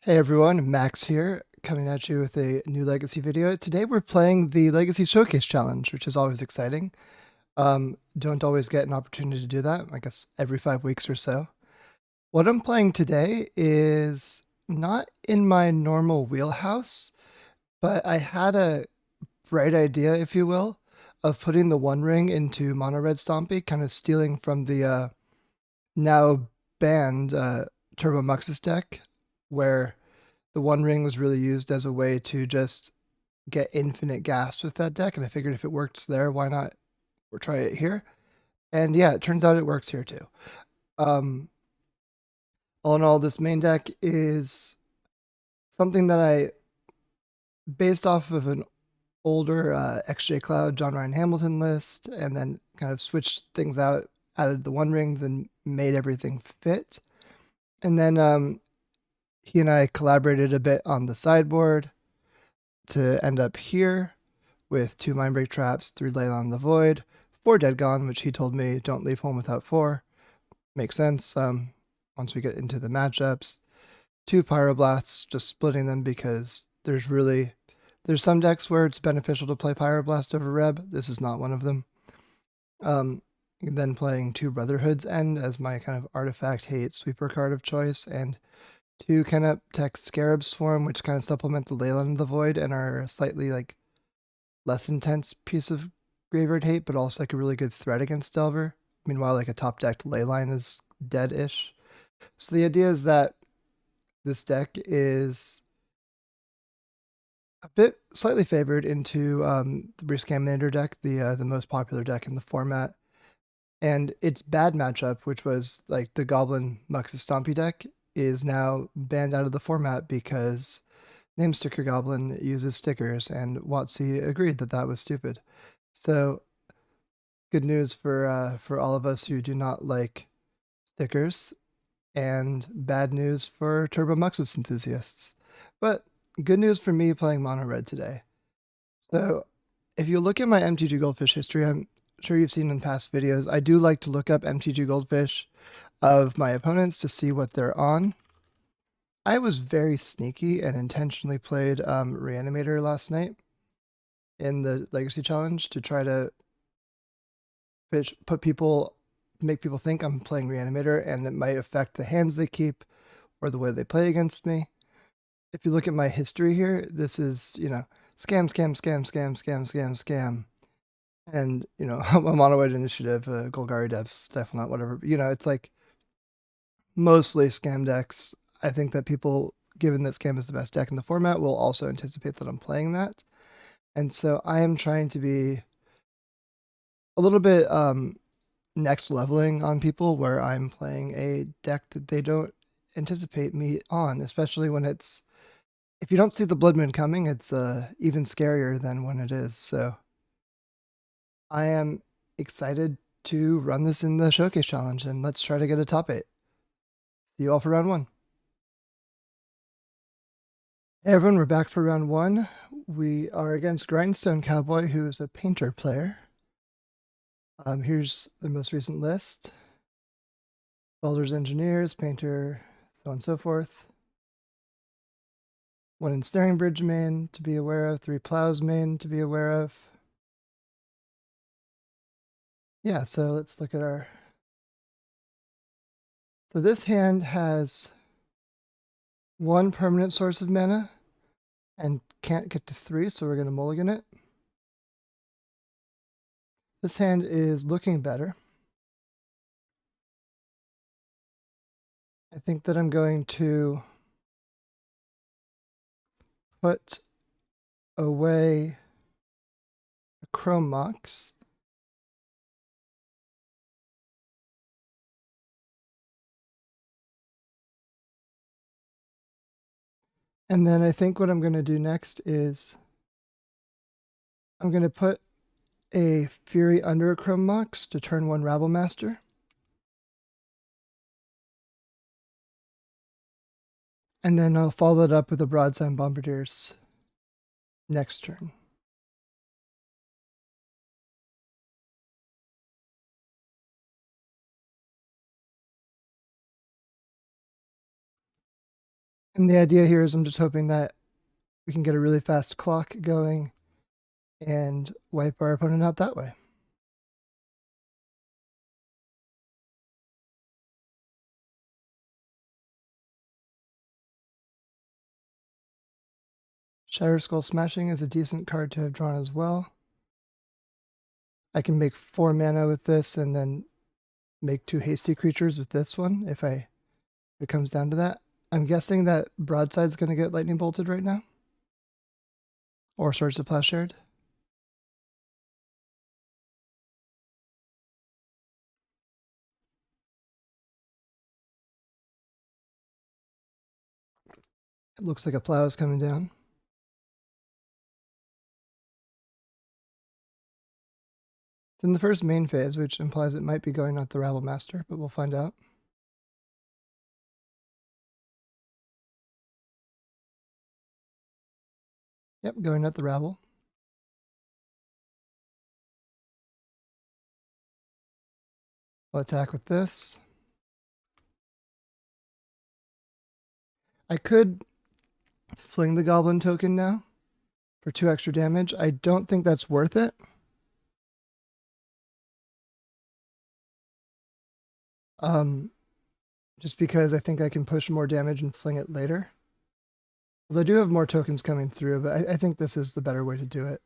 Hey everyone, Max here, coming at you with a new Legacy video. Today we're playing the Legacy Showcase Challenge, which is always exciting. Don't always get an opportunity to do that, I guess every 5 weeks or so. What I'm playing today is not in my normal wheelhouse, but I had a bright idea, if you will, of putting the One Ring into Mono Red Stompy, kind of stealing from the now banned Turbo Muxus deck, where the One Ring was really used as a way to just get infinite gas with that deck, and I figured if it works there, why not or try it here? And yeah, it turns out it works here too. Um, all in all, this main deck is something that I based off of an older xJCloud John Ryan Hamilton list, and then kind of switched things out, added the One Rings, and made everything fit. And then he and I collaborated a bit on the sideboard to end up here with 2 Mindbreak Traps, 3 Leyline on the Void, 4 Dead Gone, which he told me don't leave home without 4. Makes sense once we get into the matchups. 2 Pyroblasts, just splitting them because there's some decks where it's beneficial to play Pyroblast over Reb. This is not one of them. Then playing 2 Brotherhood's End as my kind of artifact hate sweeper card of choice, and 2 Kenep Scarab Swarm, which kind of supplement the Leyline of the Void and are slightly like less intense piece of graveyard hate, but also like a really good threat against Delver. Meanwhile, like a top decked Leyline is dead-ish. So the idea is that this deck is a bit slightly favored into the Briscaminator deck, the most popular deck in the format. And its bad matchup, which was like the Goblin Muxus Stompy deck, is now banned out of the format because Name Sticker Goblin uses stickers, and WotC agreed that that was stupid. So good news for all of us who do not like stickers, and bad news for Turbo Muxus enthusiasts. But good news for me playing Mono Red today. So if you look at my MTG Goldfish history, I'm sure you've seen in past videos, I do like to look up MTG Goldfish of my opponents to see what they're on. I was very sneaky and intentionally played Reanimator last night in the Legacy Challenge to try to make people think I'm playing Reanimator, and it might affect the hands they keep or the way they play against me. If you look at my history here, this is, scam, scam, scam, scam, scam, scam, scam. And, I'm on a way to initiative, Golgari devs, definitely not whatever. But, it's like mostly scam decks. I think that people, given that scam is the best deck in the format, will also anticipate that I'm playing that. And so I am trying to be a little bit next leveling on people, where I'm playing a deck that they don't anticipate me on, especially when if you don't see the Blood Moon coming, it's even scarier than when it is. So I am excited to run this in the Showcase Challenge, and let's try to get a top 8. See you all for round 1. Hey everyone, we're back for round 1. We are against Grindstone Cowboy, who is a painter player. Here's the most recent list. Welders, engineers, painter, so on and so forth. 1 ensnaring bridge main to be aware of, 3 plows main to be aware of. Yeah, so let's look at our... So this hand has 1 permanent source of mana and can't get to 3, so we're going to mulligan it. This hand is looking better. I think that I'm going to put away a Chrome Mox. And then I think what I'm going to do next is I'm going to put a Fury under a Chrome Mox to turn 1 Rabble Master. And then I'll follow it up with a Broadside Bombardiers next turn. And the idea here is I'm just hoping that we can get a really fast clock going and wipe our opponent out that way. Shatter Skull Smashing is a decent card to have drawn as well. I can make 4 mana with this and then make 2 hasty creatures with this one if it comes down to that. I'm guessing that Broadside's going to get lightning bolted right now. Or Swords to Plowshared. It looks like a plow is coming down. It's in the first main phase, which implies it might be going at the Rabble Master, but we'll find out. Yep, going at the Rabble. I'll attack with this. I could fling the Goblin token now for 2 extra damage. I don't think that's worth it. Just because I think I can push more damage and fling it later. Although I do have more tokens coming through, but I think this is the better way to do it.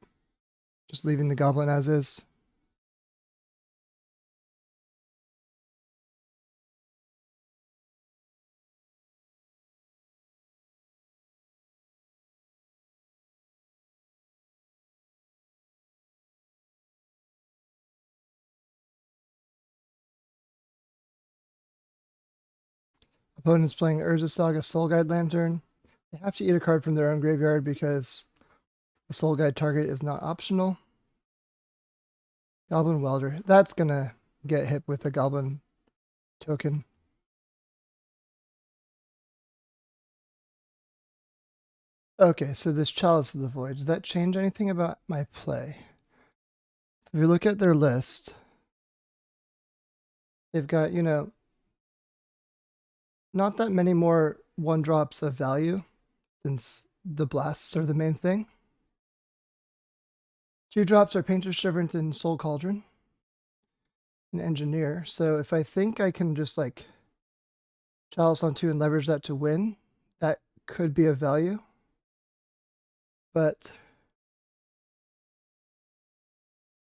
Just leaving the Goblin as is. Opponent's playing Urza Saga Soul Guide Lantern. They have to eat a card from their own graveyard because the Soul Guide target is not optional. Goblin Welder. That's going to get hit with a Goblin token. Okay, so this Chalice of the Void, does that change anything about my play? So if you look at their list, they've got, not that many more 1-drops of value since the blasts are the main thing. 2-drops are Painter's Servant and Soul Cauldron. An Engineer. So if I think I can just like Chalice on 2 and leverage that to win, that could be of value. But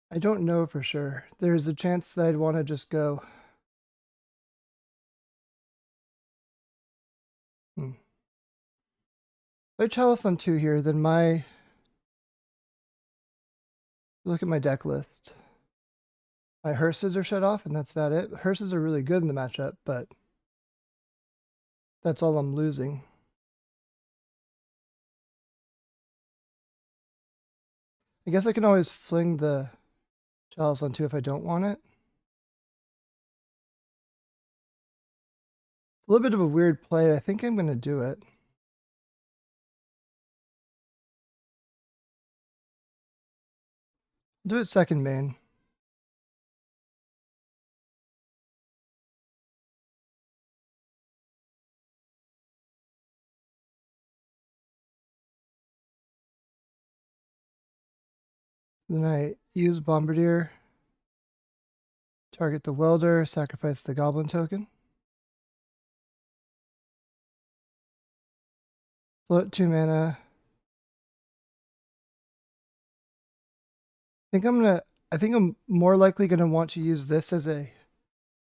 I don't know for sure. There's a chance that I'd want to just go. If I Chalice on 2 here, then look at my deck list. My hearses are shut off, and that's about it. Hearses are really good in the matchup, but that's all I'm losing. I guess I can always fling the Chalice on 2 if I don't want it. A little bit of a weird play. I think I'm going to do it. Do it second main. Then I use Bombardier, target the Welder, sacrifice the Goblin token. Float 2 mana. I think I'm more likely gonna want to use this as a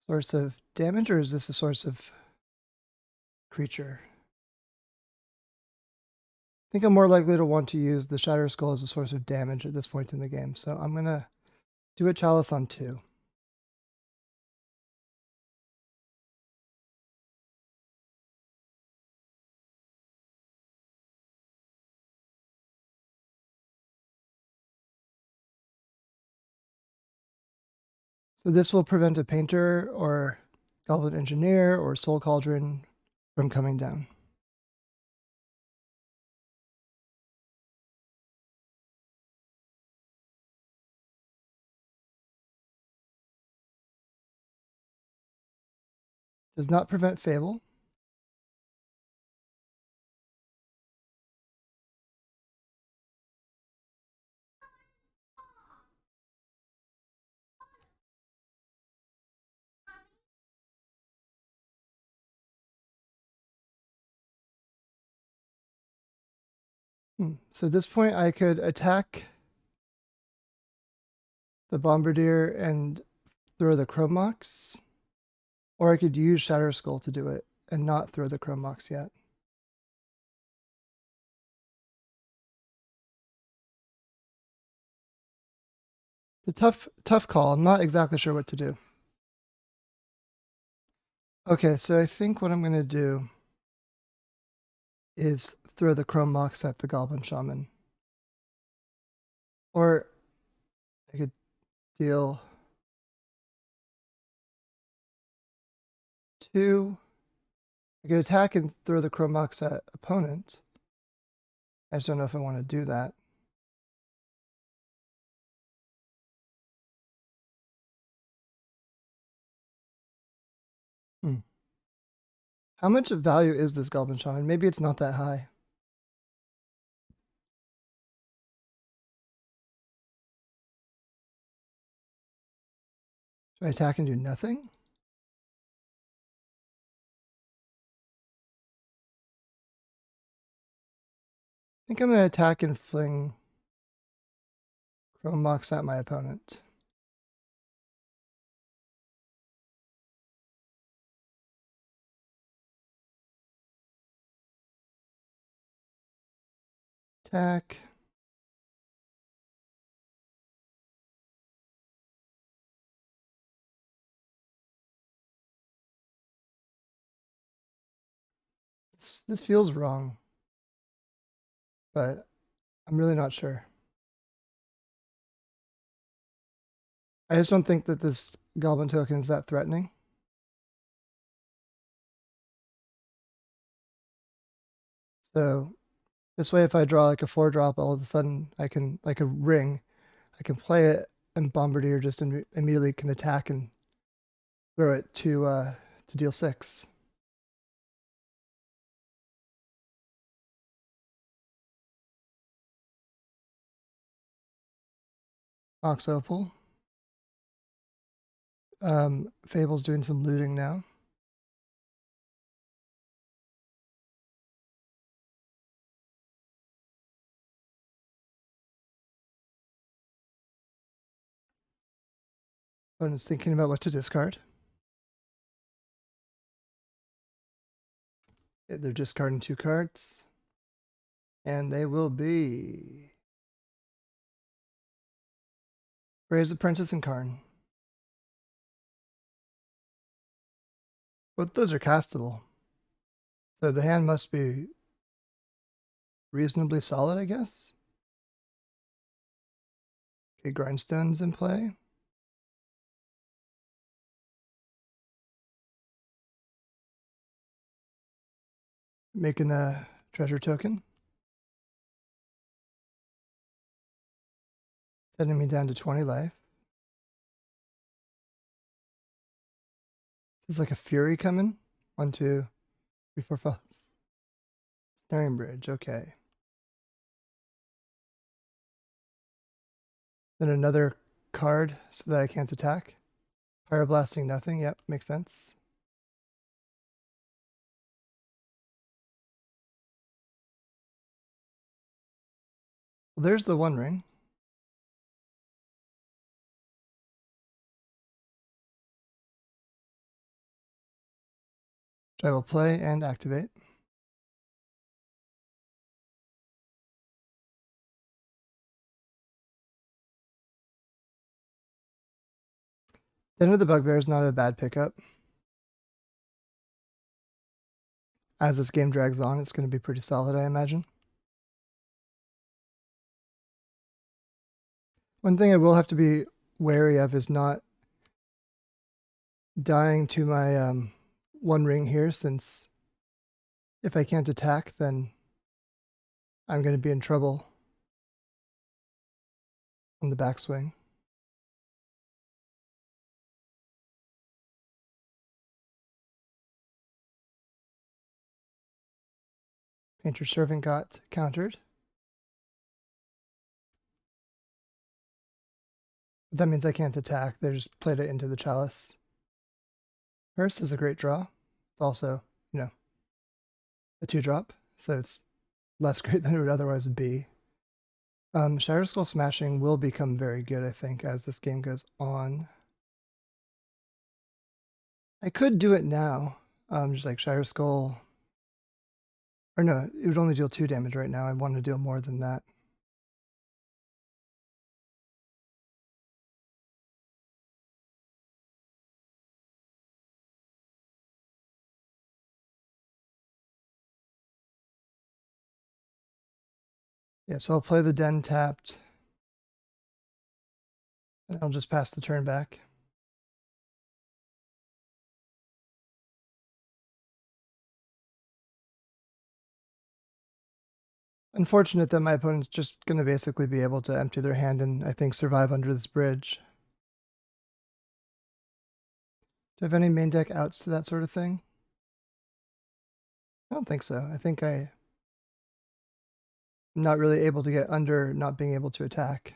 source of damage, or is this a source of creature? I think I'm more likely to want to use the Shatter Skull as a source of damage at this point in the game, so I'm gonna do a Chalice on 2. So this will prevent a Painter or Goblin Engineer or Soul Cauldron from coming down. Does not prevent Fable. So at this point, I could attack the Bombardier and throw the Chrome Mox, or I could use Shatter Skull to do it and not throw the Chrome Mox yet. It's a tough call. I'm not exactly sure what to do. Okay, so I think what I'm going to do is throw the Chrome Mox at the Goblin Shaman. Or I could deal 2. I could attack and throw the Chrome Mox at opponent. I just don't know if I want to do that. How much of value is this Goblin Shaman? Maybe it's not that high. Do I attack and do nothing? I think I'm going to attack and fling Chrome Mox at my opponent. Attack. This feels wrong, but I'm really not sure. I just don't think that this Goblin token is that threatening. So this way, if I draw like a 4-drop, all of a sudden I can, like a ring, I can play it, and Bombardier just immediately can attack and throw it to deal 6. Ox Opal. Fable's doing some looting now. Opponent's thinking about what to discard. They're discarding 2 cards. And they will be Ray's Apprentice and Karn. Both those are castable. So the hand must be reasonably solid, I guess. Okay, Grindstone's in play. Making a treasure token. Sending me down to 20 life. This is like a Fury coming. 1, 2, 3, 4, 5. Snaring Bridge, okay. Then another card so that I can't attack. Pyroblasting nothing, yep, makes sense. Well, there's the One Ring. Which I will play and activate. Den of the Bugbear is not a bad pickup. As this game drags on, it's going to be pretty solid, I imagine. One thing I will have to be wary of is not dying to my One Ring here, since if I can't attack, then I'm going to be in trouble on the backswing. Painter's Servant got countered. But that means I can't attack. They just played it into the Chalice. Hearse is a great draw. It's also, you know, a 2-drop, so it's less great than it would otherwise be. Shatter Skull smashing will become very good, I think, as this game goes on. I could do it now, just like Shatter Skull. Or no, it would only deal 2 damage right now. I want to deal more than that. Yeah, so I'll play the Den tapped. And I'll just pass the turn back. Unfortunate that my opponent's just going to basically be able to empty their hand and, I think, survive under this bridge. Do I have any main deck outs to that sort of thing? I don't think so. I think I'm not really able to get under not being able to attack.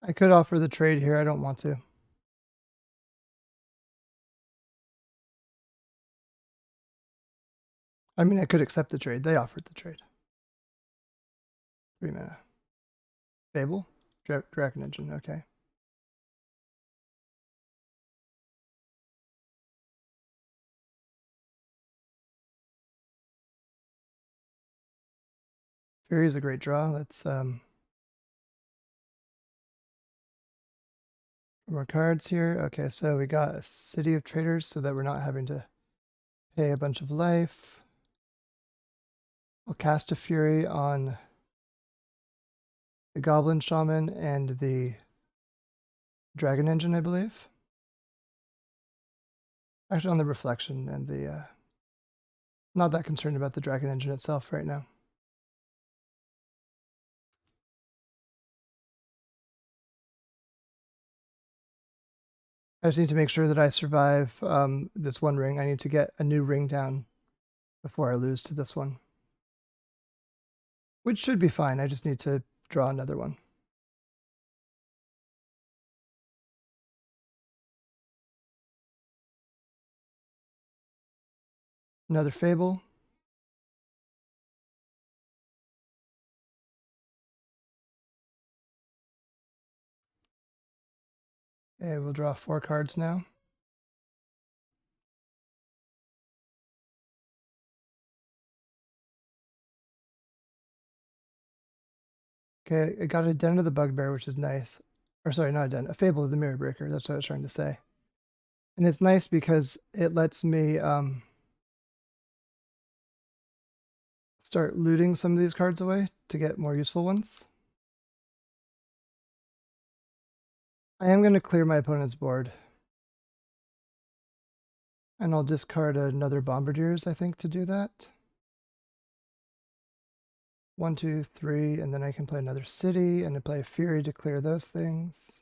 I could offer the trade here. I don't want to. I mean, I could accept the trade. They offered the trade. 3 mana. Fable? Dragon Engine, okay. Fury is a great draw. Let's more cards here. Okay, so we got a City of Traders so that we're not having to pay a bunch of life. I'll cast a Fury on the Goblin Shaman and the Dragon Engine, I believe. Actually, on the Reflection and the... not that concerned about the Dragon Engine itself right now. I just need to make sure that I survive this one ring. I need to get a new ring down before I lose to this one. Which should be fine. I just need to draw another one. Another Fable. Okay, we'll draw 4 cards now. Okay, I got a Den of the Bugbear, which is nice. Or sorry, not a Den, a Fable of the Mirror Breaker. That's what I was trying to say. And it's nice because it lets me start looting some of these cards away to get more useful ones. I am going to clear my opponent's board. And I'll discard another Bombardiers, I think, to do that. 1, 2, 3, and then I can play another city and play a Fury to clear those things.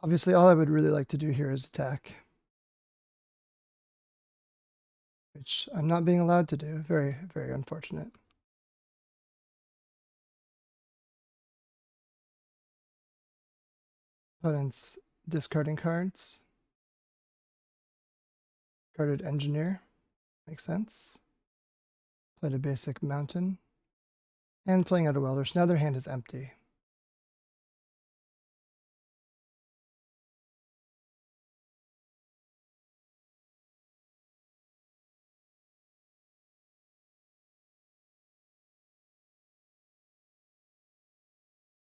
Obviously, all I would really like to do here is attack, which I'm not being allowed to do. Very, very unfortunate. Opponent's discarding cards. Carded Engineer. Makes sense. Played a basic Mountain. And playing out a Welder. So now their hand is empty.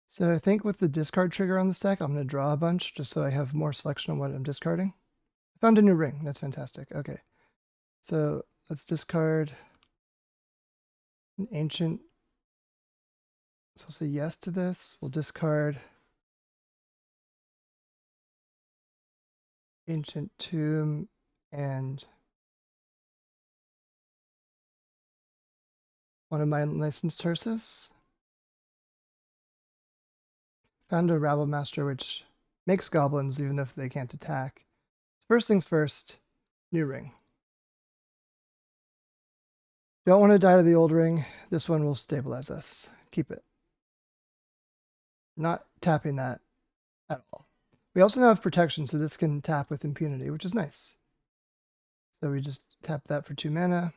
So I think with the discard trigger on the stack, I'm going to draw a bunch just so I have more selection on what I'm discarding. I found a new ring. That's fantastic. Okay. So let's discard an Ancient. So we'll say yes to this. We'll discard Ancient Tomb and one of my licensed Ursus. Found a Rabble Master, which makes goblins even if they can't attack. First things first, new ring. Don't want to die to the old ring. This one will stabilize us. Keep it. Not tapping that at all. We also now have protection, so this can tap with impunity, which is nice. So we just tap that for 2 mana.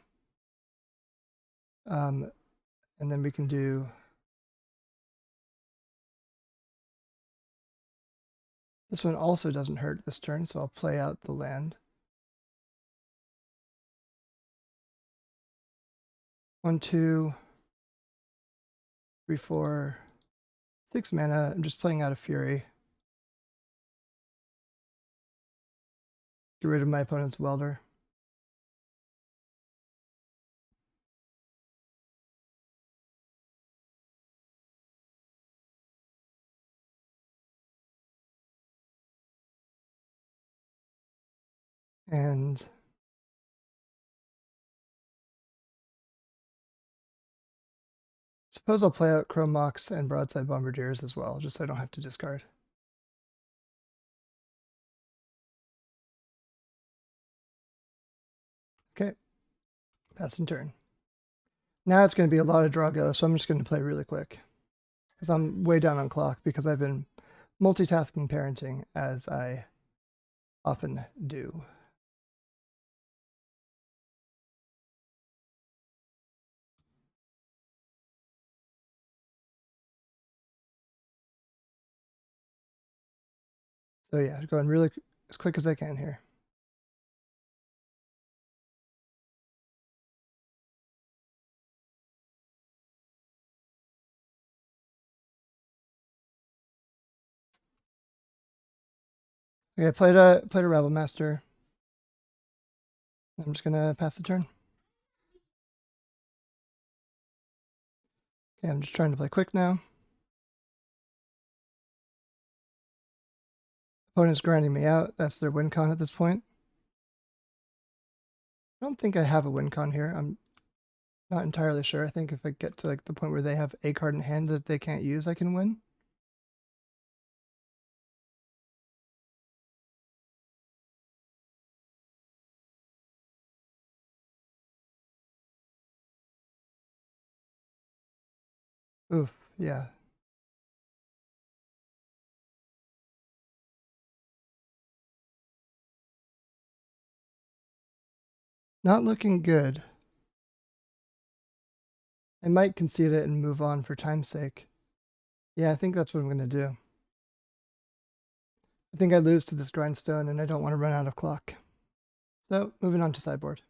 And then we can do this one also doesn't hurt this turn, so I'll play out the land. 1, 2, 3, 4, 6 mana. I'm just playing out a Fury. Get rid of my opponent's Welder. And suppose I'll play out Chrome Mox and Broadside Bombardiers as well, just so I don't have to discard. Okay, passing turn. Now it's going to be a lot of draw go, so I'm just going to play really quick. Because I'm way down on clock because I've been multitasking parenting as I often do. So yeah, going really as quick as I can here. Okay, I played a Rebel Master. I'm just gonna pass the turn. Okay, I'm just trying to play quick now. Opponent's grinding me out. That's their win con at this point. I don't think I have a win con here. I'm not entirely sure. I think if I get to like the point where they have a card in hand that they can't use, I can win. Oof, yeah. Not looking good. I might concede it and move on for time's sake. Yeah, I think that's what I'm going to do. I think I lose to this grindstone and I don't want to run out of clock. So, moving on to sideboard.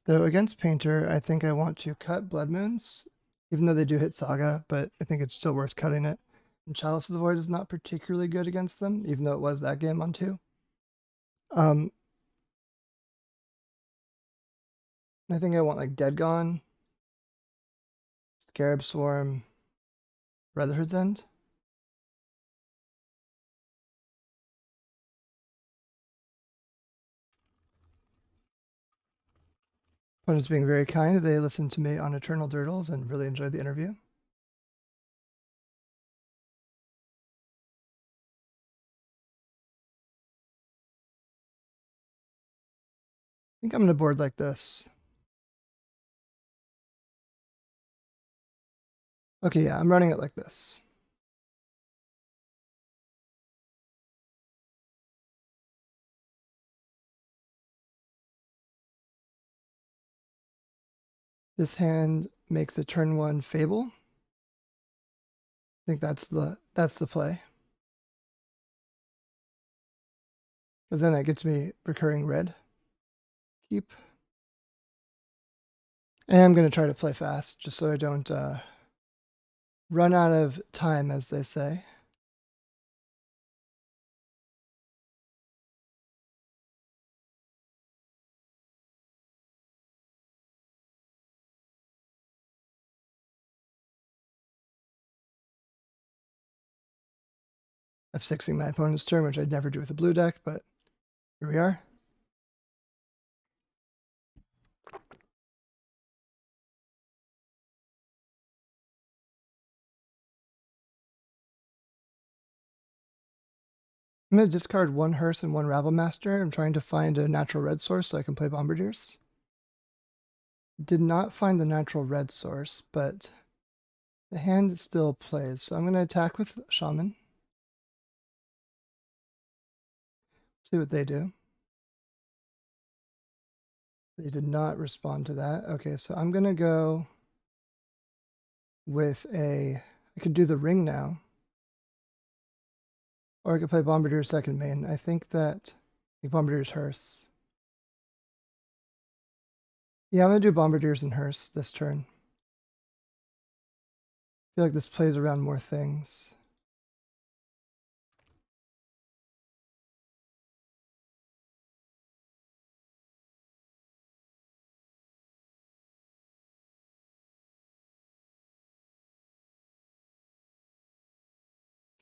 So against Painter, I think I want to cut Blood Moons, even though they do hit Saga, but I think it's still worth cutting it. And Chalice of the Void is not particularly good against them, even though it was that game on 2. I think I want like Dead Gone, Scarab Swarm, Brotherhood's End. Opponent's being very kind. They listened to me on Eternal Dirtles and really enjoyed the interview. I think I'm going to board like this. Okay, yeah, I'm running it like this. This hand makes a turn 1 Fable. I think that's the play. Because then that gets me recurring red. Keep. And I'm going to try to play fast, just so I don't run out of time, as they say. F6ing my opponent's turn, which I'd never do with a blue deck, but here we are. I'm going to discard one Hearse and one Rabblemaster. I'm trying to find a natural red source so I can play Bombardiers. Did not find the natural red source, but the hand still plays. So I'm going to attack with Shaman. See what they do. They did not respond to that. Okay, so I'm going to go with I could do the ring now. Or I could play Bombardier second main. I think Bombardier's Hearse. Yeah, I'm going to do Bombardiers and Hearse this turn. I feel like this plays around more things.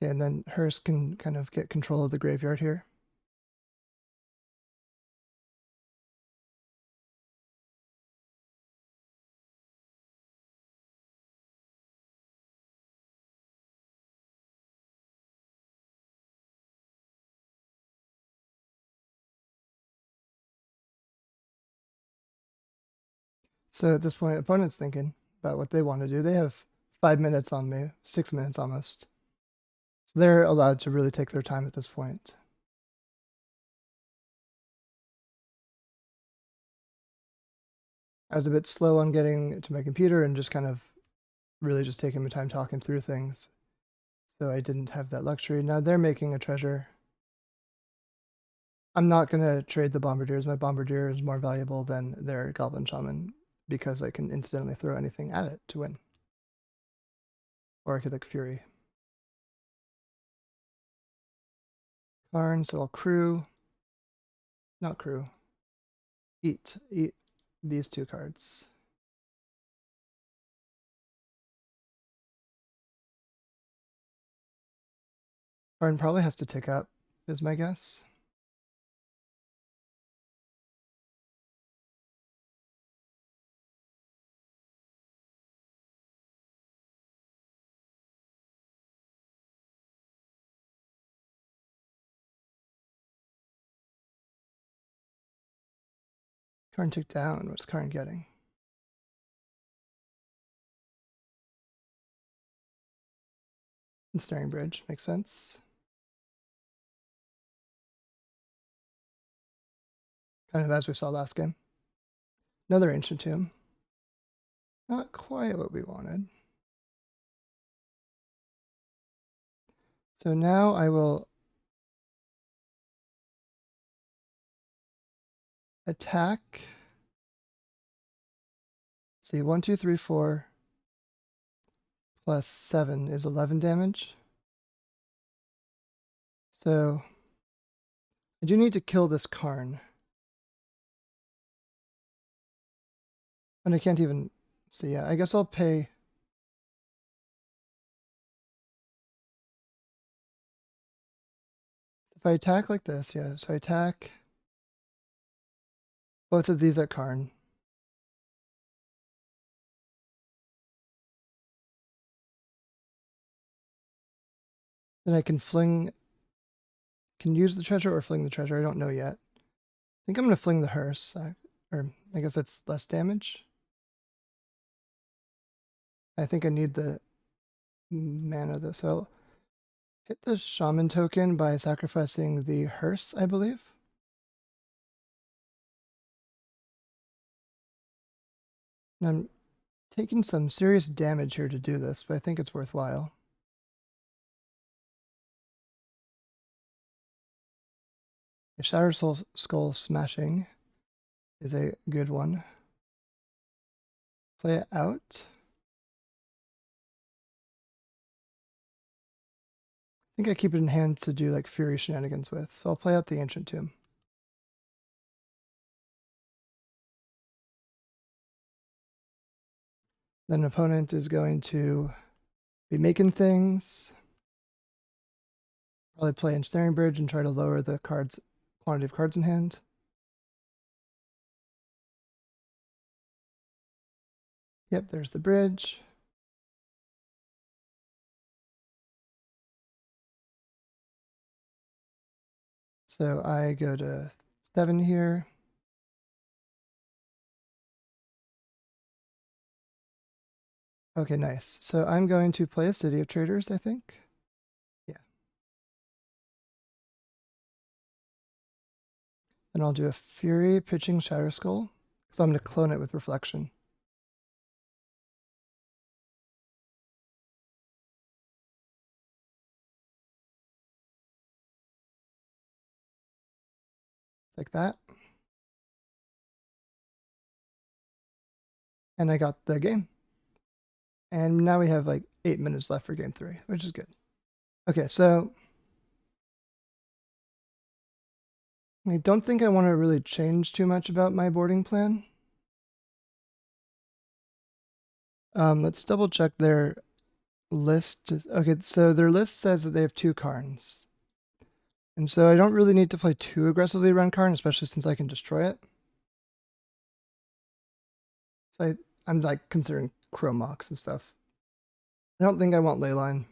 Okay, and then Hearse can kind of get control of the graveyard here. So at this point, opponent's thinking about what they want to do. They have 5 minutes on me, 6 minutes almost. So they're allowed to really take their time at this point. I was a bit slow on getting to my computer and just kind of really just taking my time talking through things. So I didn't have that luxury. Now they're making a treasure. I'm not going to trade the Bombardiers. My Bombardier is more valuable than their Goblin Shaman because I can incidentally throw anything at it to win. Or I could like Fury. Karn, so I'll crew. Not crew. Eat these 2 cards. Karn probably has to tick up, is my guess. Karn ticked down. What's Karn getting? Ensnaring Bridge makes sense. Kind of as we saw last game. Another Ancient Tomb. Not quite what we wanted. So now I will attack. Let's see, 1, 2, 3, 4 plus 7 is 11 damage. So I do need to kill this Karn. And I can't even see. Yeah, I guess I'll pay. If I attack like this, yeah, so I attack both of these at Karn. Then I can use the treasure or fling the treasure. I don't know yet. I think I'm going to fling the Hearse, or I guess that's less damage. I think I need the mana though, so hit the Shaman token by sacrificing the Hearse, I believe. And I'm taking some serious damage here to do this, but I think it's worthwhile. A Shatter Skull Smashing is a good one. Play it out. I think I keep it in hand to do like Fury shenanigans with, so I'll play out the Ancient Tomb. Then an opponent is going to be making things. Probably play Ensnaring Bridge and try to lower the quantity of cards in hand. Yep, there's the bridge. So I go to 7 here. Okay, nice. So I'm going to play a City of Traders, I think. Yeah. Then I'll do a Fury pitching Shatter Skull. So I'm going to clone it with Reflection. Like that. And I got the game. And now we have like 8 minutes left for game 3, which is good. Okay, so I don't think I want to really change too much about my boarding plan. Let's double check their list. Okay, so their list says that they have 2 Karns. And so I don't really need to play too aggressively around Karn, especially since I can destroy it. So I'm like considering Chromox and stuff. I don't think I want Leyline.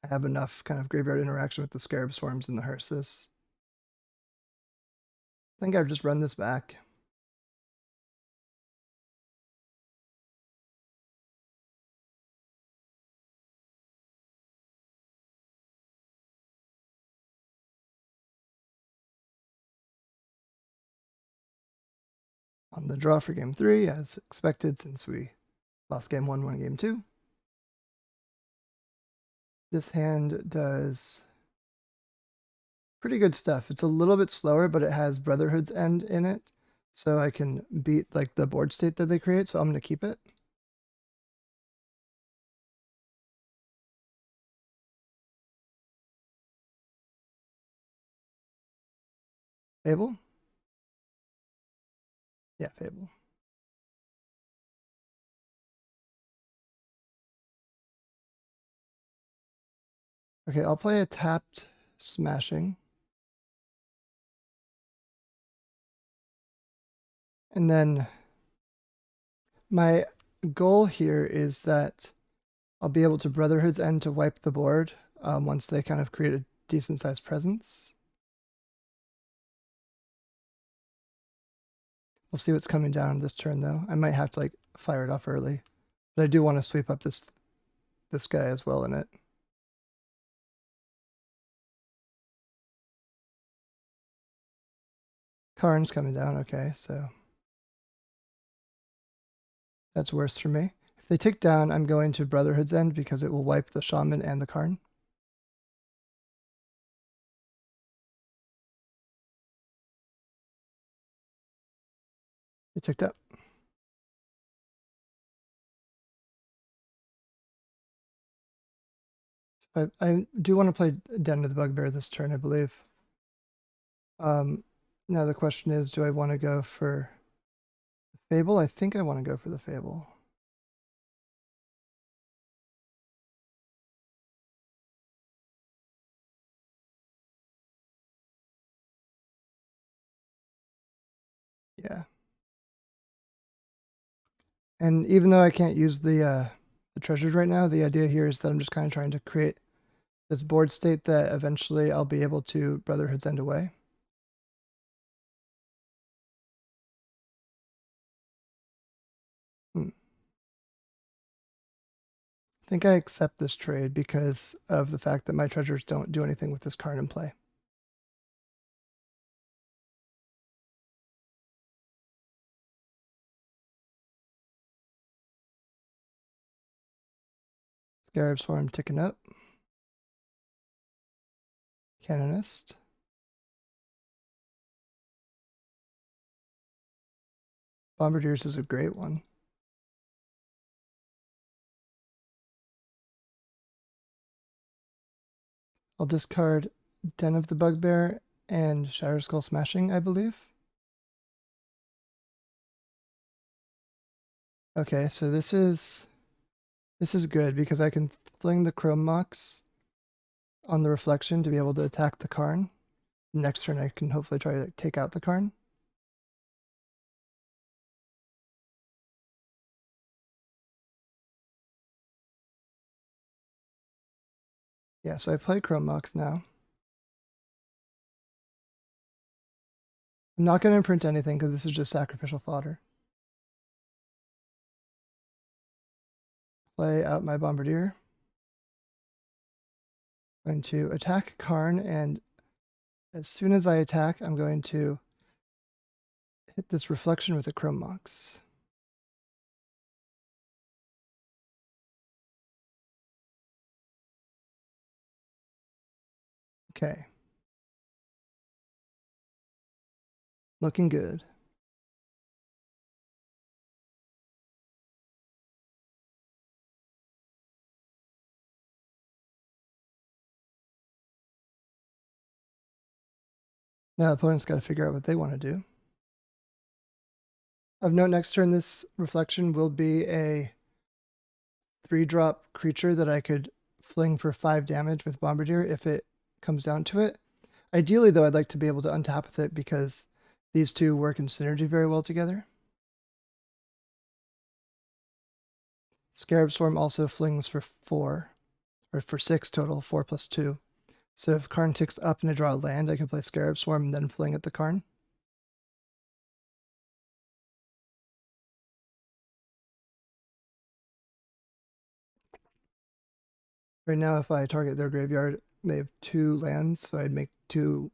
I have enough kind of graveyard interaction with the Scarab Swarms and the Hearses. I think I'll just run this back. On the draw for game 3, as expected, since we lost game 1, won game 2. This hand does pretty good stuff. It's a little bit slower, but it has Brotherhood's End in it, so I can beat like the board state that they create, so I'm going to keep it. Fable? Yeah, Fable. Okay, I'll play a tapped Smashing. And then my goal here is that I'll be able to Brotherhood's End to wipe the board once they kind of create a decent sized presence. We'll see what's coming down this turn though. I might have to like fire it off early, but I do want to sweep up this guy as well in it. Karn's coming down, okay, so that's worse for me. If they tick down, I'm going to Brotherhood's End because it will wipe the Shaman and the Karn. It ticked up. I do want to play Den of the Bugbear this turn, I believe. Now the question is, do I want to go for the Fable? I think I want to go for the Fable. Yeah. And even though I can't use the treasures right now, the idea here is that I'm just kind of trying to create this board state that eventually I'll be able to Brotherhood's End away. I think I accept this trade because of the fact that my treasures don't do anything with this card in play. Scarab Swarm ticking up. Canonist. Bombardiers is a great one. I'll discard Den of the Bugbear and Shatterskull Smashing, I believe. Okay, so this is good because I can fling the Chrome Mox on the reflection to be able to attack the Karn. Next turn I can hopefully try to take out the Karn. Yeah, so I play Chrome Mox now. I'm not going to imprint anything because this is just sacrificial fodder. Play out my Bombardier. I'm going to attack Karn, and as soon as I attack, I'm going to hit this reflection with a Chrome Mox. Okay. Looking good. Now the opponent's got to figure out what they want to do. Of note, next turn, this reflection will be a 3-drop creature that I could fling for 5 damage with Bombardier if it comes down to it. Ideally, though, I'd like to be able to untap with it because these two work in synergy very well together. Scarab Swarm also flings for 4, or for 6 total, 4 plus 2. So if Karn ticks up and I draw a land, I can play Scarab Swarm and then fling at the Karn. Right now, if I target their graveyard, they have 2 lands, so I'd make 2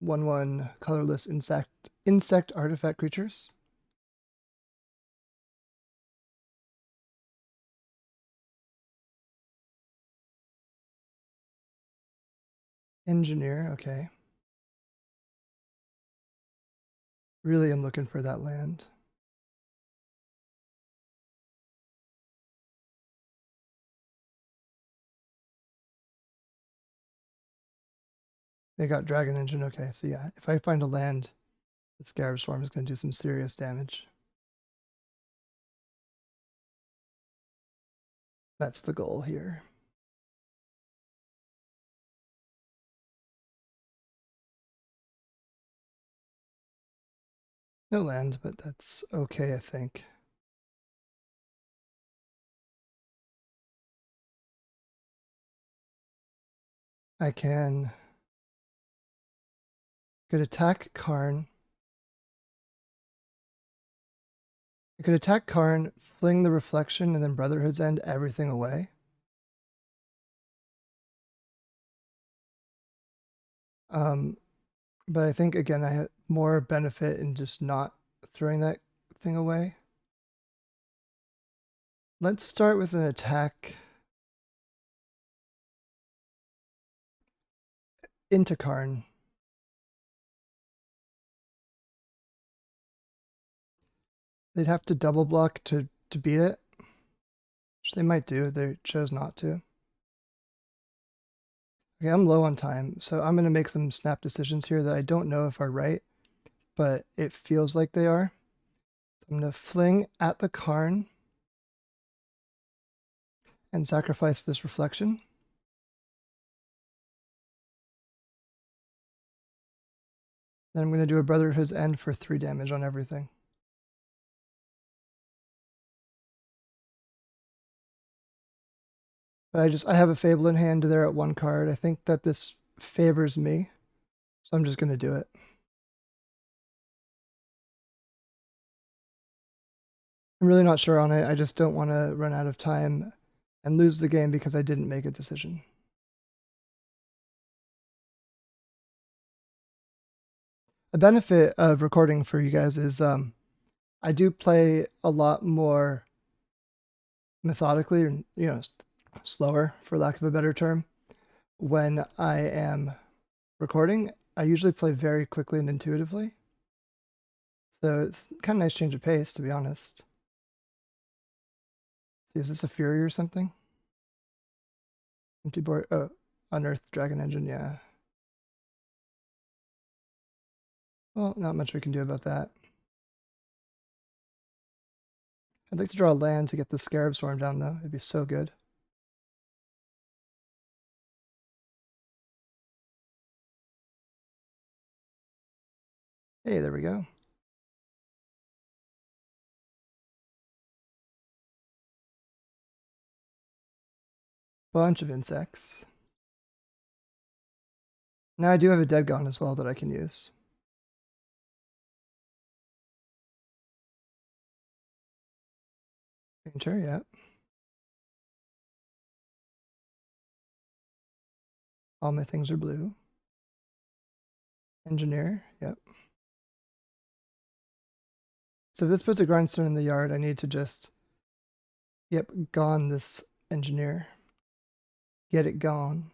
1/1 colorless insect artifact creatures. Engineer, okay. Really am looking for that land. They got Dragon Engine, okay, so yeah, if I find a land, the Scarab Swarm is going to do some serious damage. That's the goal here. No land, but that's okay, I think. I could attack Karn. I could attack Karn, fling the reflection, and then Brotherhood's End everything away. But I think, again, I had more benefit in just not throwing that thing away. Let's start with an attack into Karn. They'd have to double block to beat it, which they might do. They chose not to. Okay, I'm low on time, so I'm going to make some snap decisions here that I don't know if are right, but it feels like they are. So I'm going to fling at the Karn and sacrifice this reflection. Then I'm going to do a Brotherhood's End for 3 damage on everything. But I have a Fable in hand there at 1 card. I think that this favors me, so I'm just going to do it. I'm really not sure on it. I just don't want to run out of time and lose the game because I didn't make a decision. A benefit of recording for you guys is I do play a lot more methodically, or slower, for lack of a better term. When I am recording, I usually play very quickly and intuitively. So it's kind of nice change of pace, to be honest. See, is this a Fury or something? Empty board. Oh, Unearthed Dragon Engine, yeah. Well, not much we can do about that. I'd like to draw a land to get the Scarab Swarm down, though. It'd be so good. Hey, there we go. Bunch of insects. Now I do have a Dead Gone as well that I can use. Painter, yeah. All my things are blue. Engineer, yep. So if this puts a grindstone in the yard, I need to just, yep, gone this engineer. Get it gone.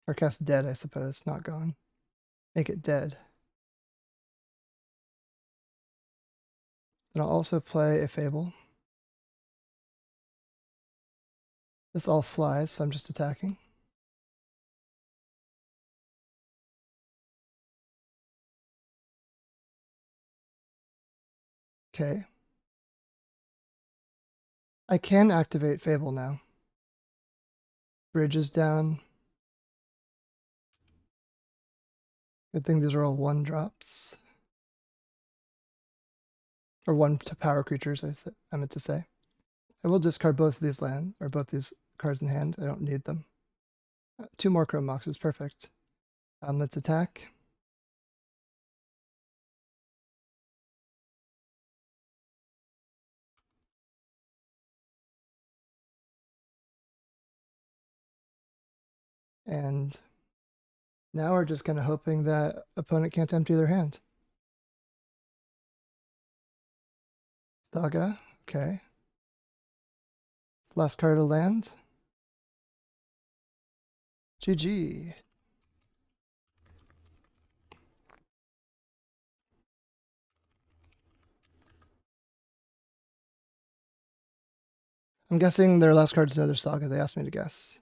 Or cast dead, I suppose, not gone. Make it dead. Then I'll also play a Fable. This all flies, so I'm just attacking. Okay. I can activate Fable now. Bridge is down. Good thing these are all 1-drops. Or 1 to power creatures, I meant to say. I will discard both of these land, or both these cards in hand. I don't need them. 2 more Chrome Moxes, perfect. Let's attack. And now we're just kind of hoping that opponent can't empty their hand. Saga, okay. Last card of land. GG. I'm guessing their last card is another Saga. They asked me to guess.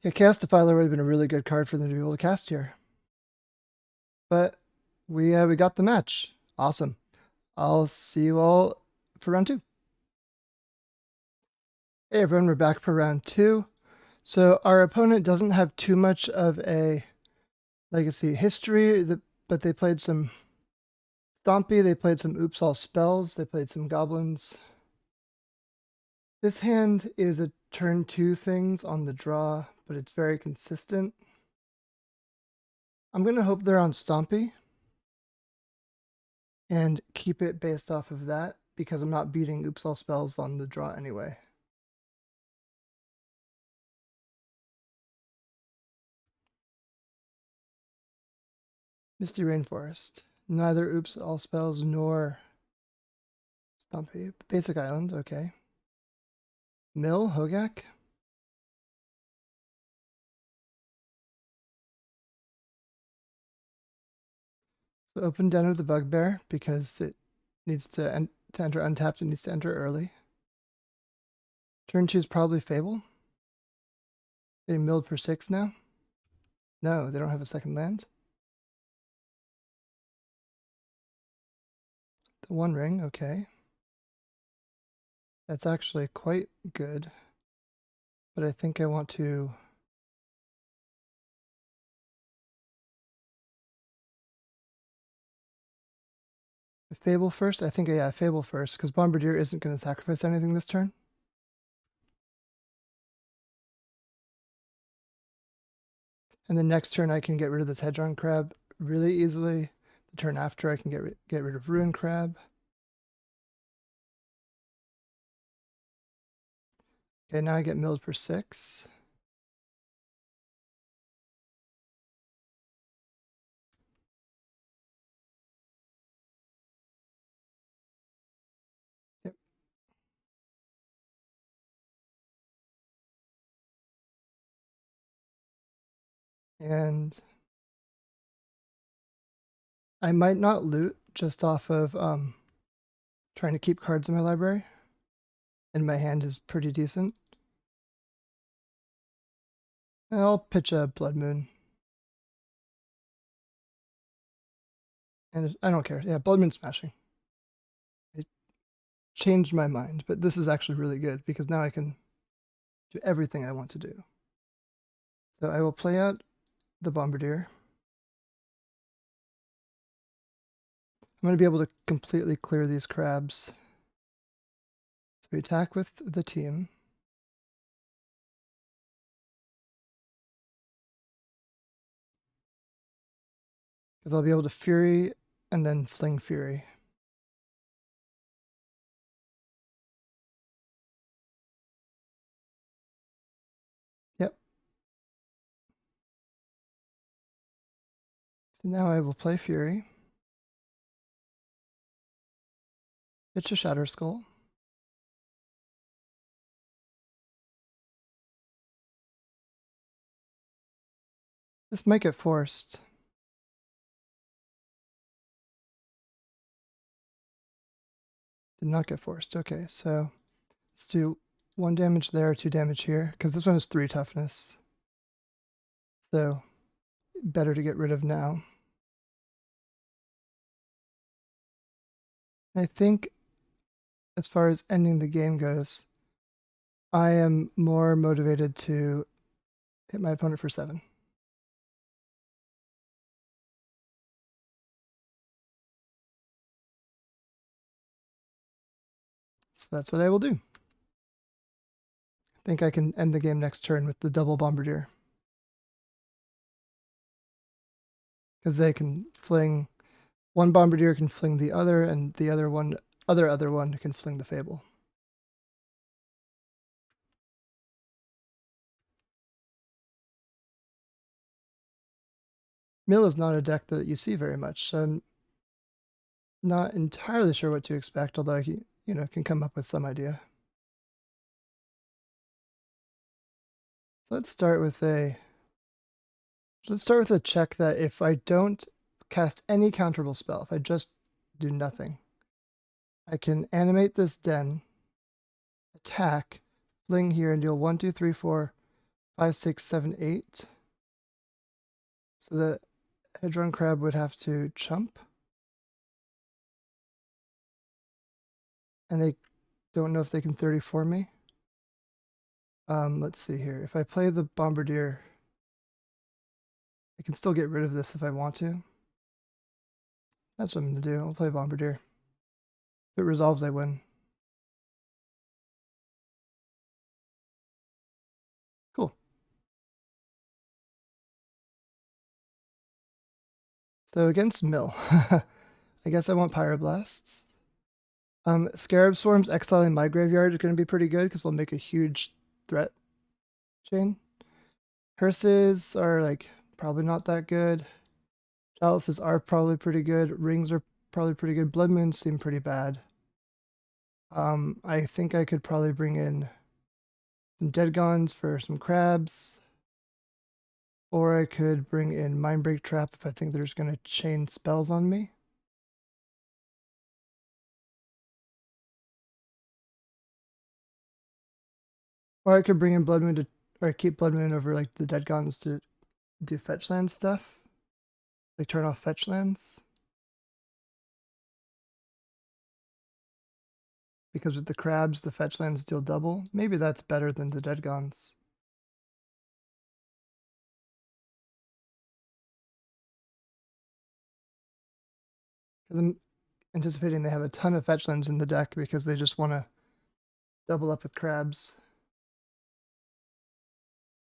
Yeah, Chaos Defiler would have been a really good card for them to be able to cast here. But we got the match. Awesome. I'll see you all for round 2. Hey everyone, we're back for round 2. So our opponent doesn't have too much of a legacy history, but they played some Stompy, they played some Oops All Spells, they played some Goblins. This hand is a turn 2 things on the draw, but it's very consistent. I'm going to hope they're on Stompy and keep it based off of that because I'm not beating Oops All Spells on the draw anyway. Misty Rainforest. Neither Oops All Spells nor Stompy. Basic Island, okay. Mill, Hogak. So open Den of the Bugbear because it needs to enter untapped. It needs to enter early. Turn 2 is probably Fable. Getting milled for 6 now. No, they don't have a second land. The One Ring, okay. That's actually quite good. But I think I want to... Fable first? I think, yeah, Fable first, because Bombardier isn't going to sacrifice anything this turn. And the next turn I can get rid of this Hedron Crab really easily. The turn after I can get rid of Ruin Crab. Okay, now I get milled for 6. Yep. And I might not loot just off of trying to keep cards in my library. And my hand is pretty decent. I'll pitch a Blood Moon. And I don't care. Yeah, Blood Moon Smashing. It changed my mind, but this is actually really good because now I can do everything I want to do. So I will play out the Bombardier. I'm going to be able to completely clear these crabs. So we attack with the team. They'll be able to Fury and then Fling Fury. Yep. So now I will play Fury. It's a Shatter Skull. This might get forced. Did not get forced. Okay, so let's do 1 damage there, 2 damage here, because this one has 3 toughness. So better to get rid of now. I think as far as ending the game goes, I am more motivated to hit my opponent for 7. So that's what I will do. I think I can end the game next turn with the double Bombardier. Because they can fling, one Bombardier can fling the other, and the other one can fling the Fable. Mill is not a deck that you see very much, so I'm not entirely sure what to expect, although he, can come up with some idea. So let's start with a check that if I don't cast any counterable spell, if I just do nothing, I can animate this den, attack, fling here, and deal 1, 2, 3, 4, 5, 6, 7, 8. So the Hedron Crab would have to chump. And they don't know if they can 34 me. Let's see here. If I play the Bombardier, I can still get rid of this if I want to. That's what I'm going to do. I'll play Bombardier. If it resolves, I win. Cool. So against Mill, I guess I want Pyroblasts. Scarab Swarms exiling my graveyard is going to be pretty good because they'll make a huge threat chain. Hearses are like probably not that good. Chalices are probably pretty good. Rings are probably pretty good. Blood Moons seem pretty bad. I think I could probably bring in some Dead Gons for some crabs. Or I could bring in Mindbreak Trap if I think there's going to chain spells on me. Or I could bring in Blood Moon or keep Blood Moon over like the Dead Gons to do fetch land stuff. Like turn off fetch lands. Because with the crabs, the fetch lands deal double. Maybe that's better than the Dead Gons. Because I'm anticipating they have a ton of fetch lands in the deck because they just want to double up with crabs.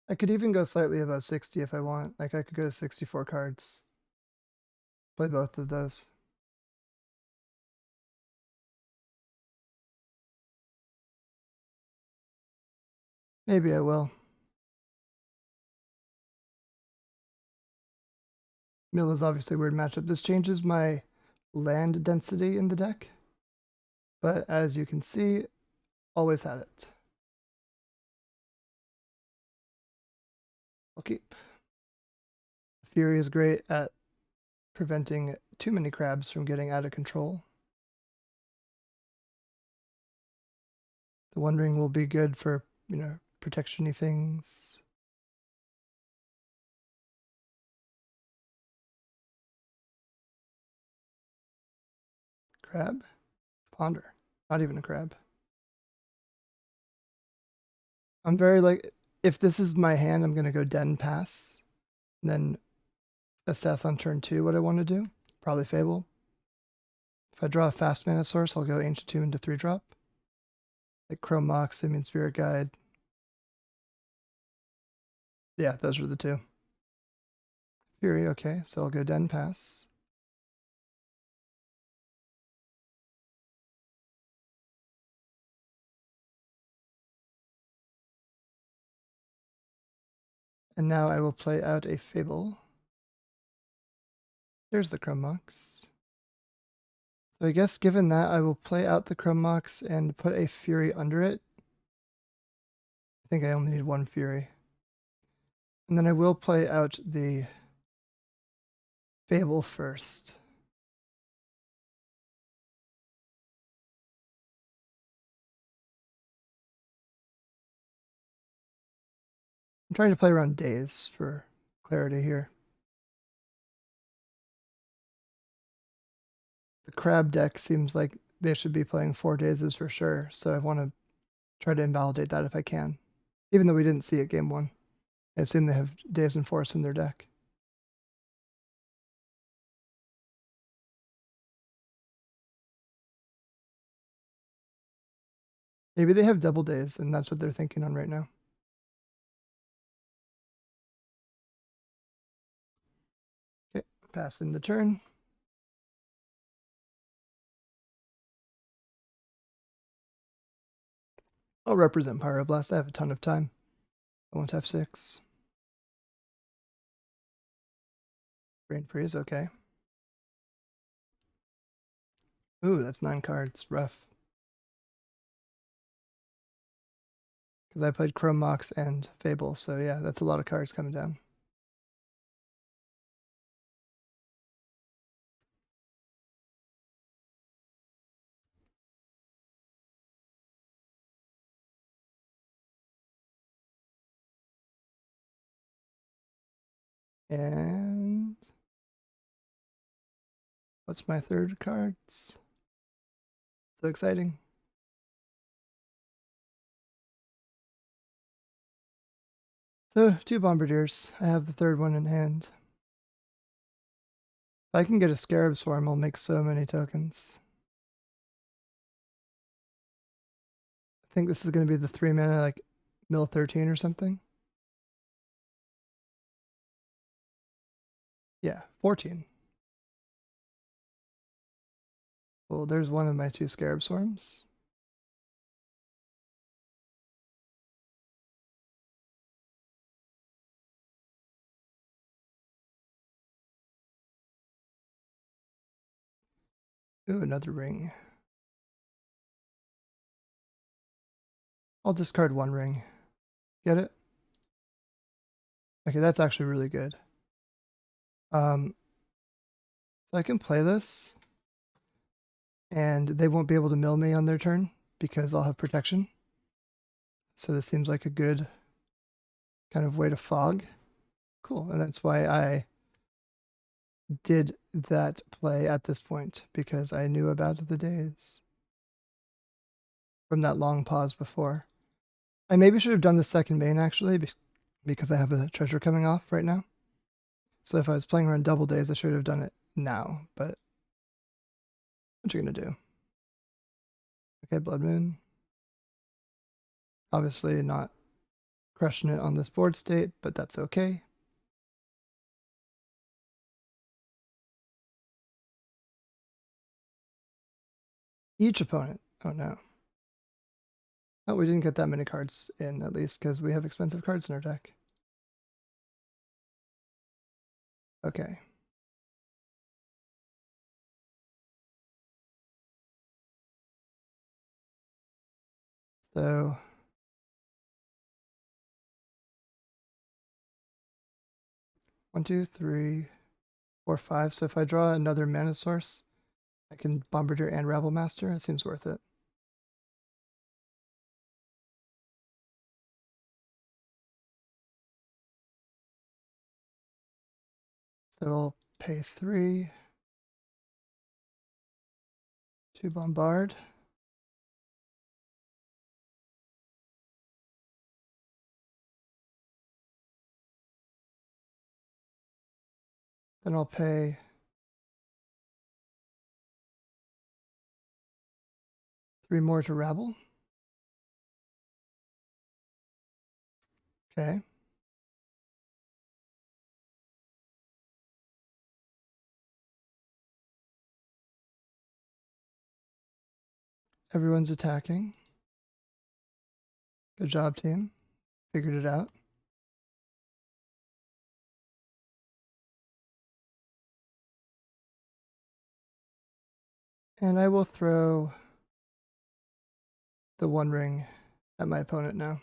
I could even go slightly above 60 if I want. Like I could go to 64 cards. Play both of those. Maybe I will. Mill is obviously a weird matchup. This changes my land density in the deck. But as you can see, always had it. I'll keep. Fury is great at preventing too many crabs from getting out of control. The One Ring will be good for, protection-y things. Crab? Ponder. Not even a crab. I'm very like, if this is my hand, I'm going to go Den Pass. And then assess on turn 2 what I want to do. Probably Fable. If I draw a fast mana source, I'll go Ancient Tomb into 3-drop. Like Chrome Mox, Simian Spirit Guide. Yeah, those were the two. Fury, okay, so I'll go Den Pass. And now I will play out a Fable. There's the Chrome Mox. So I guess given that, I will play out the Chrome Mox and put a Fury under it. I think I only need one Fury. And then I will play out the Fable first. I'm trying to play around days for clarity here. The Crab deck seems like they should be playing 4 dazes for sure, so I want to try to invalidate that if I can. Even though we didn't see it game 1. I assume they have Daze and Force in their deck. Maybe they have double Daze, and that's what they're thinking on right now. Okay, passing the turn. I'll represent Pyroblast. I have a ton of time. I want F6. Brain Freeze, okay. Ooh, that's 9 cards. Rough. Because I played Chrome Mox and Fable, so yeah, that's a lot of cards coming down. And what's my third cards? So exciting. So 2 Bombardiers. I have the third one in hand. If I can get a Scarab Swarm, I'll make so many tokens. I think this is going to be the 3 mana, like, mill 13 or something. Yeah, 14. Well, there's one of my 2 Scarab Swarms. Ooh, another ring. I'll discard 1 ring. Get it? Okay, that's actually really good. So I can play this, and they won't be able to mill me on their turn because I'll have protection. So this seems like a good kind of way to fog. Cool, and that's why I did that play at this point, because I knew about the days from that long pause before. I maybe should have done the second main actually, because I have a treasure coming off right now. So if I was playing around double days, I should have done it now, but what you gonna do? Okay, Blood Moon. Obviously not crushing it on this board state, but that's okay. Each opponent. Oh no. Oh, we didn't get that many cards in, at least, because we have expensive cards in our deck. Okay. So 1, 2, 3, 4, 5. So if I draw another mana source, I can Bombardier and Rabble Master. It seems worth it. So I'll pay 3 to bombard. Then I'll pay 3 more to rabble. Okay. Everyone's attacking. Good job, team. Figured it out. And I will throw the One Ring at my opponent now.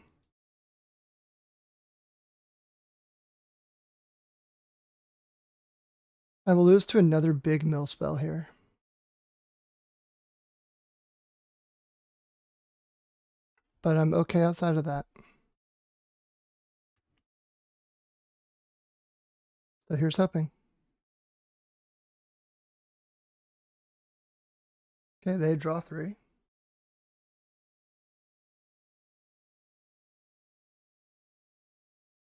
I will lose to another big mill spell here. But I'm okay outside of that. So here's hoping. Okay, they draw 3.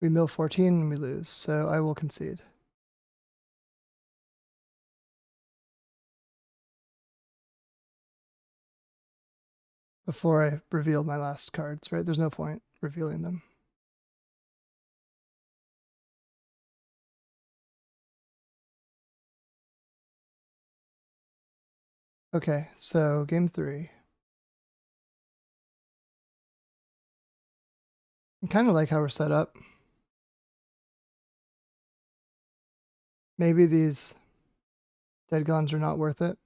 We mill 14 and we lose, so I will concede. Before I reveal my last cards, right? There's no point revealing them. Okay, so game 3. I kind of like how we're set up. Maybe these dead gons are not worth it.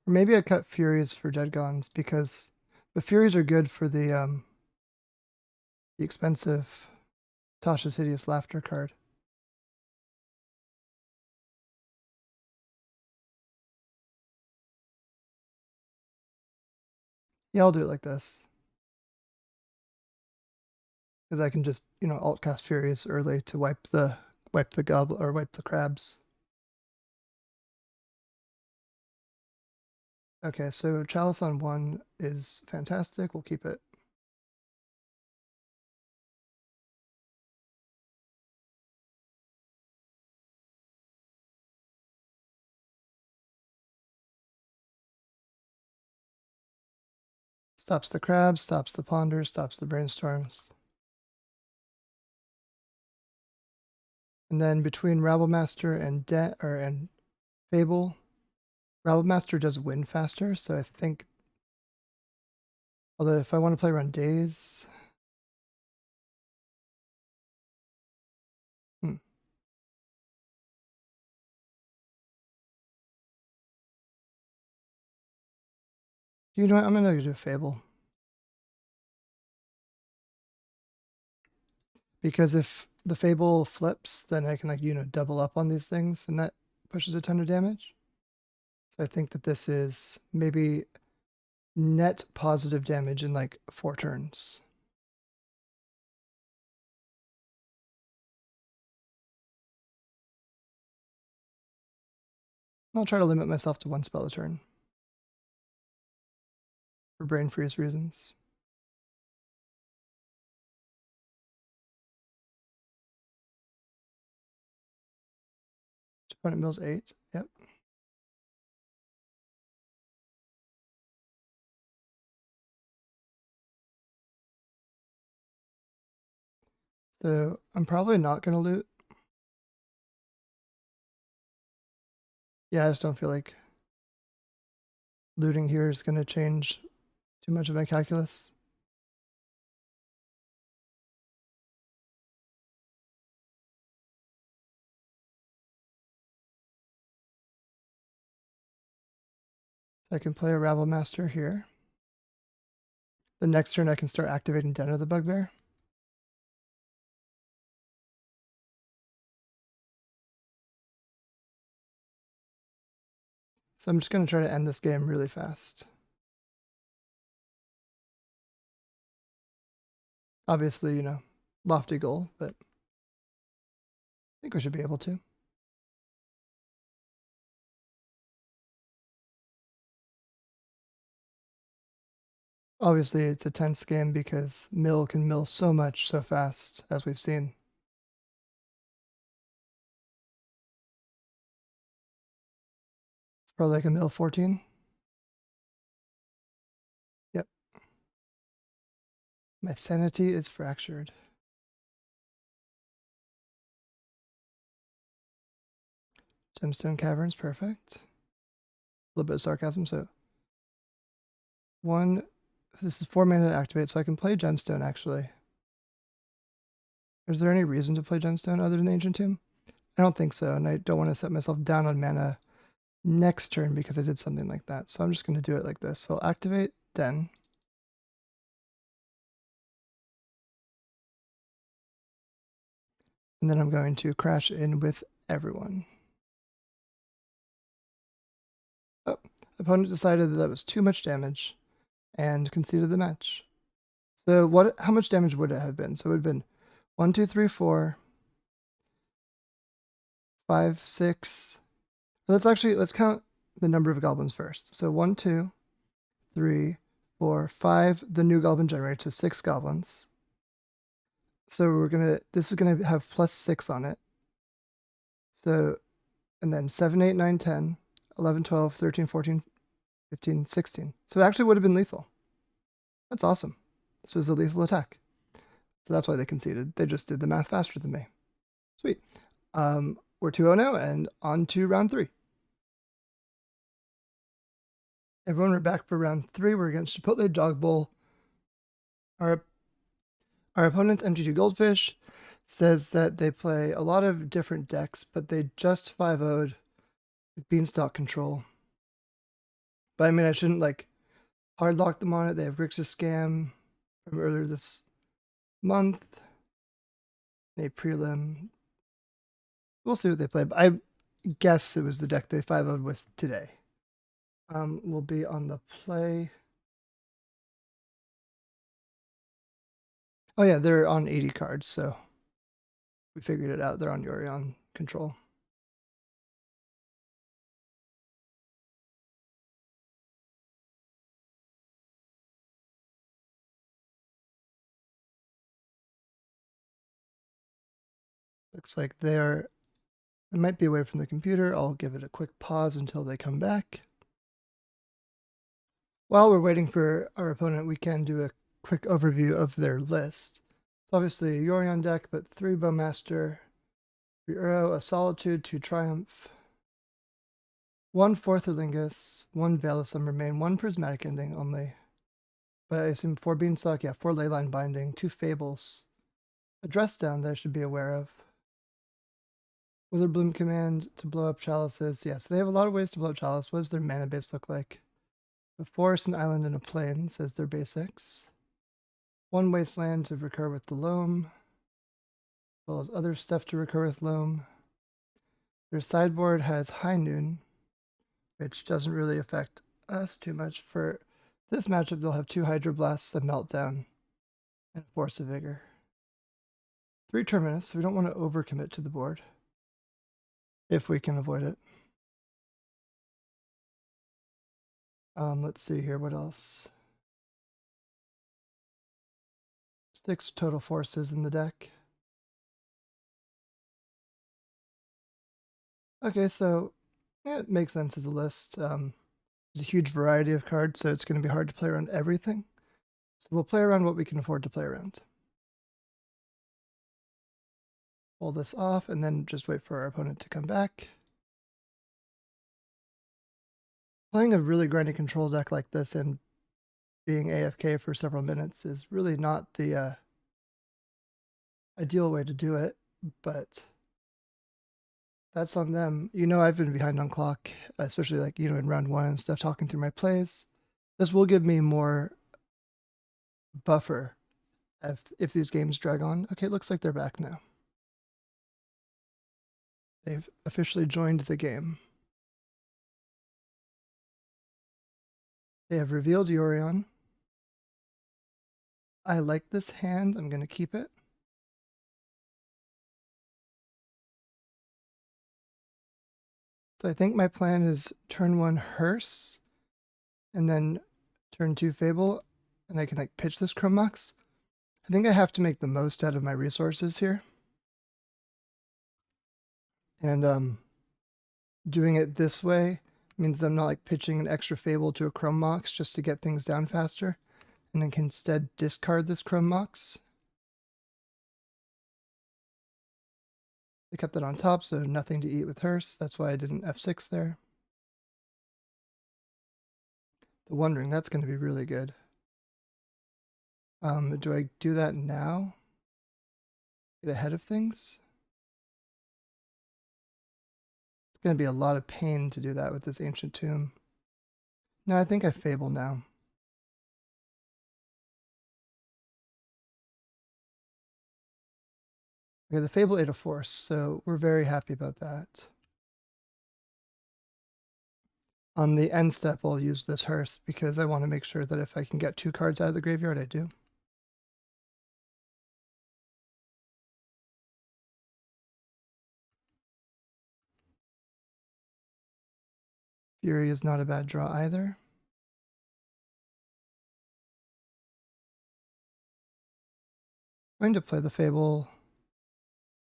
Or maybe I cut Furies for dead gons because the Furies are good for the expensive Tasha's Hideous Laughter card. Yeah, I'll do it like this. Because I can just, alt cast Furies early to wipe the goblet or wipe the crabs. Okay, so Chalice on 1 is fantastic. We'll keep it. Stops the crabs, stops the ponders, stops the brainstorms. And then between Rabblemaster and and Fable, Rabblemaster does win faster, so I think. Although if I want to play around days, you know what? I'm gonna do Fable. Because if the Fable flips, then I can double up on these things, and that pushes a ton of damage. So I think that this is maybe net positive damage in 4 turns. I'll try to limit myself to 1 spell a turn. For brain freeze reasons. Opponent mills 8. Yep. So I'm probably not going to loot. Yeah, I just don't feel like looting here is going to change too much of my calculus. So I can play a Rabblemaster here. The next turn I can start activating Den of the Bugbear. So I'm just going to try to end this game really fast. Obviously, lofty goal, but I think we should be able to. Obviously, it's a tense game because Mill can mill so much so fast, as we've seen. It's Probably like a mill 14. Yep. My sanity is fractured. Gemstone Caverns, perfect. A little bit of sarcasm, so one. This is 4 mana to activate, so I can play Gemstone actually. Is there any reason to play Gemstone other than Ancient Tomb? I don't think so, and I don't want to set myself down on mana next turn because I did something like that. So I'm just going to do it like this. So I'll activate Den. And then I'm going to crash in with everyone. Oh, opponent decided that was too much damage and conceded the match. So how much damage would it have been? So it would have been 1, 2, 3, 4, 5, 6. Let's count the number of goblins first. So 1, 2, 3, 4, 5. The new goblin generates, so 6 goblins. So this is gonna have +6 on it. So, and then 7, 8, 9, 10, 11, 12, 13, 14, 15, 16. So it actually would have been lethal. That's awesome. This was a lethal attack. So that's why they conceded. They just did the math faster than me. Sweet. We're 2-0 now, and on to round 3. Everyone, we're back for round 3. We're against Chipotle Dog Bowl. Our opponent's MTG Goldfish says that they play a lot of different decks, but they just 5-0'd with Beanstalk control. But I mean, I shouldn't like hard lock them on it. They have Grixis Scam from earlier this month. A prelim. We'll see what they play, but I guess it was the deck they 5-0'd with today. We'll be on the play. Oh yeah, they're on 80 cards, so we figured it out. They're on Yorion control. Looks like they might be away from the computer. I'll give it a quick pause until they come back. While we're waiting for our opponent, we can do a quick overview of their list. It's obviously a Yorion deck, but 3 Bowmaster, 3 Uro, a Solitude, 2 Triumph, 1 Fortherlingus, 1 Veil of Summer Main, 1 Prismatic Ending only. But I assume 4 Beanstalk, yeah, 4 Leyline Binding, 2 Fables, a Dress Down that I should be aware of. Witherbloom Command to blow up chalices. Yeah, so they have a lot of ways to blow up chalice. What does their mana base look like? A forest, an island, and a plain says their basics. 1 wasteland to recur with the loam, as well as other stuff to recur with loam. Their sideboard has High Noon, which doesn't really affect us too much. For this matchup, they'll have 2 Hydroblasts, a Meltdown, and a Force of Vigor. 3 Terminus, so we don't want to overcommit to the board, if we can avoid it. Let's see here, what else? 6 total forces in the deck. Okay, so yeah, it makes sense as a list. There's a huge variety of cards, so it's going to be hard to play around everything. So we'll play around what we can afford to play around. Pull this off, and then just wait for our opponent to come back. Playing a really grindy control deck like this and being AFK for several minutes is really not the ideal way to do it, but that's on them. You know, I've been behind on clock, especially like, you know, in round 1 and stuff, talking through my plays. This will give me more buffer if these games drag on. Okay, it looks like they're back now. They've officially joined the game. They have revealed Yorion. I like this hand. I'm going to keep it. So I think my plan is turn 1 Hearse, and then turn 2 Fable, and I can like pitch this Chrome Mox. I think I have to make the most out of my resources here. And doing it this way Means I'm not like pitching an extra Fable to a Chrome Mox just to get things down faster, and then can instead discard this Chrome Mox. They kept it on top, so nothing to eat with Hearse. That's why I did an F6 there. The Wondering, that's going to be really good. Do I do that now? Get ahead of things? It's going to be a lot of pain to do that with this Ancient Tomb. No, I think I Fable now. Okay, the Fable ate a Force, so we're very happy about that. On the end step, I'll use this Hearse because I want to make sure that if I can get 2 cards out of the graveyard, I do. Fury is not a bad draw either. I'm going to play the Fable.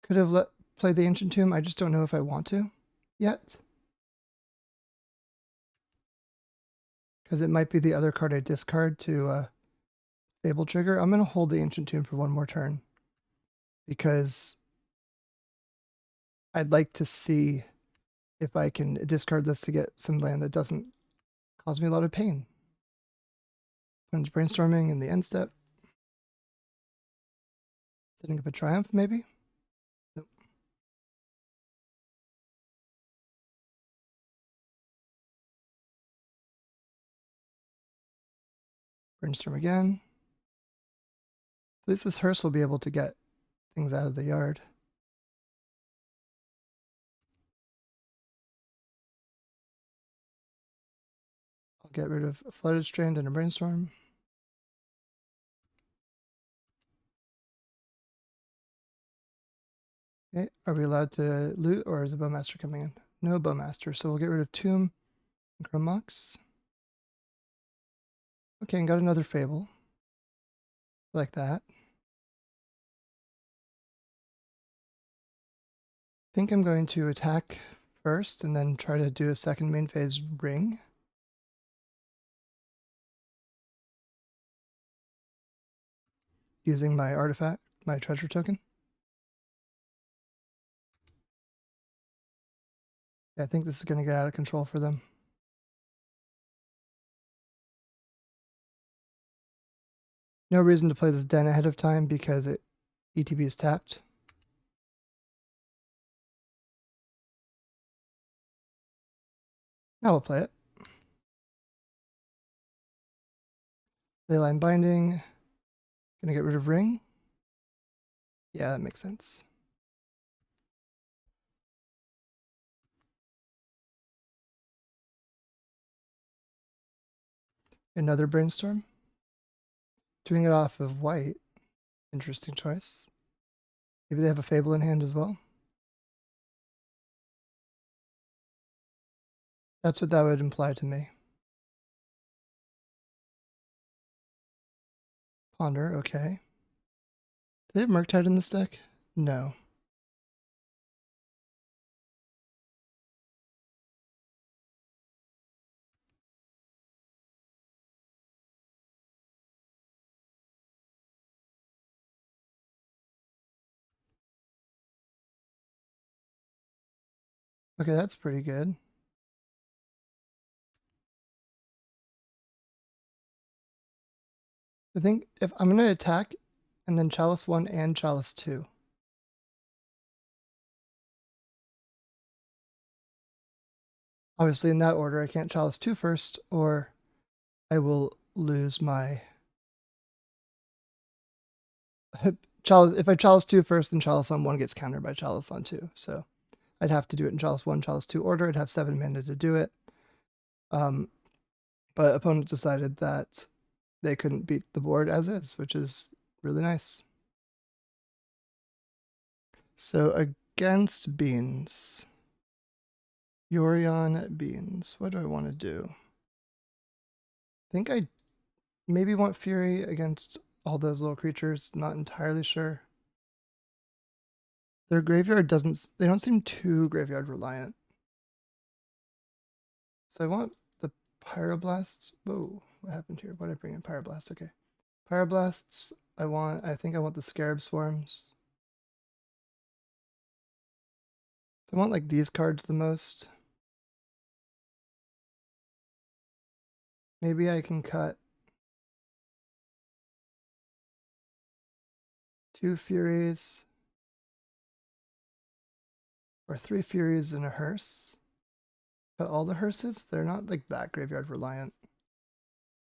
Could have played the Ancient Tomb. I just don't know if I want to yet. Because it might be the other card I discard to Fable trigger. I'm going to hold the Ancient Tomb for one more turn. Because I'd like to see if I can discard this to get some land that doesn't cause me a lot of pain. Opponent's brainstorming in the end step. Setting up a Triumph, maybe? Nope. Brainstorm again. At least this Hearse will be able to get things out of the yard. I'll get rid of a Flooded Strand and a Brainstorm. Okay, are we allowed to loot, or is a Bowmaster coming in? No Bowmaster, so we'll get rid of Tomb and Chrome Mox. Okay, and got another Fable. Like that. I think I'm going to attack first and then try to do a second main phase ring. Using my artifact, my treasure token. Yeah, I think this is going to get out of control for them. No reason to play this den ahead of time because ETB is tapped. Now we'll play it. Leyline Binding. Gonna get rid of ring. Yeah, that makes sense. Another Brainstorm. Doing it off of white. Interesting choice. Maybe they have a Fable in hand as well. That's what that would imply to me. Ponder, okay. Do they have Murktide in this deck? No. Okay, that's pretty good. I think if I'm going to attack and then Chalice 1 and Chalice 2. Obviously in that order, I can't Chalice 2 first or I will lose my... Chalice, if I Chalice 2 first, then Chalice on 1 gets countered by Chalice on 2. So I'd have to do it in Chalice 1, Chalice 2 order. I'd have 7 mana to do it. But opponent decided that they couldn't beat the board as is, which is really nice. So against Beans, Yorion Beans, what do I want to do? I think I maybe want Fury against all those little creatures, not entirely sure. Their graveyard they don't seem too graveyard reliant. So I want the Pyroblasts. Whoa, what happened here? Why did I bring in Pyroblast? Okay. Pyroblasts, I think I want the Scarab Swarms. I want like these cards the most. Maybe I can cut 2 Furies or 3 Furies and a Hearse. But all the Hearses, they're not like that graveyard reliant.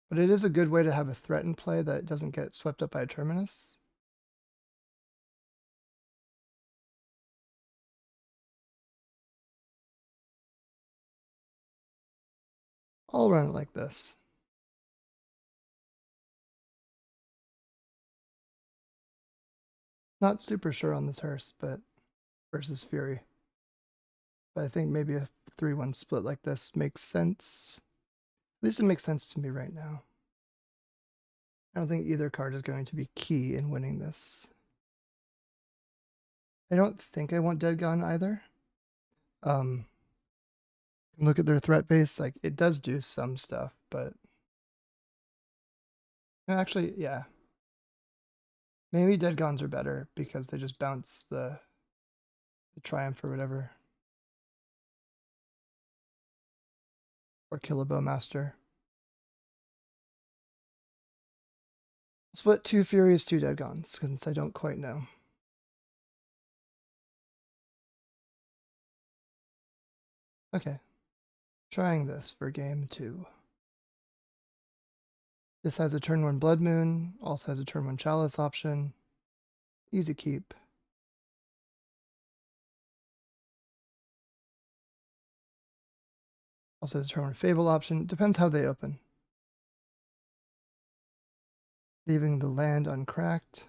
But it is a good way to have a threat in play that doesn't get swept up by a Terminus. I'll run it like this. Not super sure on this Hearse, but versus Fury. But I think maybe a 3-1 split like this makes sense. At least it makes sense to me right now. I don't think either card is going to be key in winning this. I don't think I want Dead Gone either. Look at their threat base, like it does do some stuff, but actually, yeah. Maybe Dead Gones are better because they just bounce the Triumph or whatever. Or kill a Bowmaster. Split 2 Furies, 2 Dead Gones, since I don't quite know. Okay. Trying this for game 2. This has a turn 1 Blood Moon, also has a turn 1 Chalice option. Easy keep. Also has a turn 1 Fable option. Depends how they open. Leaving the land uncracked.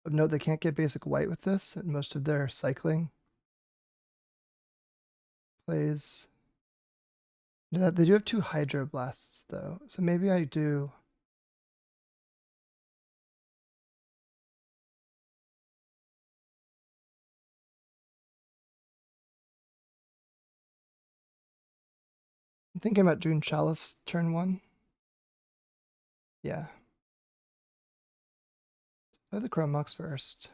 But note they can't get basic white with this, and most of their cycling plays. They do have 2 Hydroblasts though, so maybe I do. I'm thinking about doing Chalice turn 1. Yeah. Play the Chrome Mox first.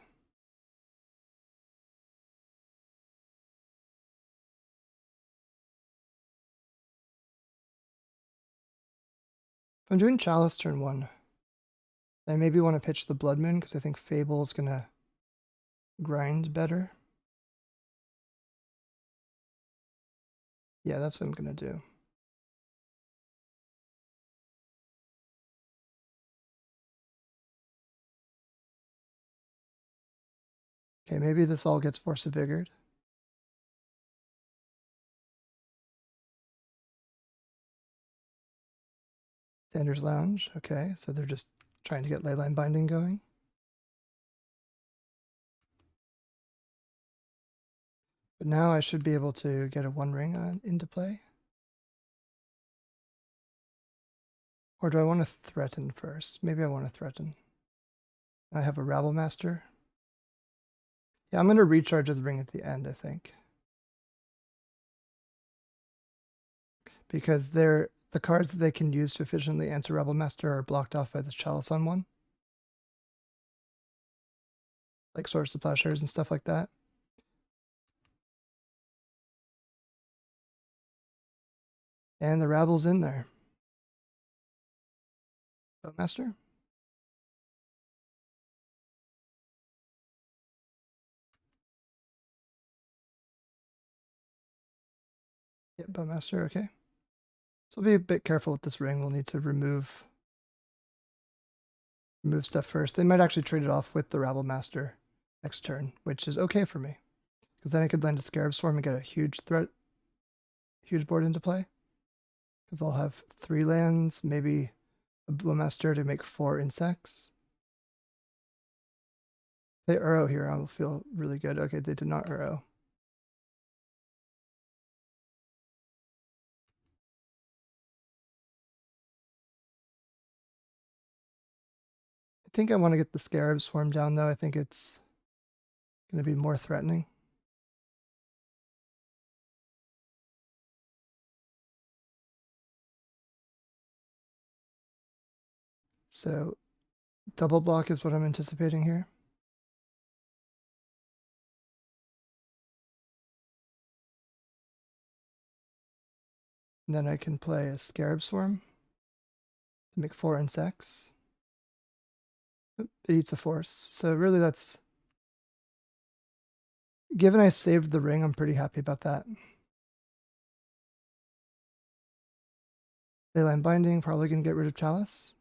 If I'm doing Chalice turn 1, I maybe want to pitch the Blood Moon because I think Fable is gonna grind better. Yeah, that's what I'm gonna do. Okay, maybe this all gets Force of Vigor. Sanders Lounge, okay, so they're just trying to get Leyline Binding going. But now I should be able to get a 1 ring into play. Or do I want to threaten first? Maybe I want to threaten. I have a Rabble Master. Yeah, I'm going to recharge with Ring at the end, I think. Because the cards that they can use to efficiently answer Rabble Master are blocked off by this Chalice on 1. Like Source of Plowshares and stuff like that. And the Rabble's in there. Bowmaster? Yep, Bowmaster, okay. So we'll be a bit careful with this ring. We'll need to remove stuff first. They might actually trade it off with the Rabble Master next turn, which is okay for me. Because then I could land a Scarab Swarm and get a huge board into play. Because I'll have 3 lands, maybe a Bowmaster to make 4 insects. They Uro here, I'll feel really good. Okay, they did not Uro. I think I want to get the Scarab Swarm down though. I think it's going to be more threatening. So double block is what I'm anticipating here. And then I can play a Scarab Swarm to make 4 insects. It eats a force. So really that's... Given I saved the ring, I'm pretty happy about that. Leyline Binding, probably going to get rid of Chalice.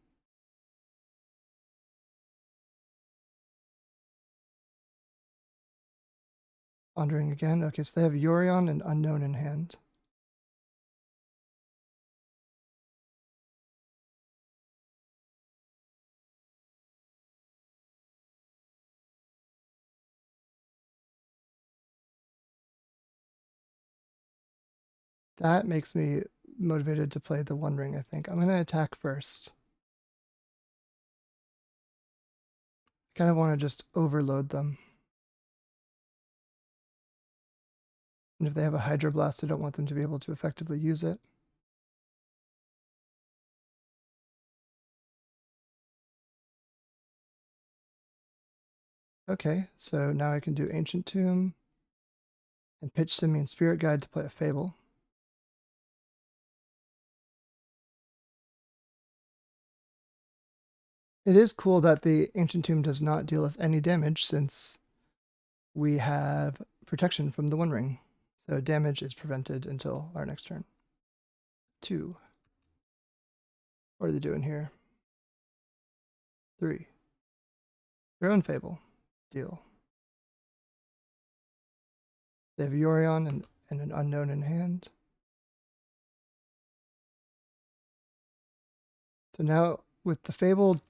Wandering again. Okay, so they have Yorion and Unknown in hand. That makes me motivated to play the One Ring, I think. I'm going to attack first. I kind of want to just overload them. And if they have a Hydroblast, I don't want them to be able to effectively use it. Okay, so now I can do Ancient Tomb and pitch Simian Spirit Guide to play a Fable. It is cool that the Ancient Tomb does not deal us any damage since we have protection from the One Ring. So damage is prevented until our next turn. 2. What are they doing here? 3. Their own Fable. Deal. They have Yorion and an Unknown in hand. So now with the Fable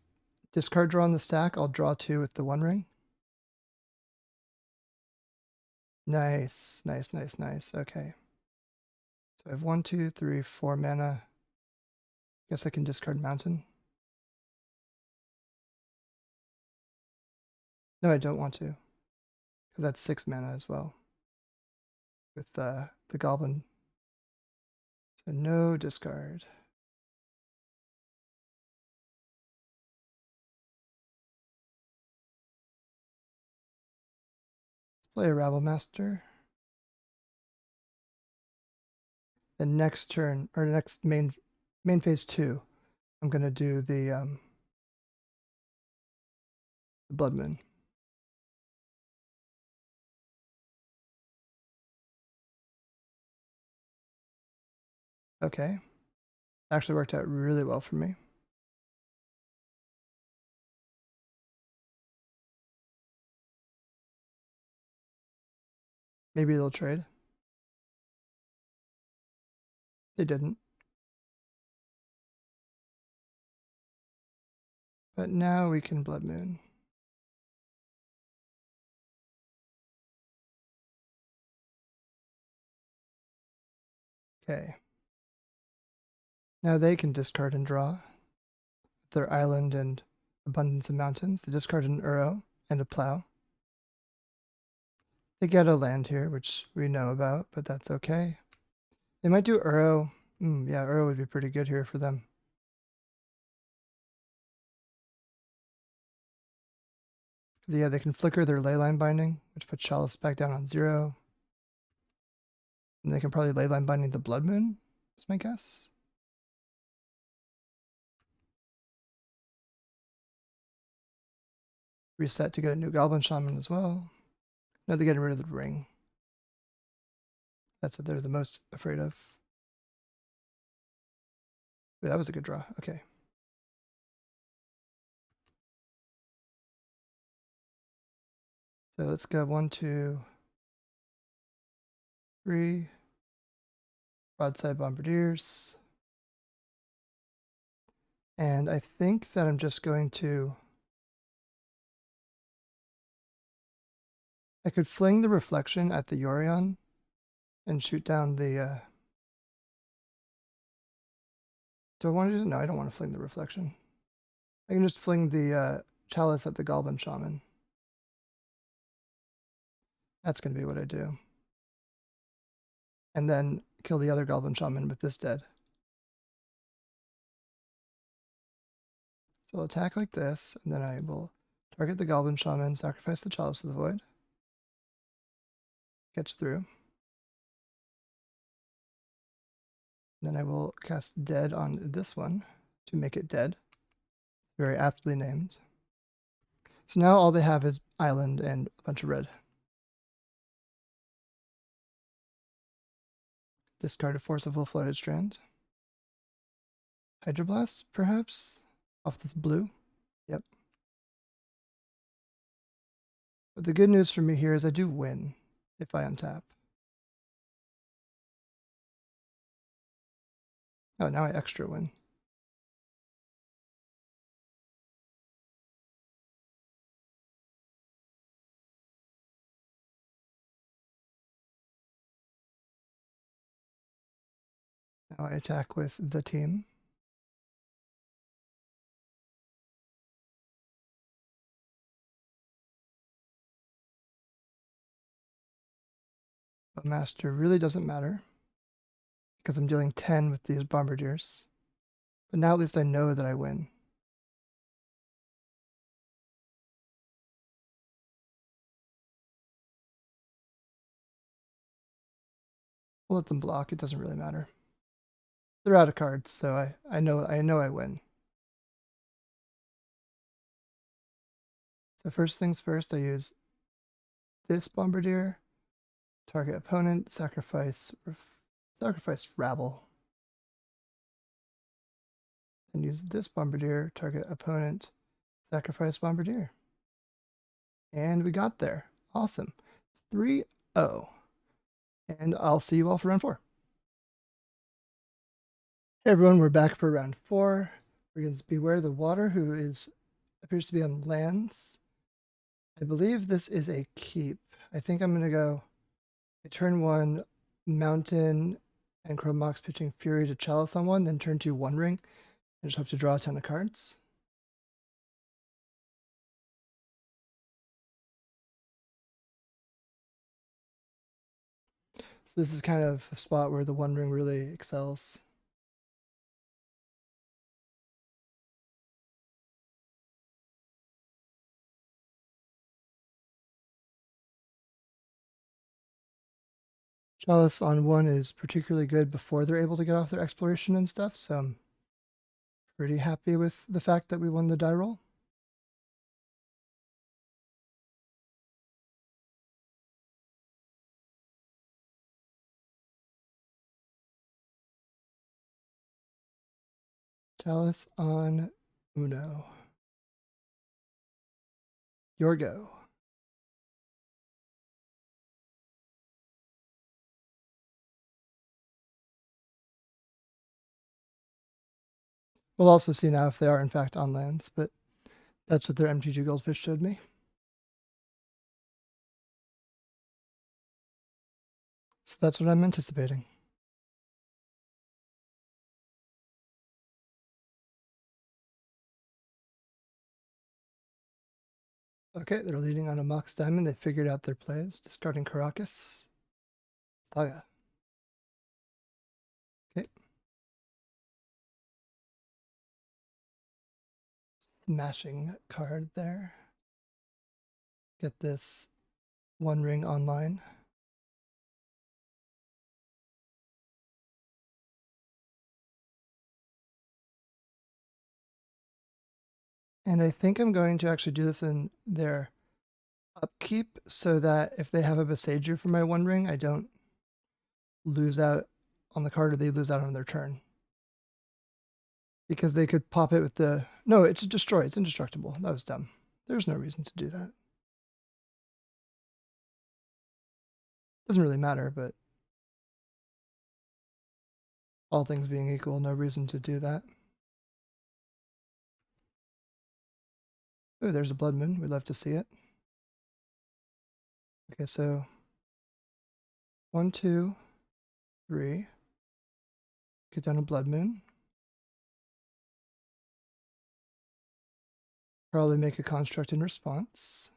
discard draw on the stack, I'll draw 2 with the One Ring. Nice, nice, nice, nice. Okay. So I have 1, 2, 3, 4 mana. Guess I can discard Mountain. No, I don't want to. Because that's 6 mana as well. With the Goblin. So no discard. Let's play a Rabble Master. The next turn, or next main phase 2, I'm going to do the Blood Moon. Okay. Actually worked out really well for me. Maybe they'll trade. They didn't. But now we can Blood Moon. Okay. Now they can discard and draw. Their island and abundance of mountains. They discard an Uro and a plow. They get a land here, which we know about, but that's okay. They might do Uro. Yeah, Uro would be pretty good here for them. Yeah, they can flicker their Leyline Binding, which puts Chalice back down on 0. And they can probably Leyline Binding the Blood Moon, is my guess. Reset to get a new Goblin Shaman as well. No, they're getting rid of the ring. That's what they're the most afraid of. Wait, that was a good draw. Okay. So let's go 1, 2, 3. Broadside Bombardiers. And I think that I'm just going to... I could fling the Reflection at the Yorion and shoot down the... Do I want to do... No, I don't want to fling the Reflection. I can just fling the Chalice at the Goblin Shaman. That's going to be what I do. And then kill the other Goblin Shaman with this dead. So I'll attack like this, and then I will target the Goblin Shaman, sacrifice the Chalice of the Void. Gets through. Then I will cast Dead on this one to make it dead. Very aptly named. So now all they have is Island and a bunch of red. Discard a Forcible Flooded Strand. Hydroblast, perhaps? Off this blue? Yep. But the good news for me here is I do win if I untap. Oh, now I extra win. Now I attack with the team. But Master really doesn't matter because I'm dealing 10 with these Bombardiers. But now at least I know that I win. We'll let them block, it doesn't really matter. They're out of cards, so I know I win. So first things first, I use this Bombardier, target opponent, sacrifice Rabble. Then use this Bombardier, target opponent, sacrifice Bombardier. And we got there. Awesome. 3-0. And I'll see you all for round 4. Hey everyone, we're back for round 4. We're going to Beware the Water, who appears to be on lands. I believe this is a keep. I think I'm going to go turn 1 Mountain and Chrome Mox pitching Fury to Chalice on 1, then turn 2 One Ring, and just hope to draw a ton of cards. So this is kind of a spot where the One Ring really excels. Chalice on 1 is particularly good before they're able to get off their exploration and stuff, so I'm pretty happy with the fact that we won the die roll. Chalice on Uno. Your go. We'll also see now if they are in fact on lands, but that's what their MTG Goldfish showed me. So that's what I'm anticipating. Okay, they're leading on a Mox Diamond. They figured out their plays, discarding Caracas. Saga. Okay. Smashing card there. Get this One Ring online. And I think I'm going to actually do this in their upkeep so that if they have a Besieger for my One Ring, I don't lose out on the card or they lose out on their turn. Because they could pop it with the... No, it's a destroy. It's indestructible. That was dumb. There's no reason to do that. Doesn't really matter, but all things being equal, no reason to do that. Oh, there's a Blood Moon. We'd love to see it. Okay, so 1, 2, 3. Get down a Blood Moon. Probably make a construct in response.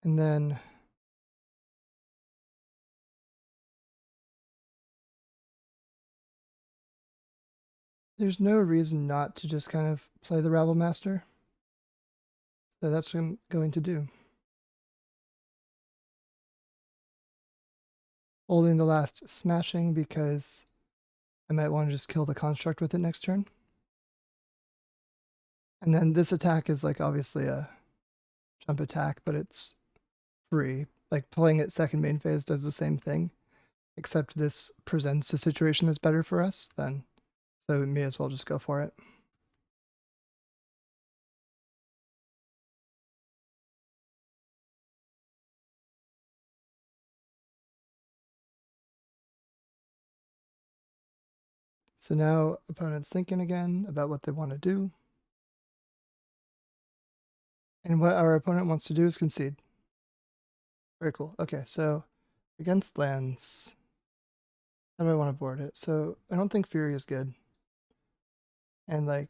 And then there's no reason not to just kind of play the Rabble Master. So that's what I'm going to do. Holding the last smashing because I might want to just kill the construct with it next turn. And then this attack is like obviously a jump attack, but it's free. Like playing it second main phase does the same thing, except this presents a situation that's better for us then. So we may as well just go for it. So now opponent's thinking again about what they want to do. And what our opponent wants to do is concede. Very cool. Okay, so against lands, how do I want to board it? So I don't think Fury is good. And like,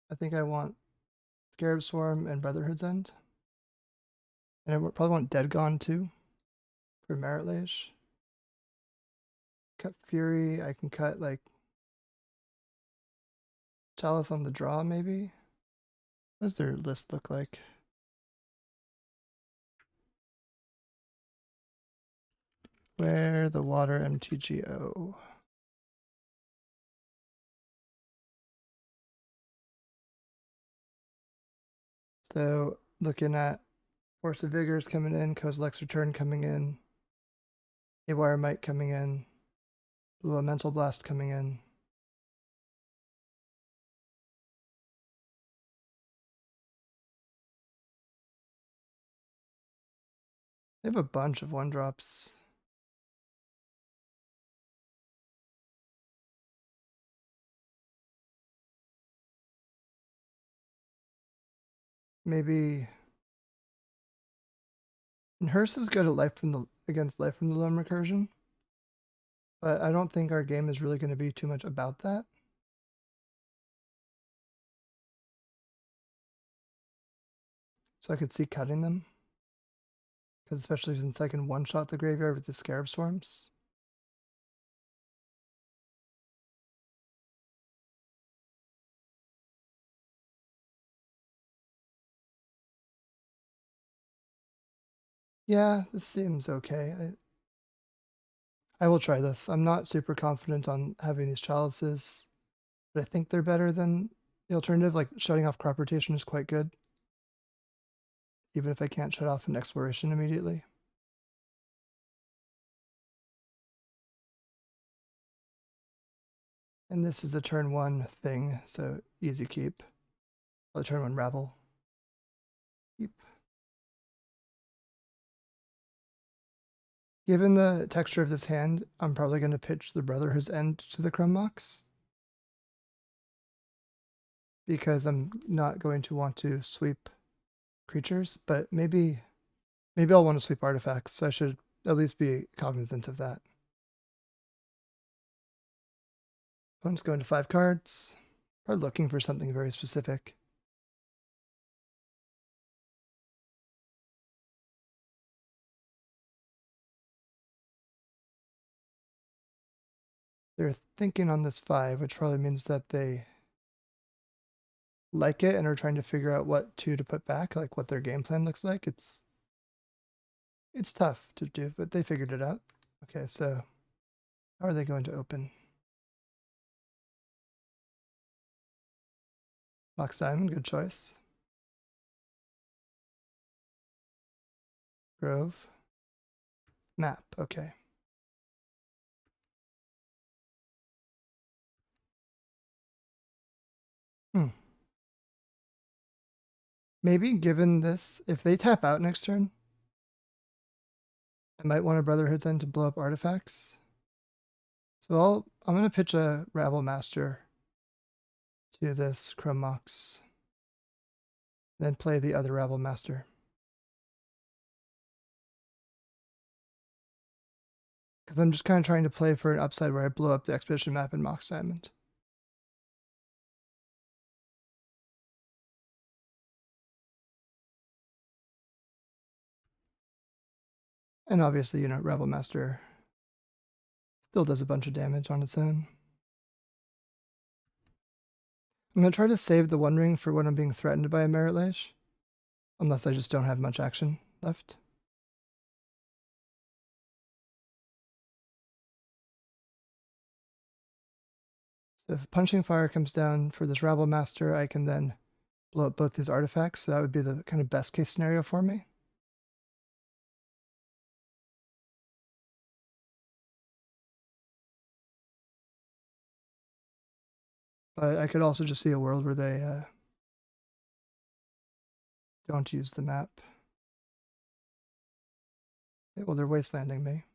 I think I want Scarab Swarm and Brotherhood's End. And I probably want Dead Gone too for Merit Lage. Cut Fury, I can cut like Chalice on the draw maybe. What does their list look like? Where the water MTGO. So looking at Force of Vigors coming in, Kozilek's Return coming in, Haywire Might coming in, Blue Elemental Blast coming in. They have a bunch of 1-drops. Maybe and Hearse is good at life from the against Life from the Loam recursion, but I don't think our game is really going to be too much about that. So I could see cutting them, because especially since I can one-shot the graveyard with the Scarab Swarms. Yeah, this seems okay. I will try this. I'm not super confident on having these chalices, but I think they're better than the alternative. Like shutting off crop rotation is quite good, even if I can't shut off an exploration immediately. And this is a turn 1 thing, so easy keep. A turn 1 Rabble. Keep. Given the texture of this hand, I'm probably going to pitch the Brotherhood's End to the Chrome Mox, because I'm not going to want to sweep creatures, but maybe I'll want to sweep artifacts, so I should at least be cognizant of that. Opponent's going to 5 cards. Probably looking for something very specific. They're thinking on this 5, which probably means that they like it and are trying to figure out what 2 to put back, like what their game plan looks like. It's tough to do, but they figured it out. Okay, so how are they going to open? Mox Diamond, good choice. Grove. Map, okay. Maybe given this, if they tap out next turn, I might want a Brotherhood's End to blow up artifacts. So I'm going to pitch a Rabble Master to this Chrome Mox, then play the other Rabble Master. Because I'm just kind of trying to play for an upside where I blow up the Expedition map in Mox Diamond. And obviously, Rebel Master still does a bunch of damage on its own. I'm going to try to save the One Ring for when I'm being threatened by a Merit Lage. Unless I just don't have much action left. So if Punching Fire comes down for this Rabble Master, I can then blow up both these artifacts. So that would be the kind of best case scenario for me. But I could also just see a world where they don't use the map. Okay, well, they're wastelanding me.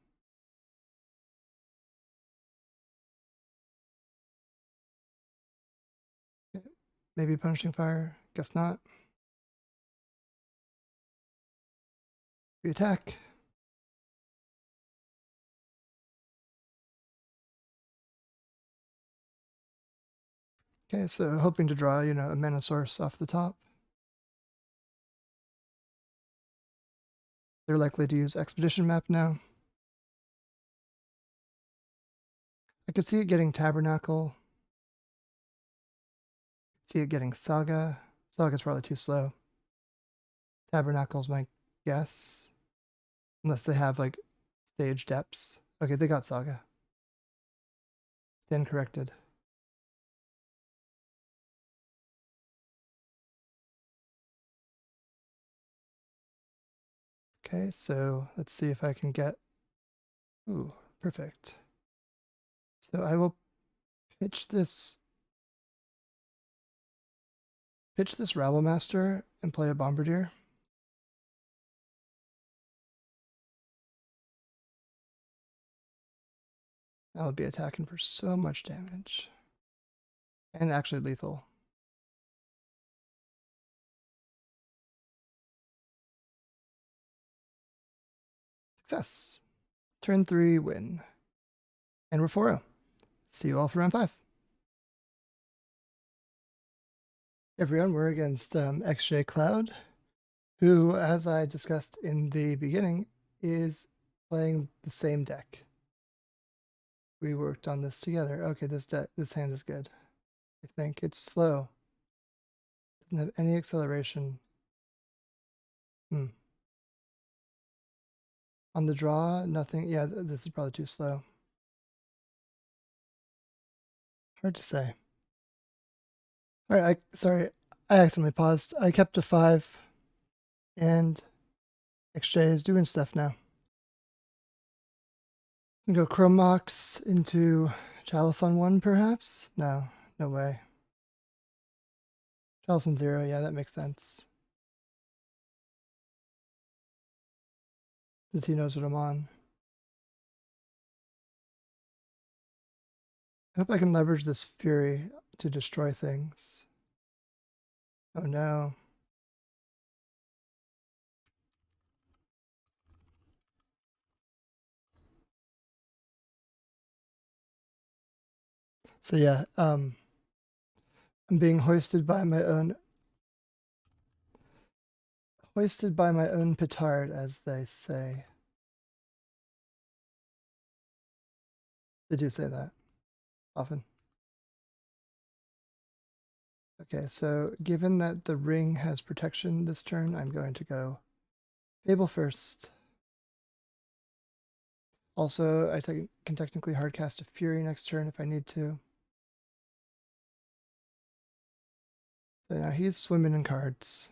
Okay, maybe Punishing Fire. Guess not. We attack. Okay, so hoping to draw, a mana source off the top. They're likely to use Expedition map now. I could see it getting Tabernacle. See it getting Saga. Saga's probably too slow. Tabernacle's my guess. Unless they have, like, stage depths. Okay, they got Saga. Stand corrected. Okay, so let's see if I can get... Ooh, perfect. So I will pitch this Rabble Master and play a Bombardier. That would be attacking for so much damage. And actually lethal. Success. Turn 3, win. And we're 4-0. See you all for round 5. Everyone, we're against xJCloud, who, as I discussed in the beginning, is playing the same deck. We worked on this together. Okay, this hand is good. I think it's slow. Doesn't have any acceleration. On the draw, nothing. Yeah, this is probably too slow. Hard to say. All right, sorry, I accidentally paused. I kept to 5, and xJ is doing stuff now. We go Chrome Mox into Chalice on 1, perhaps? No, no way. Chalice on 0, yeah, that makes sense. Since he knows what I'm on. I hope I can leverage this Fury to destroy things. Oh no. So yeah, I'm being hoisted by my own petard, as they say. They do say that often. Okay, so given that the ring has protection this turn, I'm going to go Fable first. Also, I can technically hardcast a Fury next turn if I need to. So now he's swimming in cards.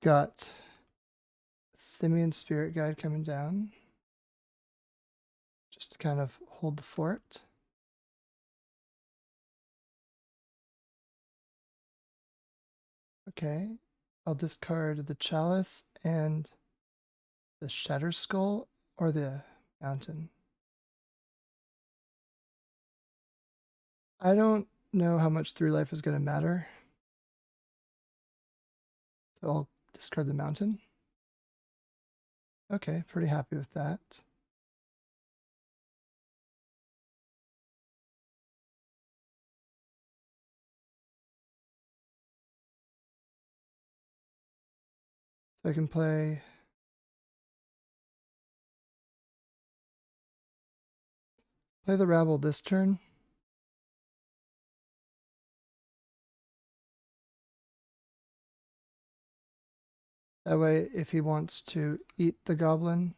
Got Simian Spirit Guide coming down. Just to kind of hold the fort. Okay, I'll discard the Chalice and the Shatter Skull or the Mountain. I don't know how much 3 life is going to matter. So I'll discard the Mountain. Okay, pretty happy with that. So I can play the rabble this turn. That way, if he wants to eat the goblin,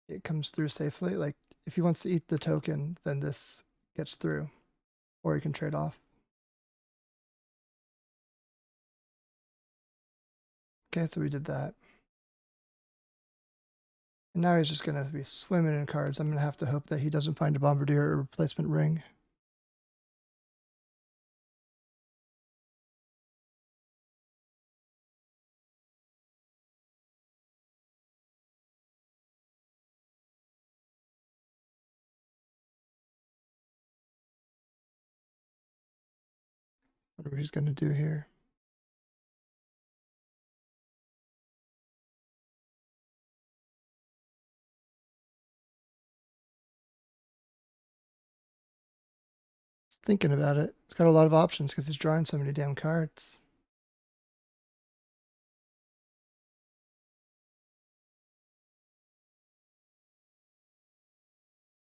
it comes through safely. Like, if he wants to eat the token, then this gets through. Or he can trade off. Okay, so we did that. And now he's just going to be swimming in cards. I'm going to have to hope that he doesn't find a Bombardier or replacement ring. What he's going to do here. Thinking about it. He's got a lot of options because he's drawing so many damn cards.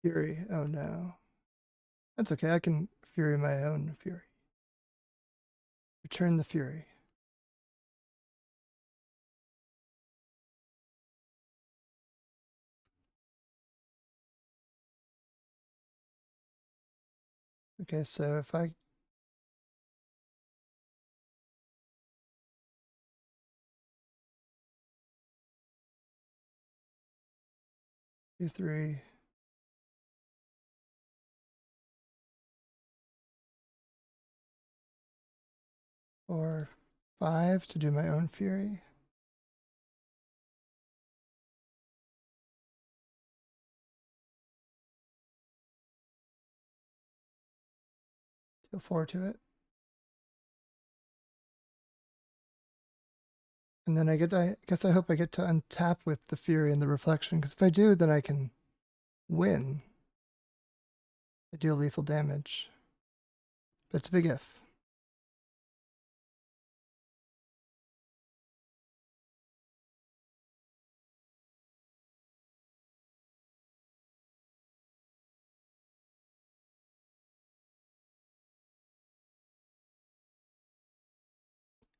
Fury. Oh no. That's okay. I can Fury my own Fury. Return the Fury. Okay, so if I do 3, 4, 5 to do my own Fury. Deal 4 to it. And then I guess I hope I get to untap with the Fury and the Reflection, because if I do, then I can win. I deal lethal damage. But it's a big if.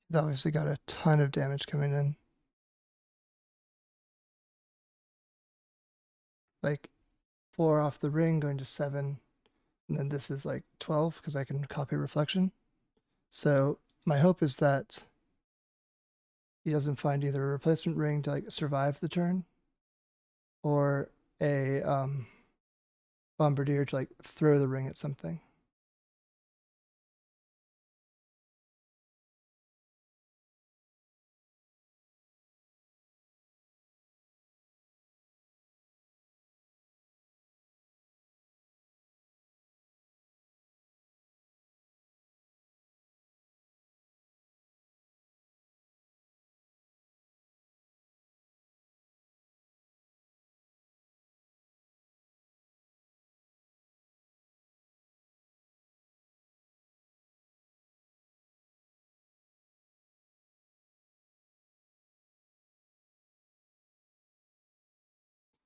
He's obviously got a ton of damage coming in. Like 4 off the ring, going to 7. And then this is like 12 because I can copy Reflection. So my hope is that he doesn't find either a replacement ring to like survive the turn or a Bombardier to like throw the ring at something.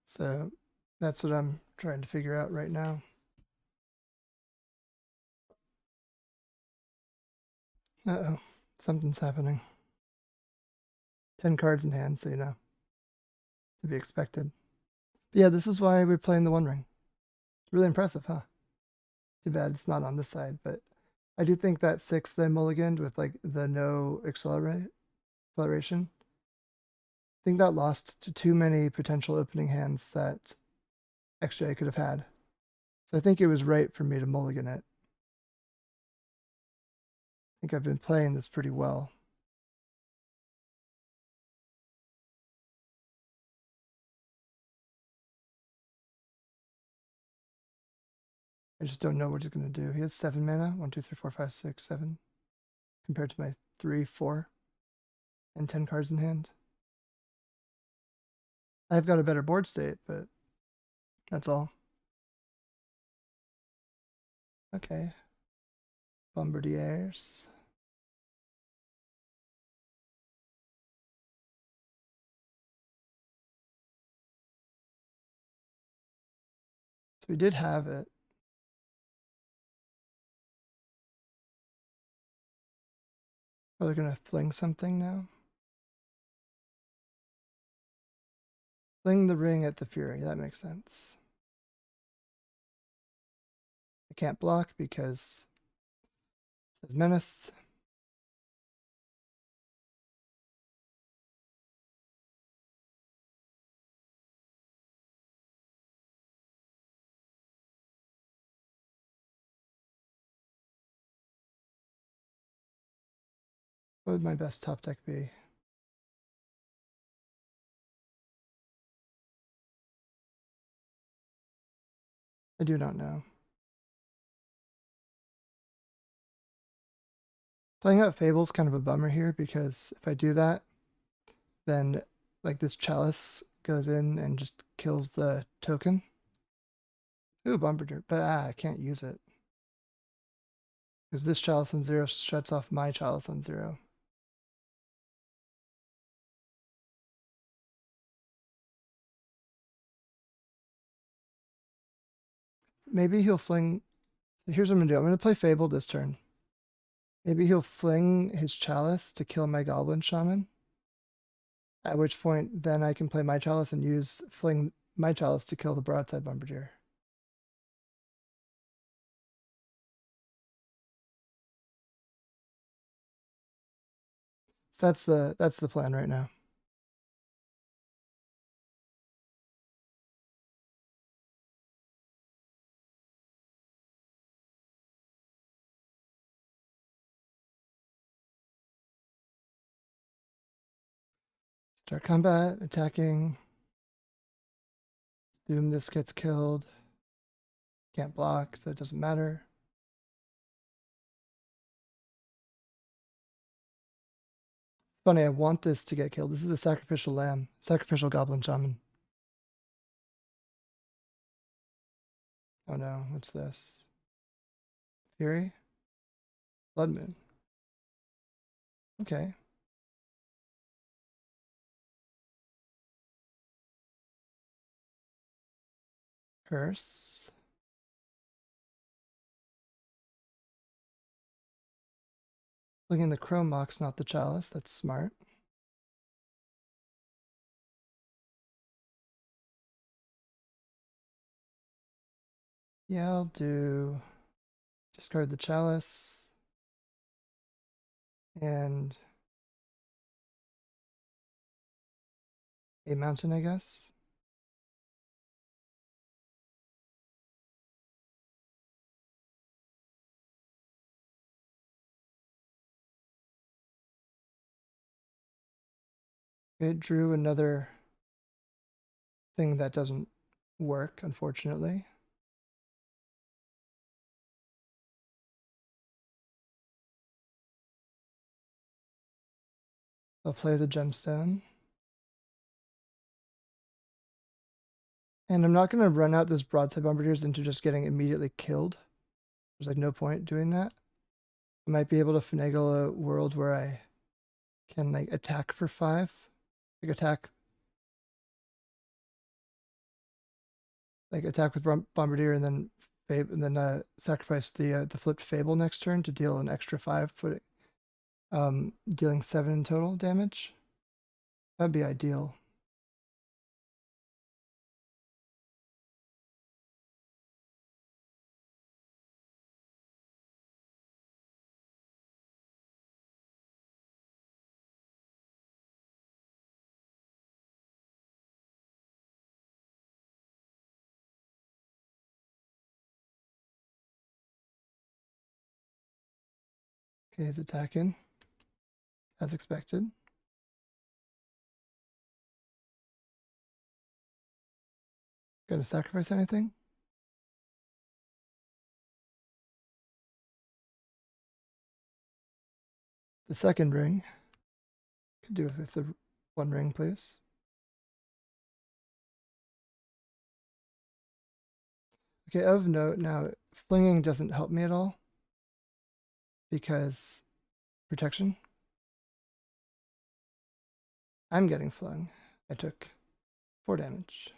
So that's what I'm trying to figure out right now. Uh-oh, something's happening. 10 cards in hand, so you know, to be expected. But yeah, this is why we're playing the One Ring. It's really impressive, huh? Too bad it's not on this side, but I do think that 6 they mulliganed with like the no acceleration. I think that lost to too many potential opening hands that XJ could have had. So I think it was right for me to mulligan it. I think I've been playing this pretty well. I just don't know what he's going to do. He has 7 mana. 1, 2, 3, 4, 5, 6, 7. Compared to my 3, 4, and 10 cards in hand. I've got a better board state, but that's all. Okay. Bombardiers. we did have it. Are they gonna fling something now? Fling the ring at the Fury, that makes sense. I can't block because it says menace. What would my best top deck be? I do not know. Playing out Fable's kind of a bummer here because if I do that, then like this Chalice goes in and just kills the token. Ooh, Bombardier, but I can't use it. Because this Chalice on 0 shuts off my Chalice on 0. Maybe he'll fling. So here's what I'm going to do. I'm going to play Fable this turn. Maybe he'll fling his Chalice to kill my Goblin Shaman. At which point, then I can play my Chalice and fling my Chalice to kill the Broadside Bombardier. So that's the plan right now. Start combat, attacking. Doom, this gets killed. Can't block, so it doesn't matter. Funny, I want this to get killed. This is a sacrificial lamb, sacrificial goblin shaman. Oh no, what's this? Fury? Blood Moon. Okay. Curse. Looking the Chrome Mox, not the Chalice. That's smart. Yeah, I'll do discard the Chalice and a mountain, I guess. It drew another thing that doesn't work, unfortunately. I'll play the gemstone. And I'm not going to run out this broadside bombardiers into just getting immediately killed. There's like no point doing that. I might be able to finagle a world where I can like attack for 5. Like attack with bombardier and then sacrifice the flipped fable next turn to deal an extra 5, dealing 7 in total damage. That'd be ideal. Okay, he's attacking as expected. Gonna sacrifice anything? The second ring. Could do it with the 1 ring, please. Okay, of note now, flinging doesn't help me at all because protection. I'm getting flung. I took 4 damage.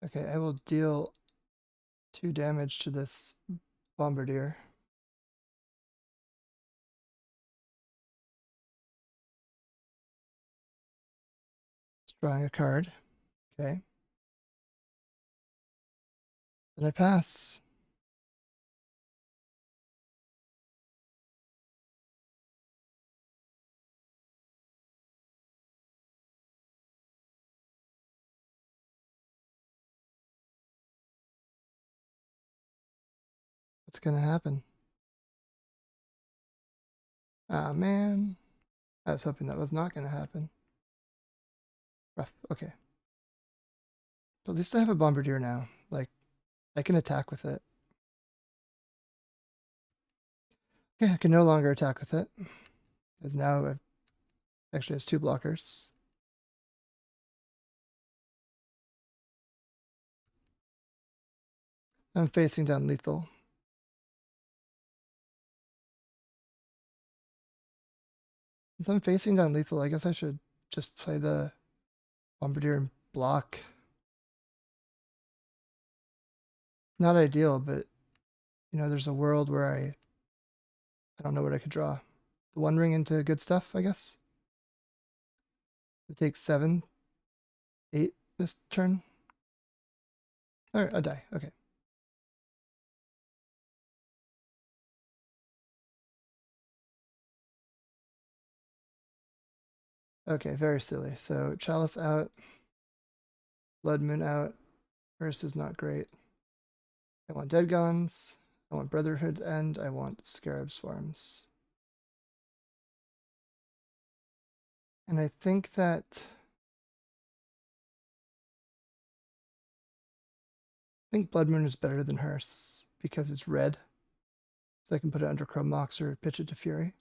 Okay, I will deal 2 damage to this bombardier. Drawing a card. Okay. Then I pass. What's gonna happen? Ah, man. I was hoping that was not gonna happen. Rough. Okay. But at least I have a bombardier now. Like, I can attack with it. Okay, I can no longer attack with it. Because now it actually has 2 blockers. I'm facing down lethal. Since I'm facing down lethal, I guess I should just play the bombardier and block. Not ideal, but you know, there's a world where I don't know what I could draw. The One Ring into good stuff, I guess. It takes 7, 8 this turn. Alright, I die. Okay. Okay, very silly. So Chalice out, Blood Moon out. First is not great. I want Dead Gods. I want Brotherhood End. I want Scarab Swarms. And I think that Blood Moon is better than Hearse because it's red. So I can put it under Chrome Mox or pitch it to Fury.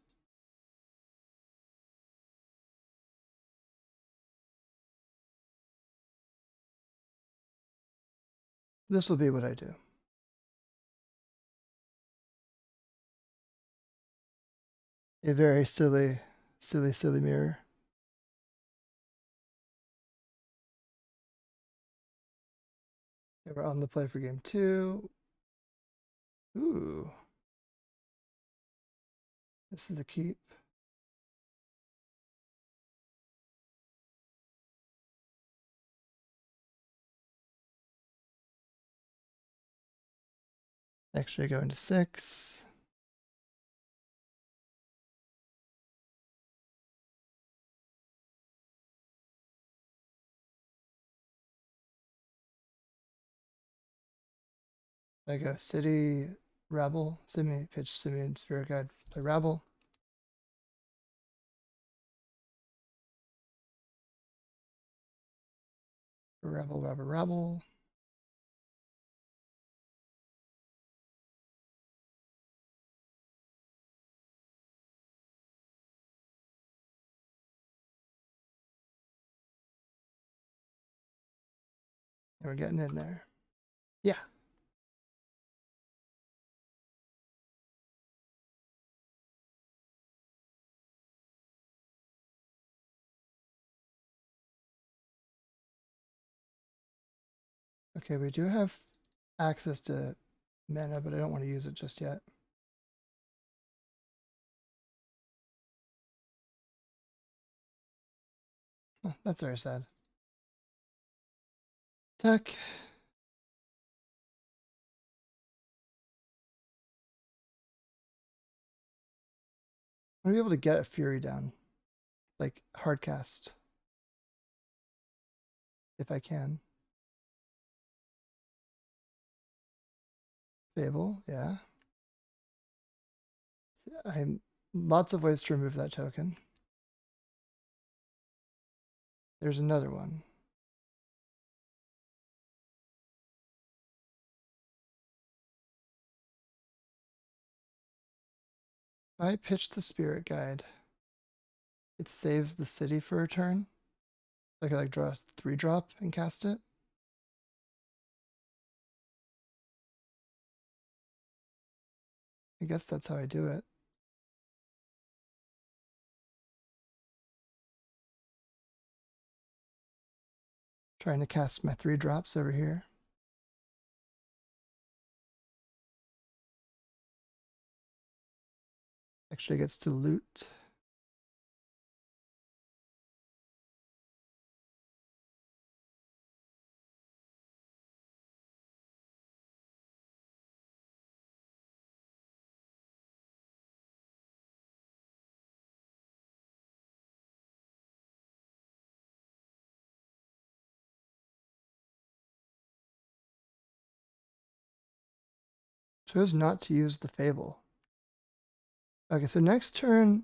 This will be what I do. A very silly mirror. Okay, we're on the play for game 2. Ooh. This is a keep. Actually go into 6. I go City, Rabble, pitch Simian, Spirit Guide, play Rabble. Rabble, Rabble, Rabble. And we're getting in there. Yeah. Okay, we do have access to mana, but I don't want to use it just yet. Oh, that's very sad. Attack. I'm going to be able to get a Fury down. Like, hard cast. If I can. Fable, yeah. So I have lots of ways to remove that token. There's another one. If I pitch the Spirit Guide, it saves the city for a turn. I could like draw a 3-drop and cast it. I guess that's how I do it. Trying to cast my 3 drops over here. actually gets to loot. Chose not to use the Fable. Okay, so next turn,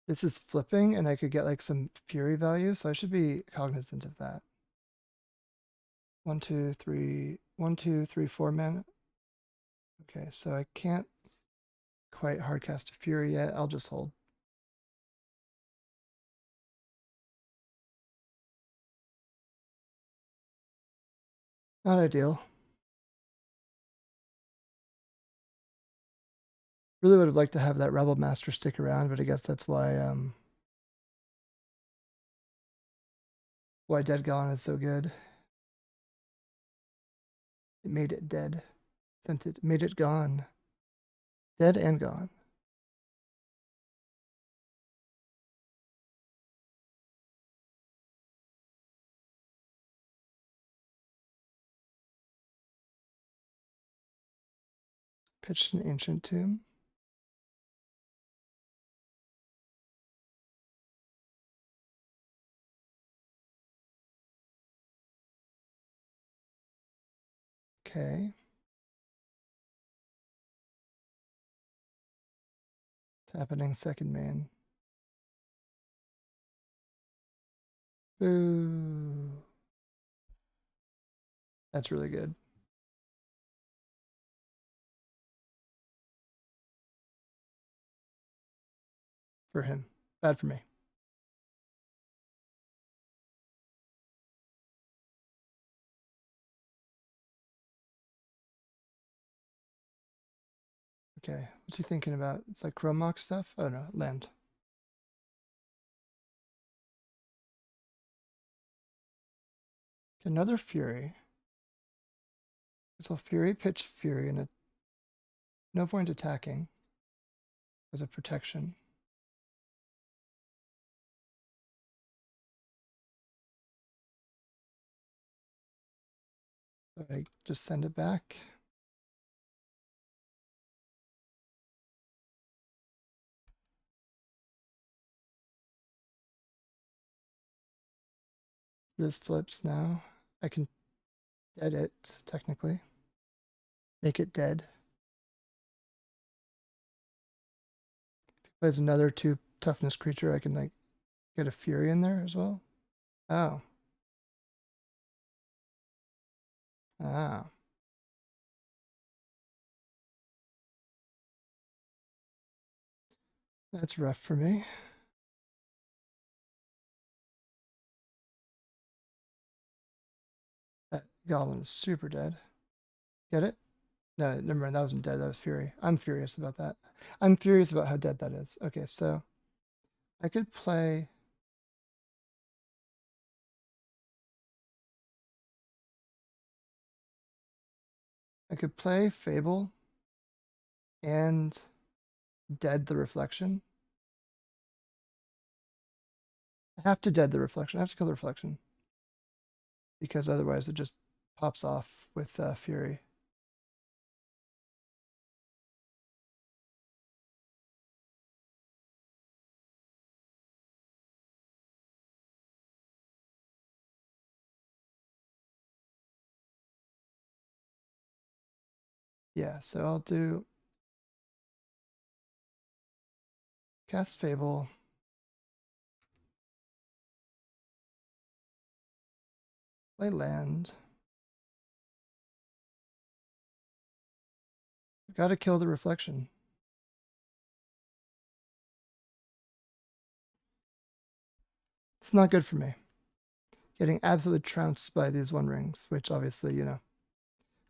this is flipping, and I could get like some Fury value, so I should be cognizant of that. 1, 2, 3, 1, 2, 3, 4 mana. Okay, so I can't quite hardcast a Fury yet. I'll just hold. Not ideal. Really would have liked to have that Rebel Master stick around, but I guess that's why Dead Gone is so good. It made it dead. Sent it, made it gone. Dead and gone. Pitched an Ancient Tomb. Okay. It's happening second main. Boo. That's really good. For him. Bad for me. Okay. What's he thinking about? It's like Chromok stuff? Oh no, land. Another Fury. So Fury, pitch Fury, and no point attacking as a protection. So I just send it back. This flips now. I can dead it, technically. Make it dead. If he plays another 2 toughness creature, I can like get a Fury in there as well. Oh. Ah. That's rough for me. That goblin is super dead. Get it? No, never mind. That wasn't dead. That was Fury. I'm furious about that. I'm furious about how dead that is. Okay, so I could play. I could play Fable and dead the reflection. I have to dead the reflection. I have to kill the reflection. Because otherwise it just pops off with Fury. Yeah, so I'll do cast Fable. Play land. Gotta kill the reflection. It's not good for me. Getting absolutely trounced by these One Rings, which obviously, you know,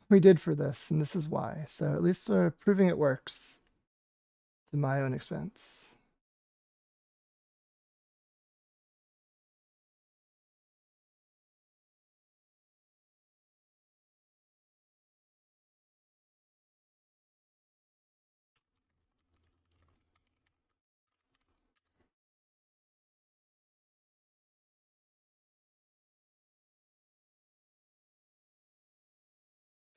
we did for this, and this is why. So at least we're proving it works to my own expense.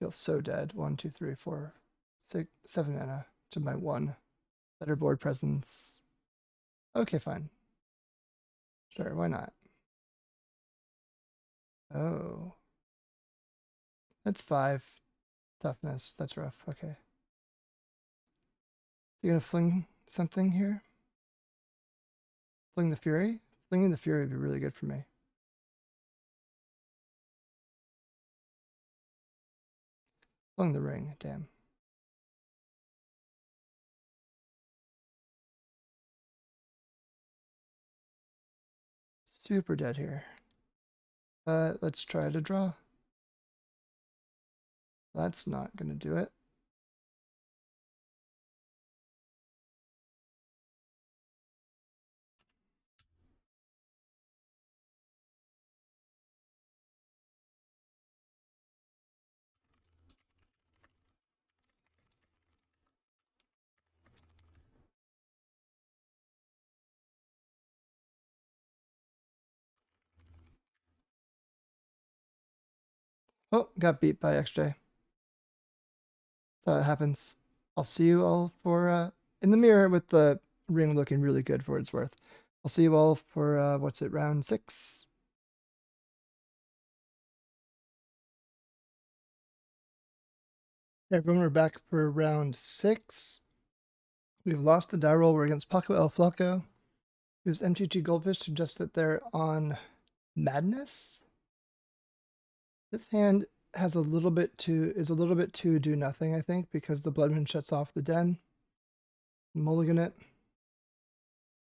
feel so dead. 1, 2, 3, 4, 6, 7 mana to my 1. Better board presence. Okay, fine. Sure, why not? Oh. That's 5 toughness. That's rough. Okay. You gonna fling something here? Fling the Fury? Flinging the Fury would be really good for me. Fling the Ring, damn. Super dead here. Let's try to draw. That's not gonna do it. Oh, got beat by XJ. That's how it happens. I'll see you all for in the mirror with the ring looking really good for what it's worth. I'll see you all for what's it, round 6? Everyone, we're back for round 6. We've lost the die roll. We're against Paco El Flaco, whose MTG Goldfish suggests that they're on Madness. This hand has a little bit too do nothing, I think, because the Blood Moon shuts off the den. Mulligan it.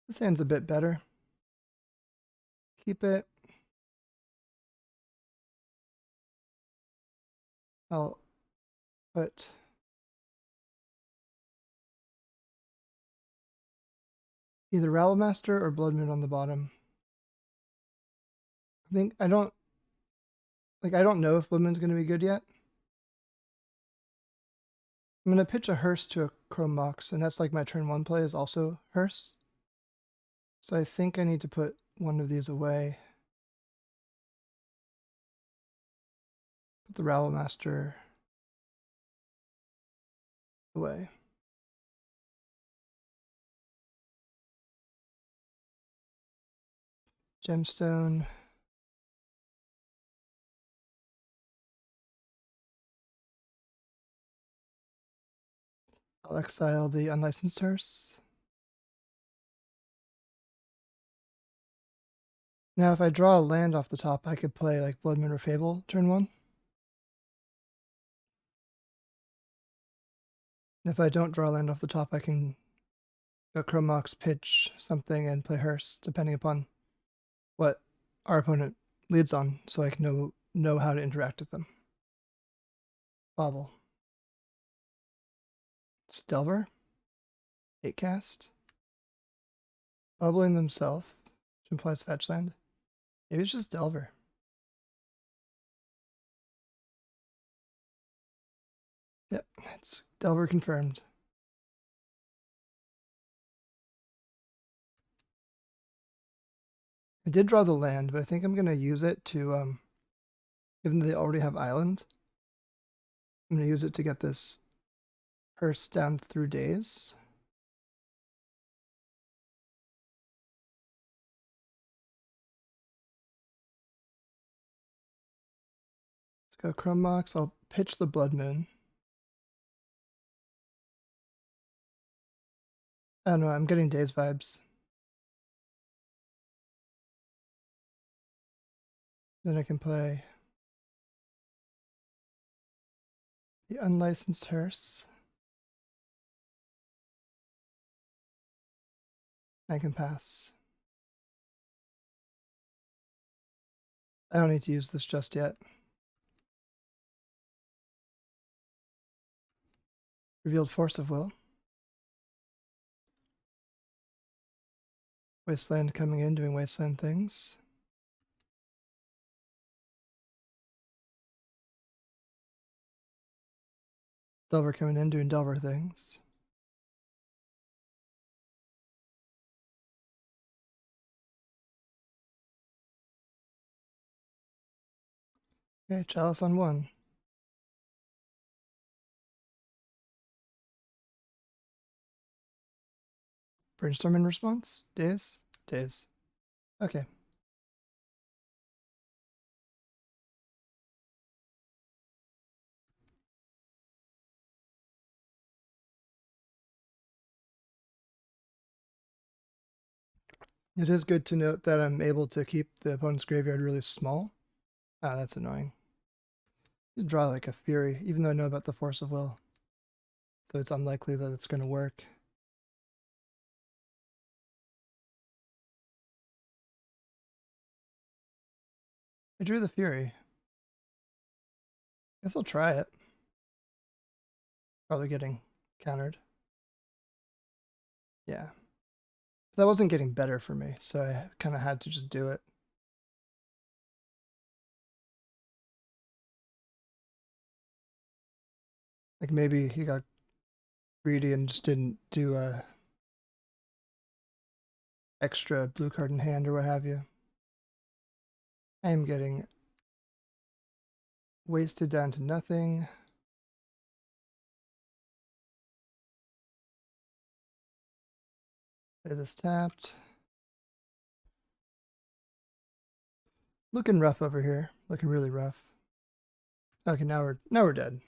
This hand's a bit better. Keep it. I'll put either Rabblemaster or Blood Moon on the bottom. I don't know if Blood Moon's gonna be good yet. I'm gonna pitch a Hearse to a Chrome Mox, and that's like my turn 1 play is also Hearse. So I think I need to put one of these away. Put the Rabblemaster away. Gemstone. I'll exile the Unlicensed Hearse. Now if I draw a land off the top, I could play like Blood Moon or Fable turn 1. And if I don't draw a land off the top, I can go Chrome Mox, pitch something, and play Hearse, depending upon what our opponent leads on, so I can know how to interact with them. Bobble. It's Delver. 8 cast. Bubbling themselves, which implies fetch land. Maybe it's just Delver. Yep, it's Delver confirmed. I did draw the land, but I think I'm going to use it to, given that they already have island, I'm going to use it to get this Hearse down through days. Let's go Chrome Mox. I'll pitch the Blood Moon. I don't know, I'm getting days vibes. Then I can play the Unlicensed Hearse. I can pass. I don't need to use this just yet. Revealed Force of Will. Wasteland coming in, doing Wasteland things. Delver coming in, doing Delver things. Okay, Chalice on 1. Brainstorm in response? Days? Days. Okay. It is good to note that I'm able to keep the opponent's graveyard really small. Ah, that's annoying. You draw like a Fury, even though I know about the Force of Will. So it's unlikely that it's going to work. I drew the Fury. Guess I'll try it. Probably getting countered. Yeah. That wasn't getting better for me, so I kind of had to just do it. Like maybe he got greedy and just didn't do a extra blue card in hand or what have you. I am getting wasted down to nothing. Play this tapped. Looking rough over here. Looking really rough. Okay, now we're dead.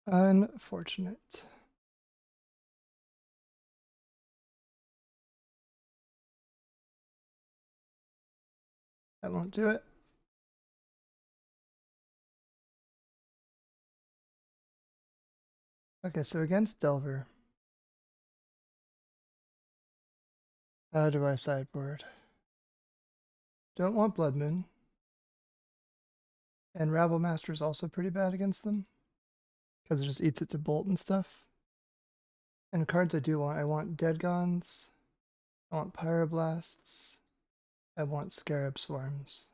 Unfortunate. That won't do it. Okay, so against Delver, how do I sideboard? Don't want Blood Moon. And Rabble Master is also pretty bad against them, because it just eats it to bolt and stuff. And cards I do want, I want Dead Gons, I want Pyroblasts, I want Scarab Swarms.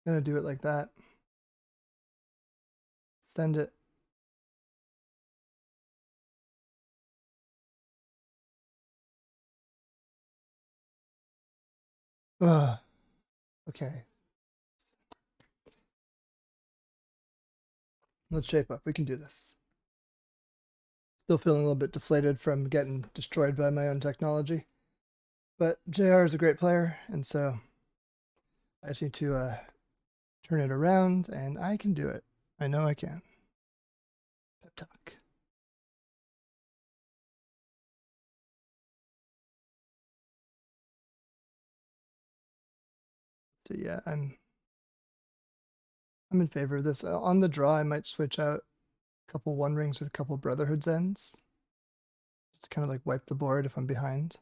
I'm gonna do it like that. Send it. Ugh. Okay. Let's shape up. We can do this. Still feeling a little bit deflated from getting destroyed by my own technology. But JR is a great player, and so I just need to turn it around, and I can do it. I know I can. Pep talk. So yeah, I'm in favor of this. On the draw, I might switch out a couple One Rings with a couple Brotherhood's Ends. Just kind of like wipe the board if I'm behind.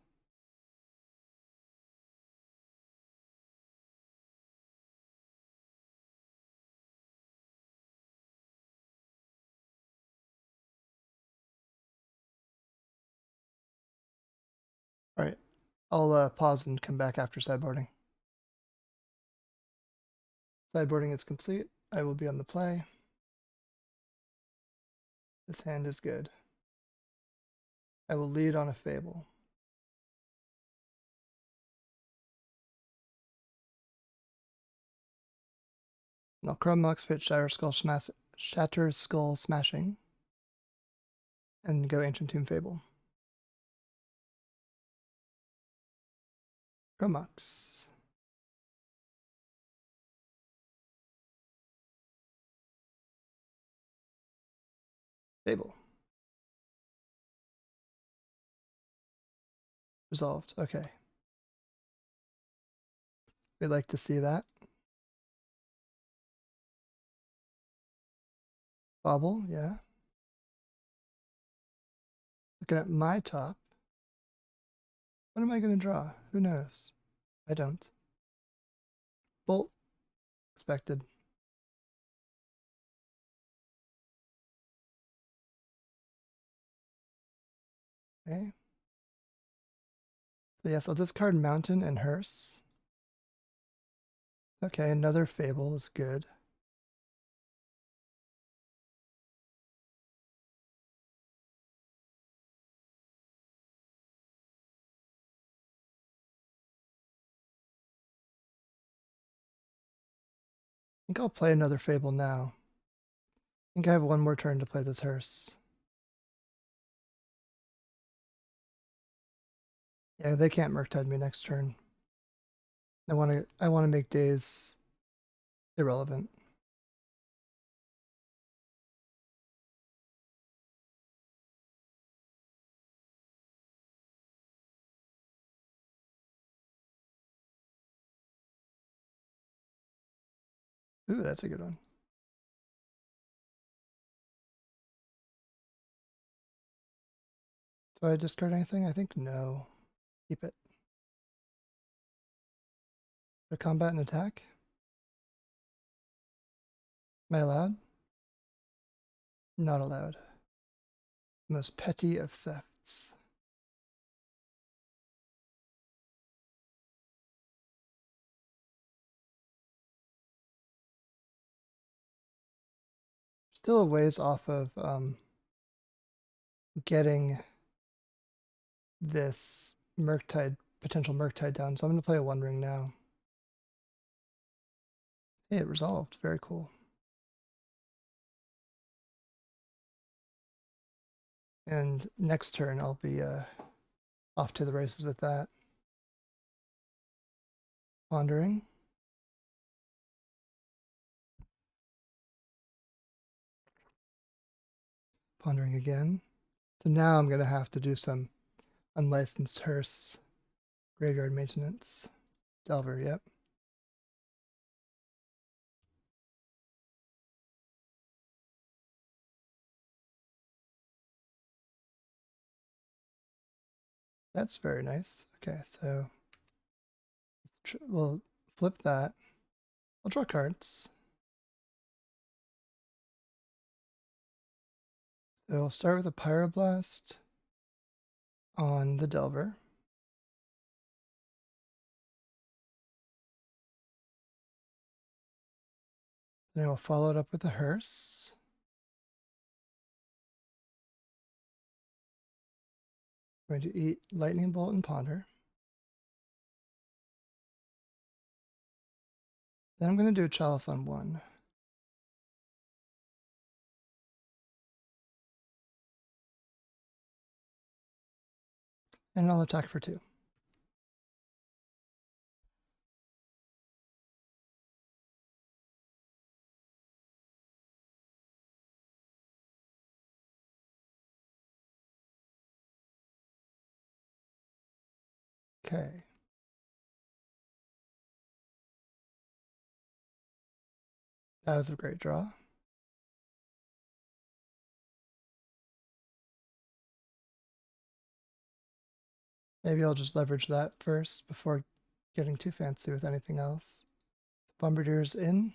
All right, I'll pause and come back after sideboarding. Sideboarding is complete. I will be on the play. This hand is good. I will lead on a Fable. And I'll Chrome Mox Pit Shatter Skull Smashing. And go Ancient Tomb Fable. Chrome Mox. Fable. Resolved. Okay. We'd like to see that. Bobble, yeah. Looking at my top. What am I going to draw? Who knows? I don't. Bolt. Expected. Okay. So yes, I'll discard Mountain and Hearse. Okay, another Fable is good. think I'll play another Fable now. I think I have one more turn to play this hearse. Yeah, they can't Murktide me next turn. I wanna make days irrelevant. Ooh, that's a good one. Do I discard anything? I think no. Keep it. A combat and attack? Am I allowed? Not allowed. Most petty of thefts. Still a ways off of getting this potential Murktide down, so I'm going to play a One Ring now. Hey, it resolved. Very cool. And next turn, I'll be off to the races with that. Pondering. Pondering again. So now I'm going to have to do some unlicensed hearse graveyard maintenance. Delver, yep. That's very nice. Okay, so we'll flip that. I'll draw cards. So I'll start with a Pyroblast on the Delver. Then I will follow it up with a hearse. I'm going to eat Lightning Bolt and Ponder. Then I'm going to do a Chalice on 1. And I'll attack for 2. Okay. That was a great draw. Maybe I'll just leverage that first before getting too fancy with anything else. Bombardier's in.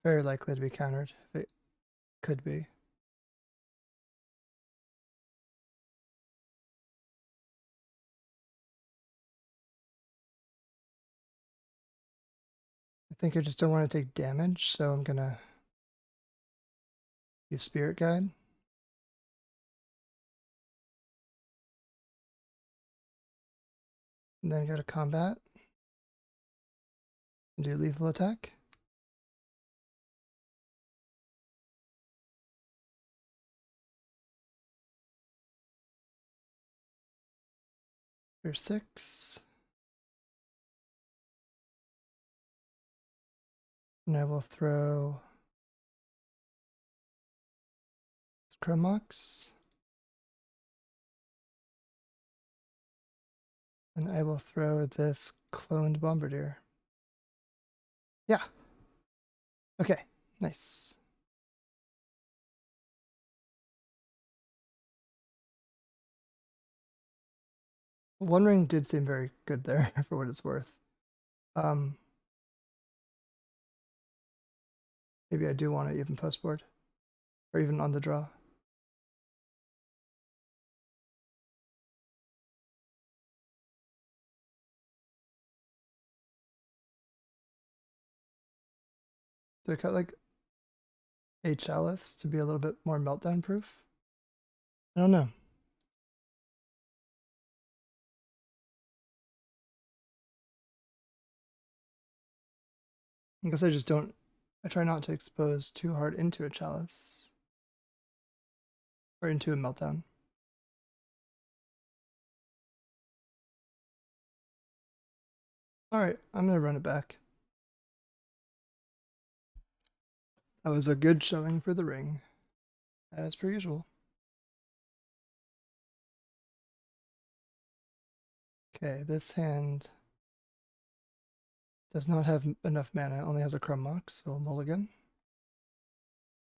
Very likely to be countered, if it could be. I think I just don't want to take damage, so I'm going to use Spirit Guide. And then go to combat. And do lethal attack. For 6. And I will throw Chromox. And I will throw this cloned Bombardier. Yeah. Okay, nice. One Ring did seem very good there for what it's worth. Maybe I do want it even post board or even on the draw. Do I cut like a Chalice to be a little bit more meltdown proof? I don't know. I guess I try not to expose too hard into a chalice. Or into a meltdown. Alright, I'm gonna run it back. That was a good showing for the ring, as per usual. Okay, this hand does not have enough mana, only has a Crumb Mox, so mulligan.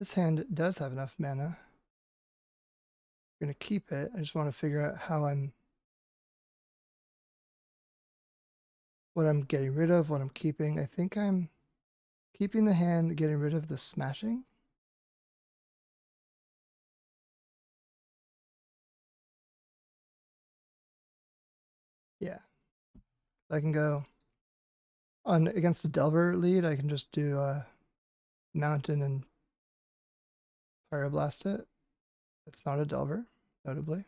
This hand does have enough mana. I'm gonna keep it. I just want to figure out what I'm getting rid of, what I'm keeping. I think I'm keeping the hand, getting rid of the smashing. Yeah. I can go on against the Delver lead. I can just do Mountain and Pyroblast it. It's not a Delver, notably.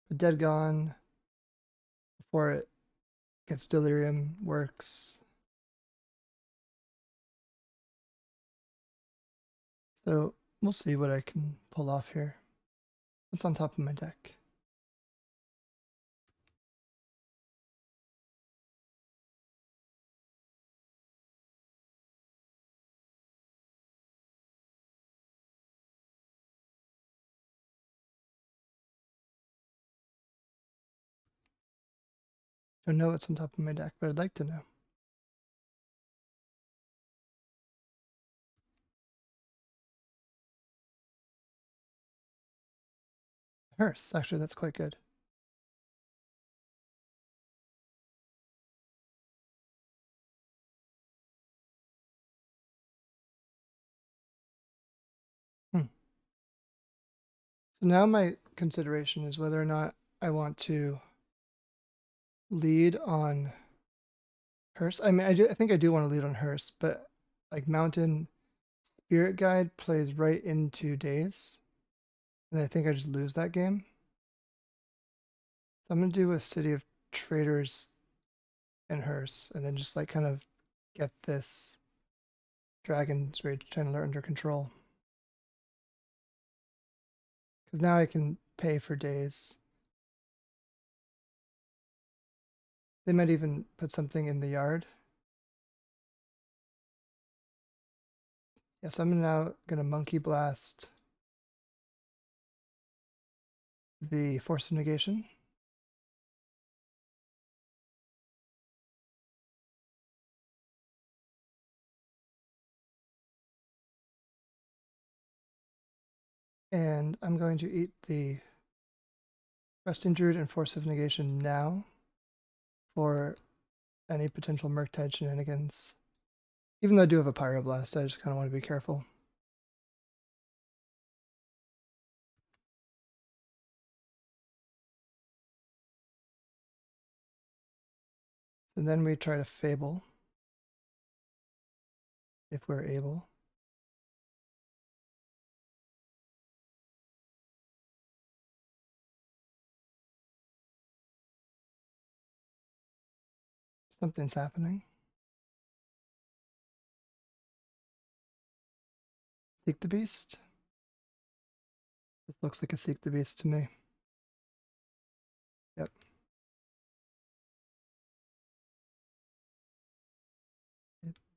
But Dead Gone before it gets Delirium works. So we'll see what I can pull off here. What's on top of my deck? Don't know what's on top of my deck, but I'd like to know. Hearse, actually, that's quite good. So now my consideration is whether or not I want to lead on Hearse. I mean, I think I do want to lead on Hearse, but like Mountain Spirit Guide plays right into Daze, and I think I just lose that game. So I'm gonna do a City of Traders and Hearse, and then just like kind of get this Dragon's Rage Channeler under control. Because now I can pay for Daze. They might even put something in the yard. Yes, I'm now gonna Monkey Blast the Force of Negation. And I'm going to eat the Questing Druid and Force of Negation now for any potential Murktide shenanigans. Even though I do have a Pyroblast, I just kind of want to be careful. So then we try to Fable, if we're able. Something's happening. Seek the Beast? It looks like a Seek the Beast to me. Yep.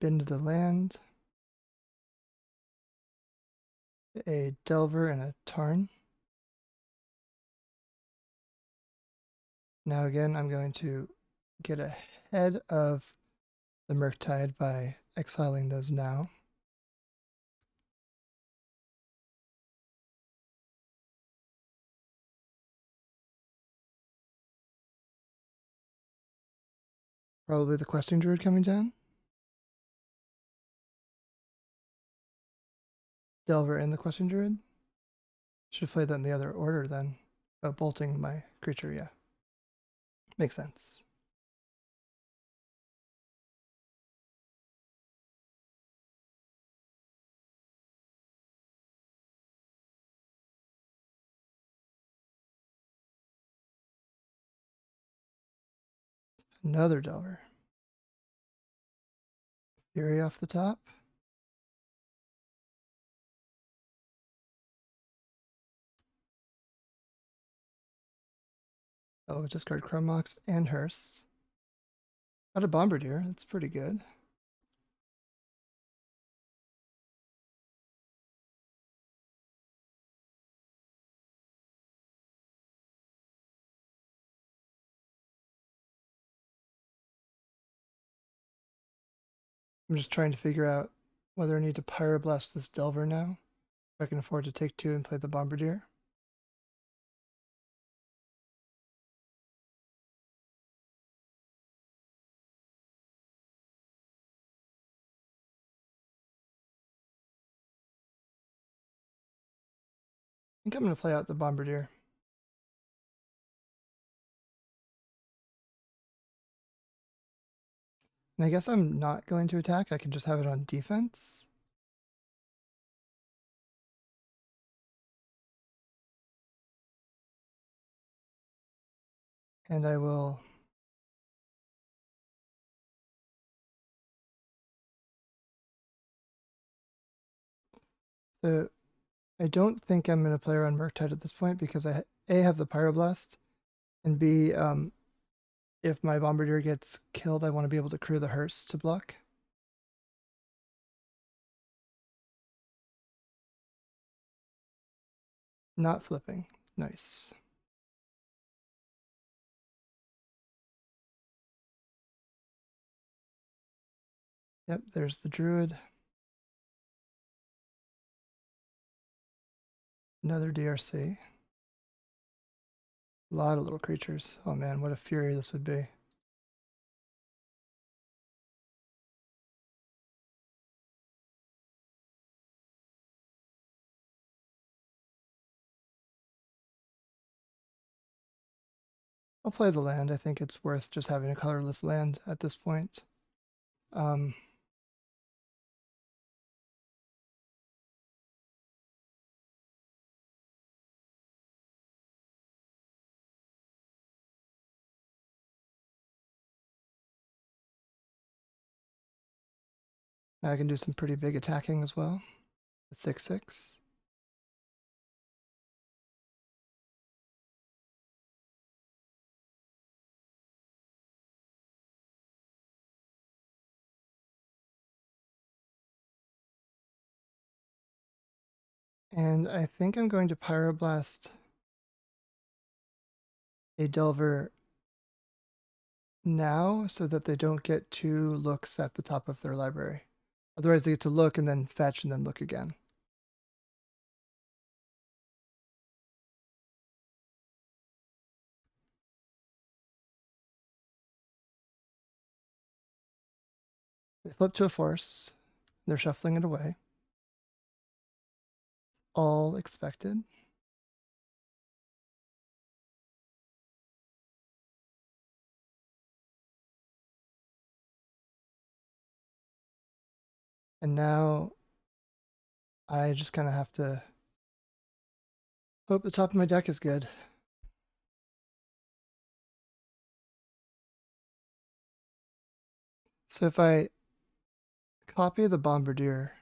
Bend the land. A Delver and a Tarn. Now again, I'm going to get ahead of the Murktide by exiling those now. Probably the Questing Druid coming down. Delver and the Questing Druid. Should have played that in the other order then. Oh, bolting my creature, yeah. Makes sense. Another Delver. Fury off the top. Oh, discard Chrome Mox and Hearse. Got a Bombardier. That's pretty good. I'm just trying to figure out whether I need to Pyroblast this Delver now. If I can afford to take 2 and play the Bombardier. I think I'm going to play out the Bombardier. And I guess I'm not going to attack. I can just have it on defense. And I will... So I don't think I'm going to play around Murktide at this point because I A, have the Pyroblast, and B, if my Bombardier gets killed, I want to be able to crew the Hearse to block. Not flipping. Nice. Yep, there's the Druid. Another DRC. A lot of little creatures. Oh man, what a fury this would be. I'll play the land. I think it's worth just having a colorless land at this point. I can do some pretty big attacking as well. At 6/6. And I think I'm going to Pyroblast a Delver now so that they don't get 2 looks at the top of their library. Otherwise they get to look and then fetch and then look again. They flip to a force. They're shuffling it away. All expected. And now I just kind of have to hope the top of my deck is good. So if I copy the Bombardier,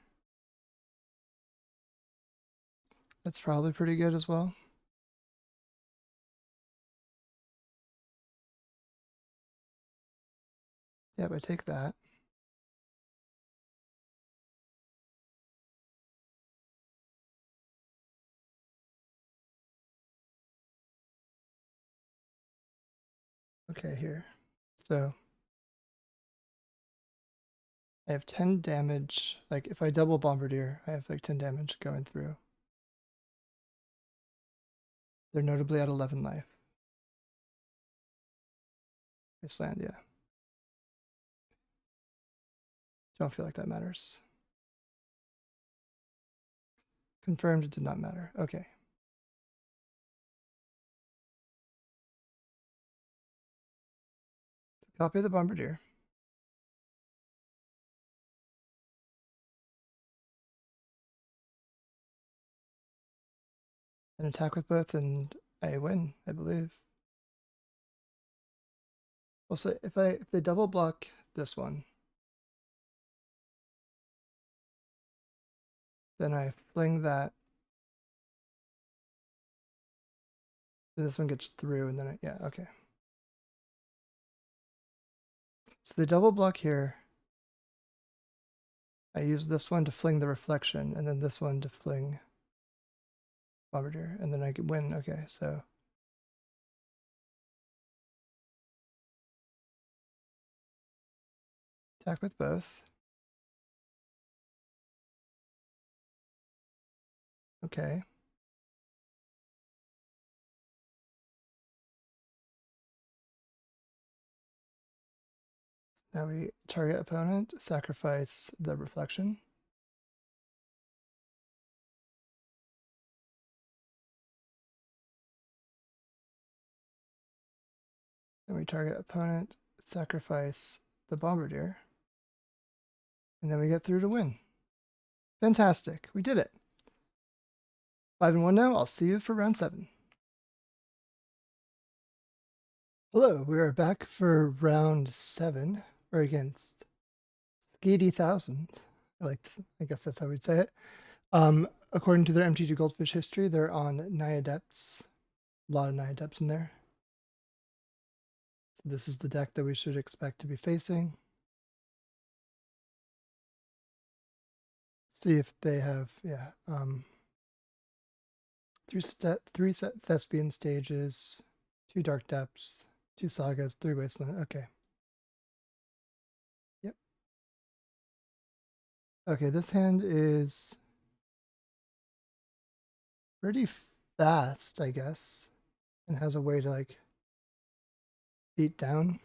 that's probably pretty good as well. Yep, I take that. Okay, here. So I have 10 damage. Like if I double Bombardier, I have like 10 damage going through. They're notably at 11 life. This land, yeah. Don't feel like that matters. Confirmed it did not matter. Okay. Copy the Bombardier. And attack with both and I win, I believe. Well, so if they double block this one, then I fling that. Then this one gets through, and then yeah, okay. So they double block here. I use this one to fling the reflection, and then this one to fling Bombardier, and then I can win. Okay, so attack with both. Okay. Now we target opponent, sacrifice the reflection. Then we target opponent, sacrifice the Bombardier. And then we get through to win. Fantastic. We did it. 5-1 now. I'll see you for round 7. Hello, we are back for round 7. We're against Skady Thousand. I guess that's how we'd say it. According to their MTG Goldfish history, they're on Nyadepts. A lot of Nyadepts in there. So this is the deck that we should expect to be facing. See if they have, yeah, 3 set Thespian stages, 2 Dark Depths, 2 Sagas, 3 Wasteland. Okay. Yep. Okay, this hand is pretty fast, I guess, and has a way to like beat down.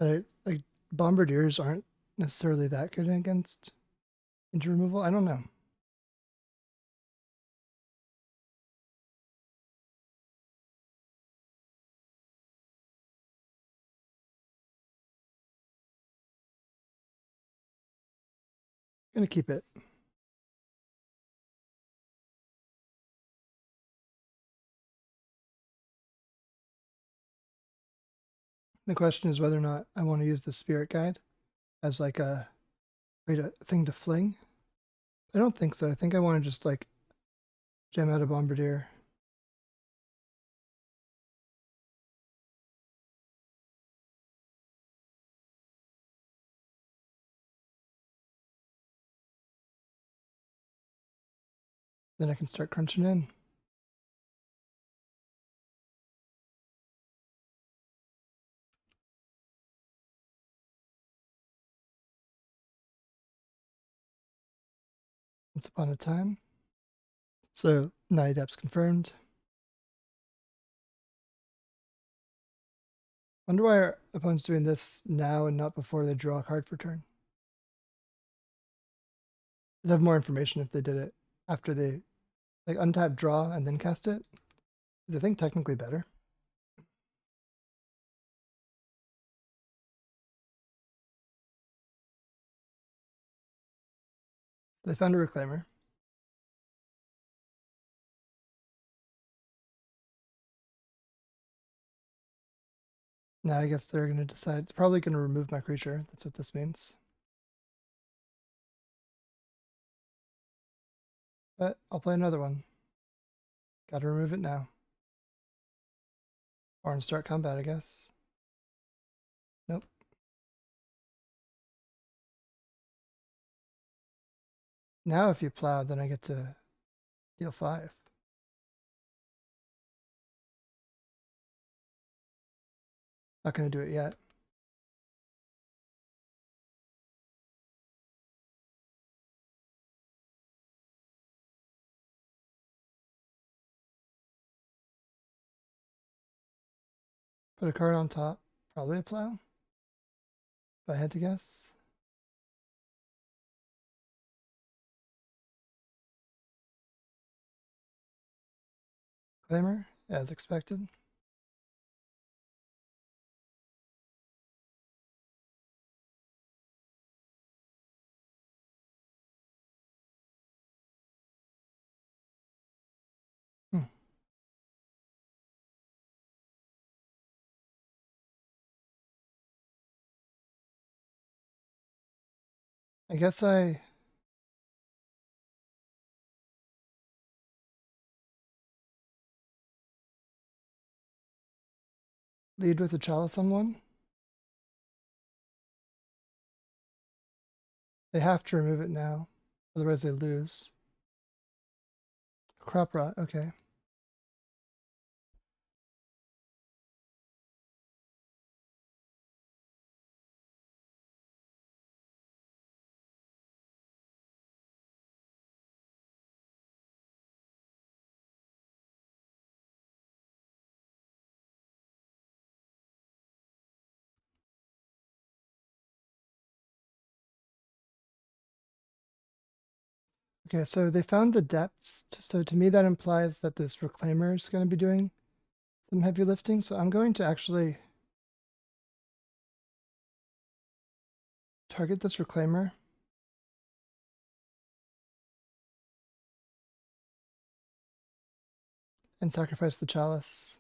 Like Bombardiers aren't necessarily that good against injury removal. I don't know. Gonna keep it. The question is whether or not I want to use the Spirit Guide as like a thing to fling. I don't think so. I think I want to just like jam out a Bombardier. Then I can start crunching in. Once upon a time. So Nyadepts confirmed. Wonder why our opponent's doing this now and not before they draw a card for turn. I'd have more information if they did it after they like untap, draw, and then cast it. Is I think technically better. So they found a Reclaimer. Now I guess they're going to decide. It's probably going to remove my creature. That's what this means. But I'll play another one. Got to remove it now. Or in start combat, I guess. Nope. Now if you plow, then I get to deal 5. Not going to do it yet. Put a card on top. Probably a plow. If I had to guess. Claimer, as expected. I guess I lead with a chalice on one. They have to remove it now, otherwise they lose. Crop rot, okay. Okay, so they found the depths. So to me, that implies that this reclaimer is going to be doing some heavy lifting. So I'm going to actually target this reclaimer. And sacrifice the chalice.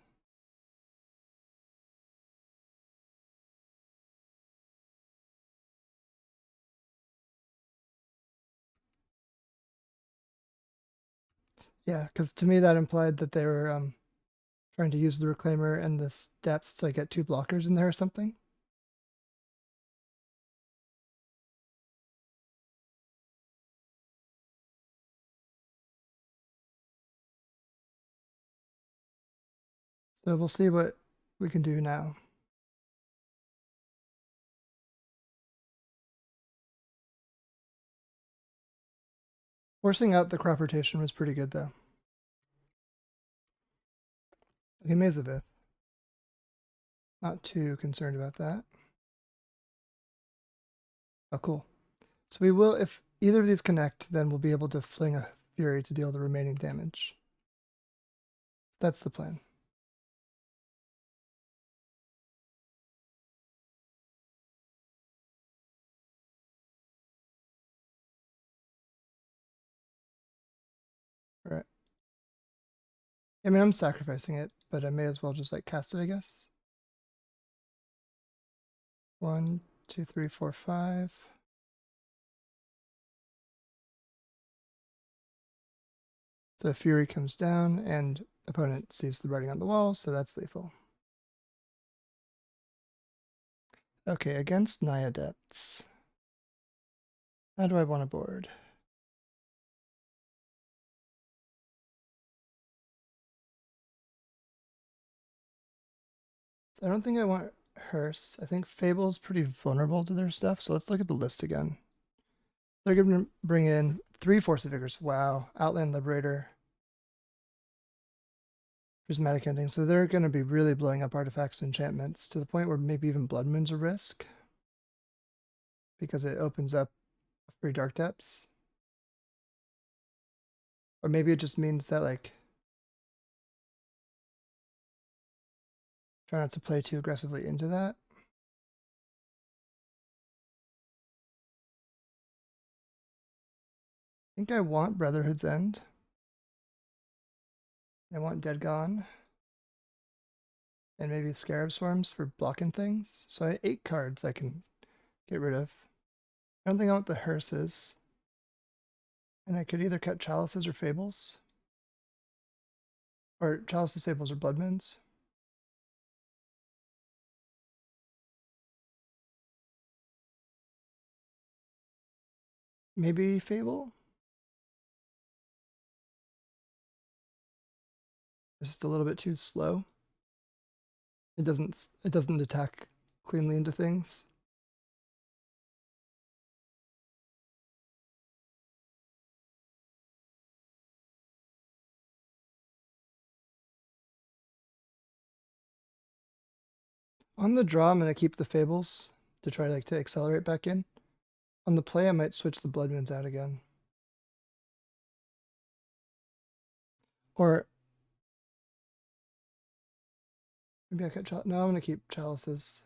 Yeah, because to me that implied that they were trying to use the reclaimer and the depths to get 2 blockers in there or something. So we'll see what we can do now. Forcing out the crop rotation was pretty good though. Okay, Mazavith. Not too concerned about that. Oh, cool. So we will, if either of these connect, then we'll be able to fling a Fury to deal the remaining damage. That's the plan. All right. I mean, I'm sacrificing it, but I may as well just like cast it, I guess. 1, 2, 3, 4, 5. So Fury comes down and opponent sees the writing on the wall, so that's lethal. Okay, against Nyadepts. How do I want to board? So I don't think I want Hearse. I think Fable's pretty vulnerable to their stuff, so let's look at the list again. They're going to bring in 3 Force of Vigors. Wow. Outland Liberator. Prismatic Ending. So they're going to be really blowing up artifacts and enchantments to the point where maybe even Blood Moon's a risk. Because it opens up free Dark Depths. Or maybe it just means that, like, try not to play too aggressively into that. I think I want Brotherhood's End. I want Dead Gone. And maybe Scarab Swarms for blocking things. So I have 8 cards I can get rid of. I don't think I want the Hearses. And I could either cut Chalices or Fables. Or Chalices, Fables, or Blood Moons. Maybe Fable? It's just a little bit too slow. It doesn't attack cleanly into things. On the draw, I'm gonna keep the Fables to try to accelerate back in. On the play, I might switch the Blood Moons out again. Or maybe I cut no, I'm gonna keep Chalices.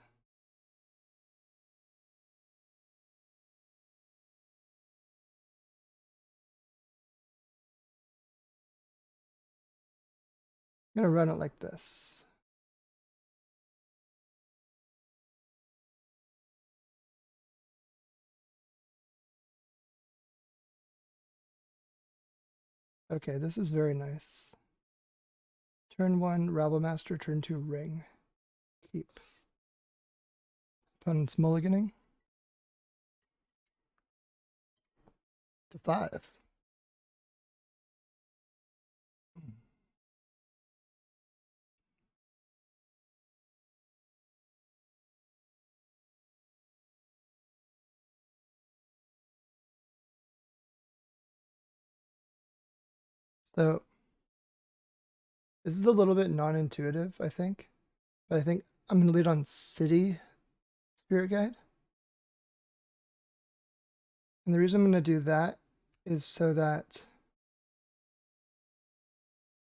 I'm gonna run it like this. Okay, this is very nice. Turn 1, Rabble Master, turn 2, Ring. Keep. Opponent's mulliganing. To 5. So this is a little bit non-intuitive, I think. But I think I'm going to lead on City Spirit Guide. And the reason I'm going to do that is so that...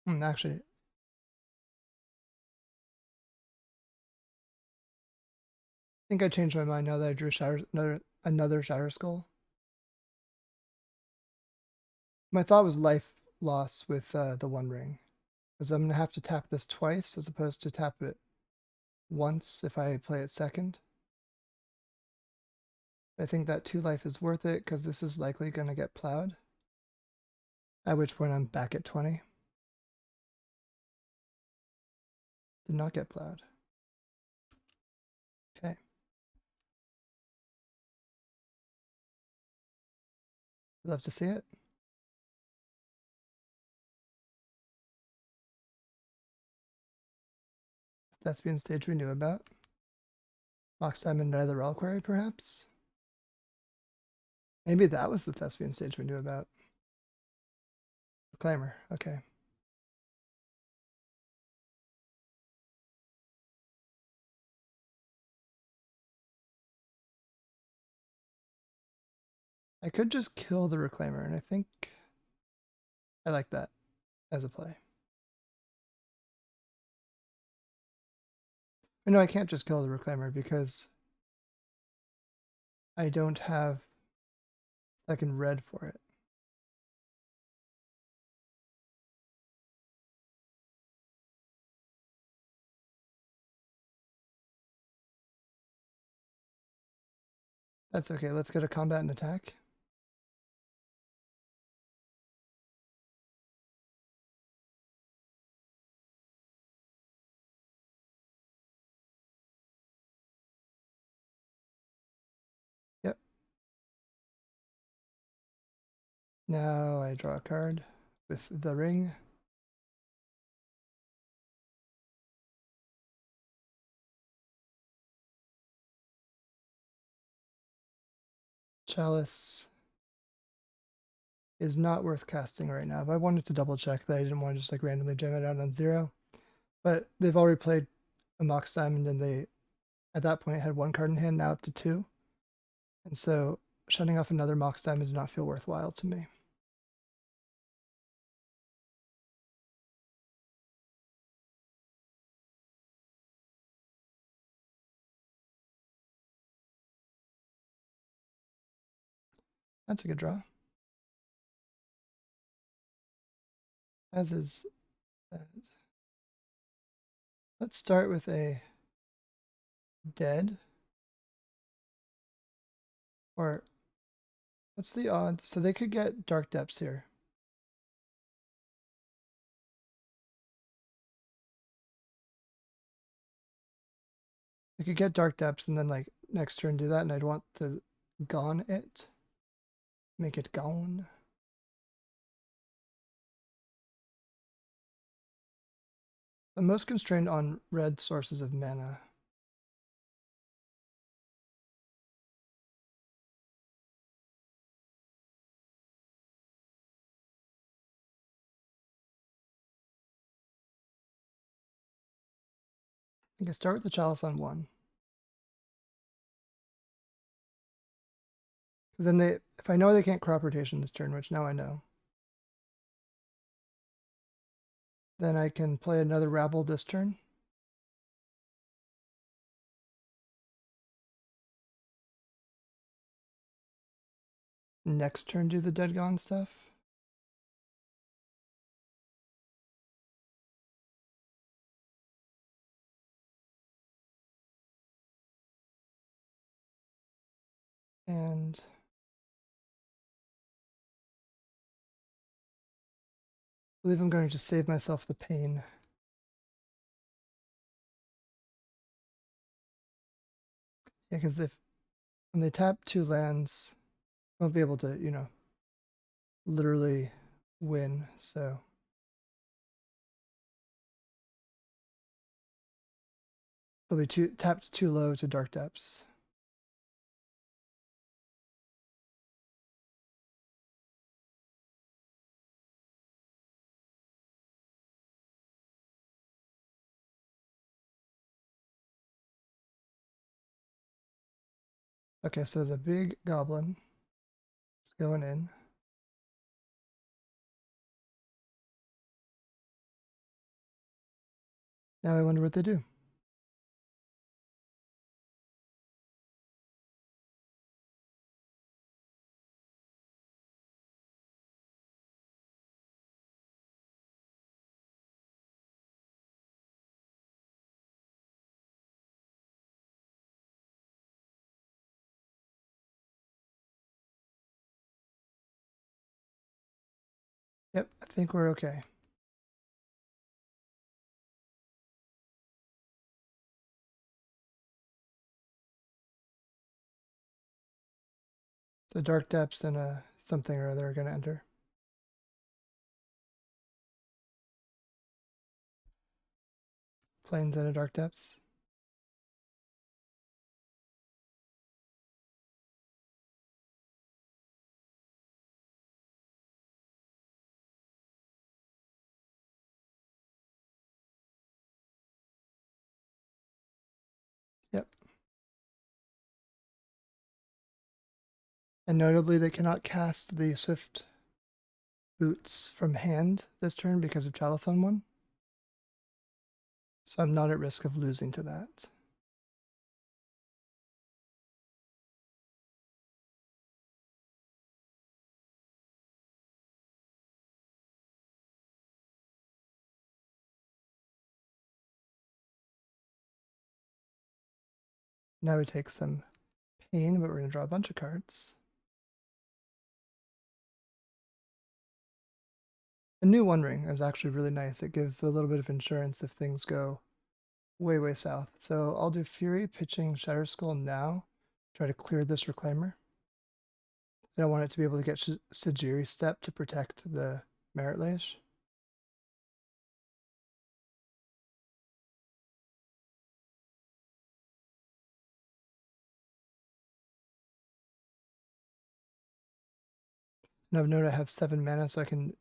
actually, I think I changed my mind now that I drew another Shatter Skull. My thought was life loss with the One Ring. Because I'm going to have to tap this twice as opposed to tap it once if I play it second. I think that 2 life is worth it because this is likely going to get plowed. At which point I'm back at 20. Did not get plowed. Okay. Love to see it. Thespian stage we knew about. Mox Diamond and Nether Reliquary, perhaps? Maybe that was the Thespian stage we knew about. Reclaimer, okay. I could just kill the Reclaimer, and I think I like that as a play. But no, I can't just kill the Reclaimer because I don't have second red for it. That's okay, let's go to combat and attack. Yep. Now I draw a card with the ring. Chalice is not worth casting right now, but I wanted to double check that I didn't want to just like randomly gem it out on 0. But they've already played a Mox Diamond and they, at that point, had 1 card in hand, now up to 2. And so shutting off another Mox Diamond did not feel worthwhile to me. That's a good draw. As is that. Let's start with a dead. Or what's the odds? So they could get Dark Depths here. They could get Dark Depths and then like next turn do that, and I'd want to gone it. Make it gone. I'm most constrained on red sources of mana. I can start with the Chalice on 1. Then they, if I know they can't crop rotation this turn, which now I know, then I can play another Rabble this turn. Next turn do the Dead Gone stuff. And believe I'm going to save myself the pain. Yeah, because when they tap 2 lands, I won't be able to, literally win, so. They'll be tapped too low to Dark Depths. Okay, so the big goblin is going in. Now I wonder what they do. Yep, I think we're okay. So Dark Depths and something or other are going to enter. Plains and a Dark Depths. Yep. And notably, they cannot cast the Swift Boots from hand this turn because of Chalice on 1. So I'm not at risk of losing to that. Now we take some pain, but we're going to draw a bunch of cards. A new One Ring is actually really nice. It gives a little bit of insurance if things go way, way south. So I'll do Fury, pitching Shatter Skull now. Try to clear this Reclaimer. I don't want it to be able to get Sajiri Step to protect the Merit Lage. And I've noted I have 7 mana, so I can,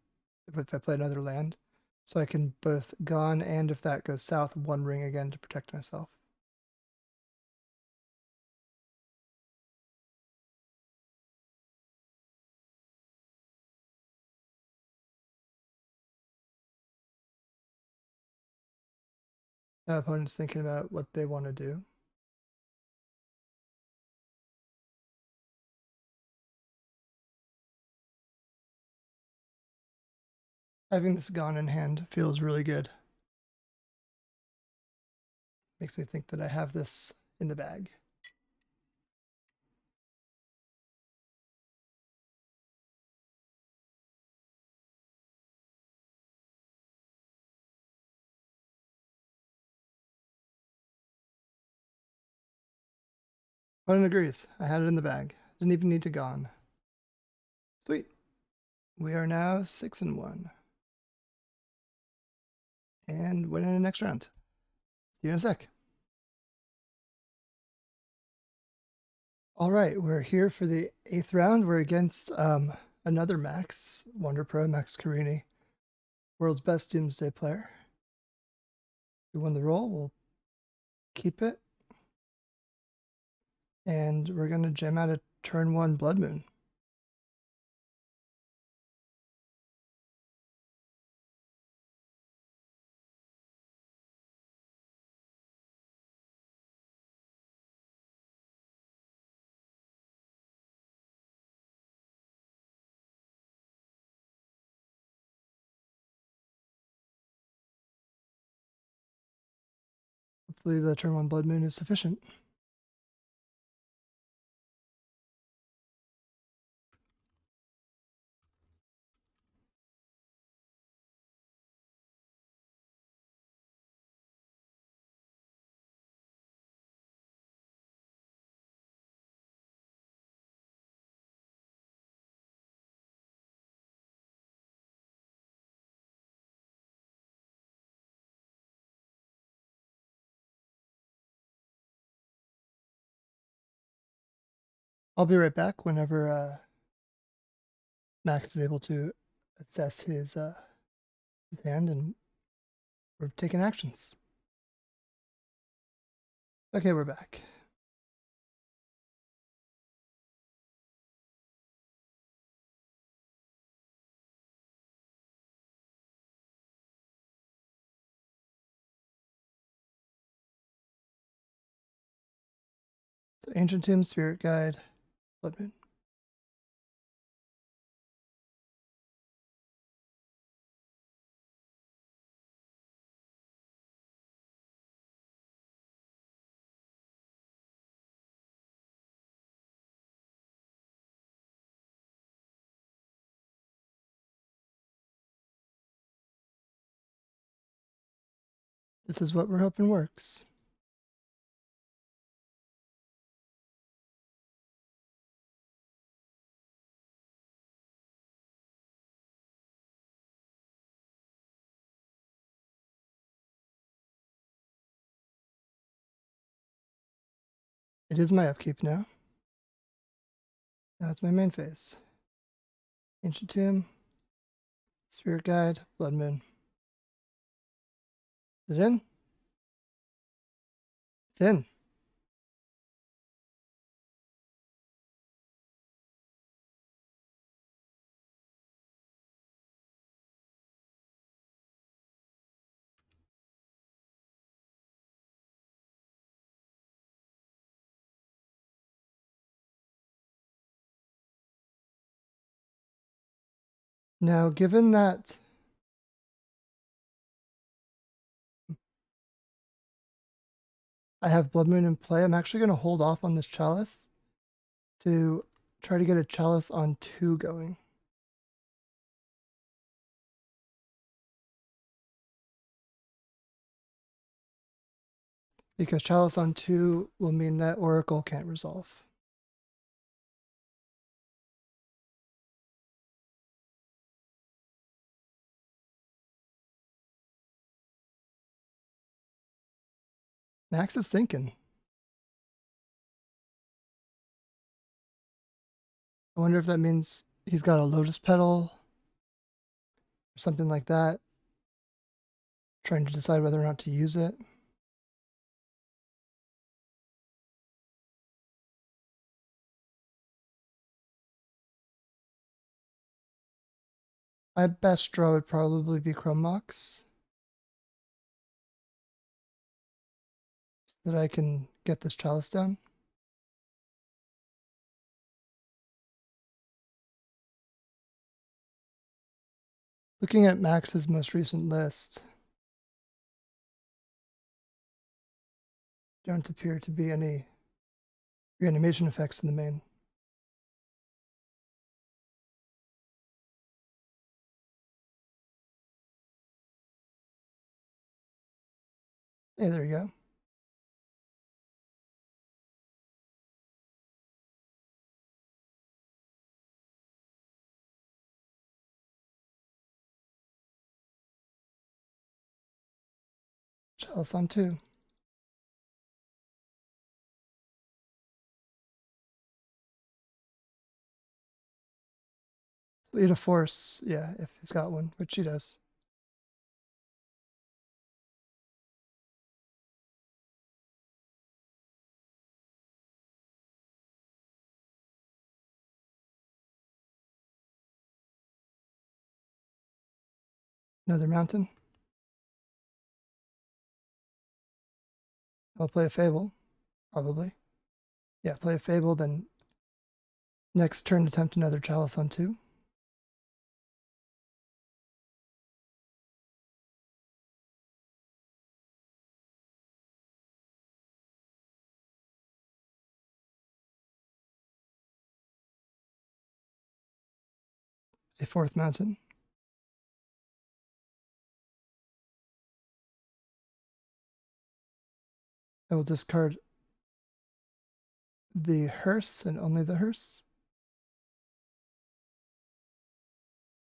if I play another land, so I can both Gone and if that goes south, One Ring again to protect myself. Now opponent's thinking about what they want to do. Having this Gone in hand feels really good. Makes me think that I have this in the bag. Opponent agrees. I had it in the bag. Didn't even need to Gone. Sweet. We are now 6-1. And winning the next round. See you in a sec. All right, we're here for the 8th round. We're against another Max, Wonder Pro, Max Carini, world's best Doomsday player. We won the roll. We'll keep it. And we're going to jam out a turn 1 Blood Moon. Hopefully the turn 1 Blood Moon is sufficient. I'll be right back whenever Max is able to assess his hand and we're taking actions. Okay, we're back. So Ancient Tomb, Spirit Guide, Blood Moon. This is what we're hoping works. It is my upkeep now. Now it's my main phase. Ancient Tomb, Spirit Guide, Blood Moon. Is it in? It's in. Now, given that I have Blood Moon in play, I'm actually going to hold off on this Chalice to try to get a Chalice on 2 going. Because Chalice on 2 will mean that Oracle can't resolve. Max is thinking. I wonder if that means he's got a Lotus Petal or something like that. Trying to decide whether or not to use it. My best draw would probably be Chrome Mox, so that I can get this Chalice down. Looking at Max's most recent list, don't appear to be any reanimation effects in the main. Hey, there you go. Chalice on 2. So eat a force, yeah, if he's got one, which he does. Another mountain. I'll play a Fable, probably. Yeah, play a Fable, then next turn attempt another Chalice on 2. A 4th mountain. I will discard the hearse and only the hearse.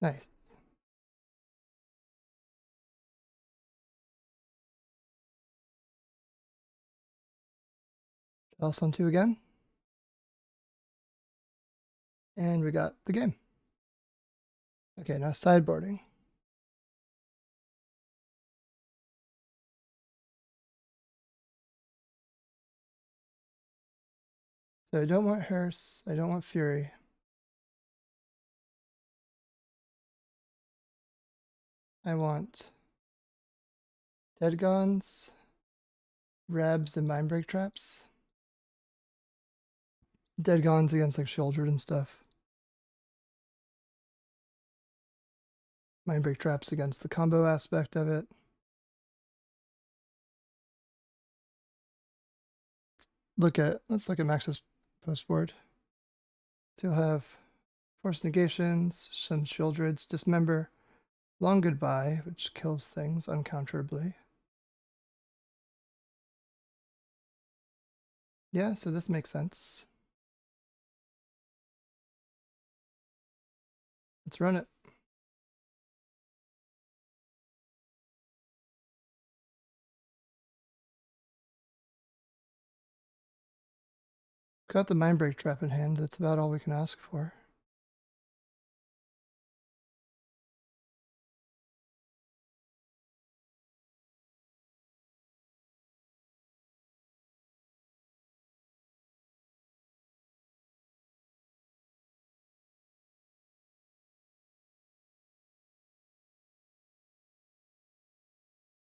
Nice. Chalice on 2 again. And we got the game. Okay, now sideboarding. So I don't want Hearse, I don't want Fury. I want Deadgons, Rebs, and Mindbreak Traps. Deadgons against like Shieldred and stuff. Mindbreak Traps against the combo aspect of it. Let's look at Max's post board. So you'll have Force Negations, some Shieldreds, Dismember, Long Goodbye, which kills things uncounterably. Yeah, so this makes sense. Let's run it. Got the Mindbreak Trap in hand, that's about all we can ask for.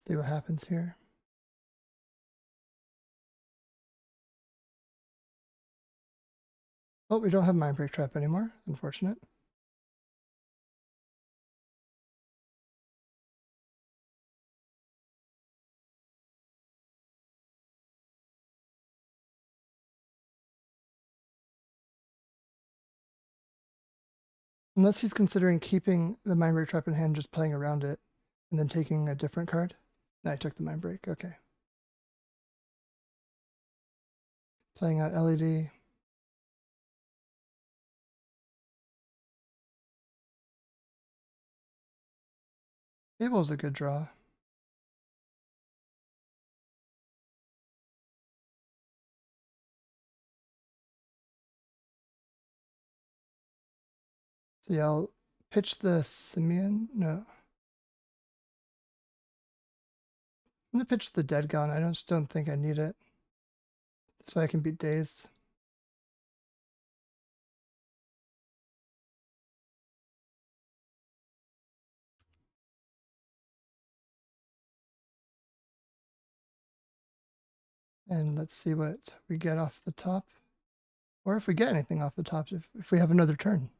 See what happens here. Oh, we don't have Mindbreak Trap anymore. Unfortunate. Unless he's considering keeping the Mindbreak Trap in hand, just playing around it, and then taking a different card. No, I took the Mindbreak. Okay. Playing out LED. Fable's a good draw. So yeah, I'll pitch the Simeon. No. I'm gonna pitch the Deadgon. I just don't think I need it. This way I can beat Daze. And let's see what we get off the top. Or if we get anything off the top, if we have another turn.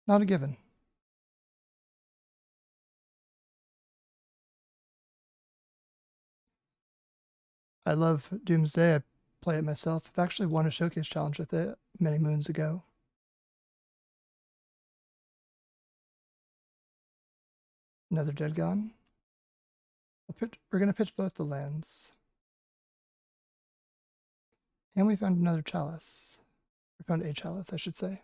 Not a given. I love Doomsday. I play it myself. I've actually won a showcase challenge with it many moons ago. Another Deadgon. We're going to pitch both the lands. And we found another Chalice. We found a Chalice, I should say.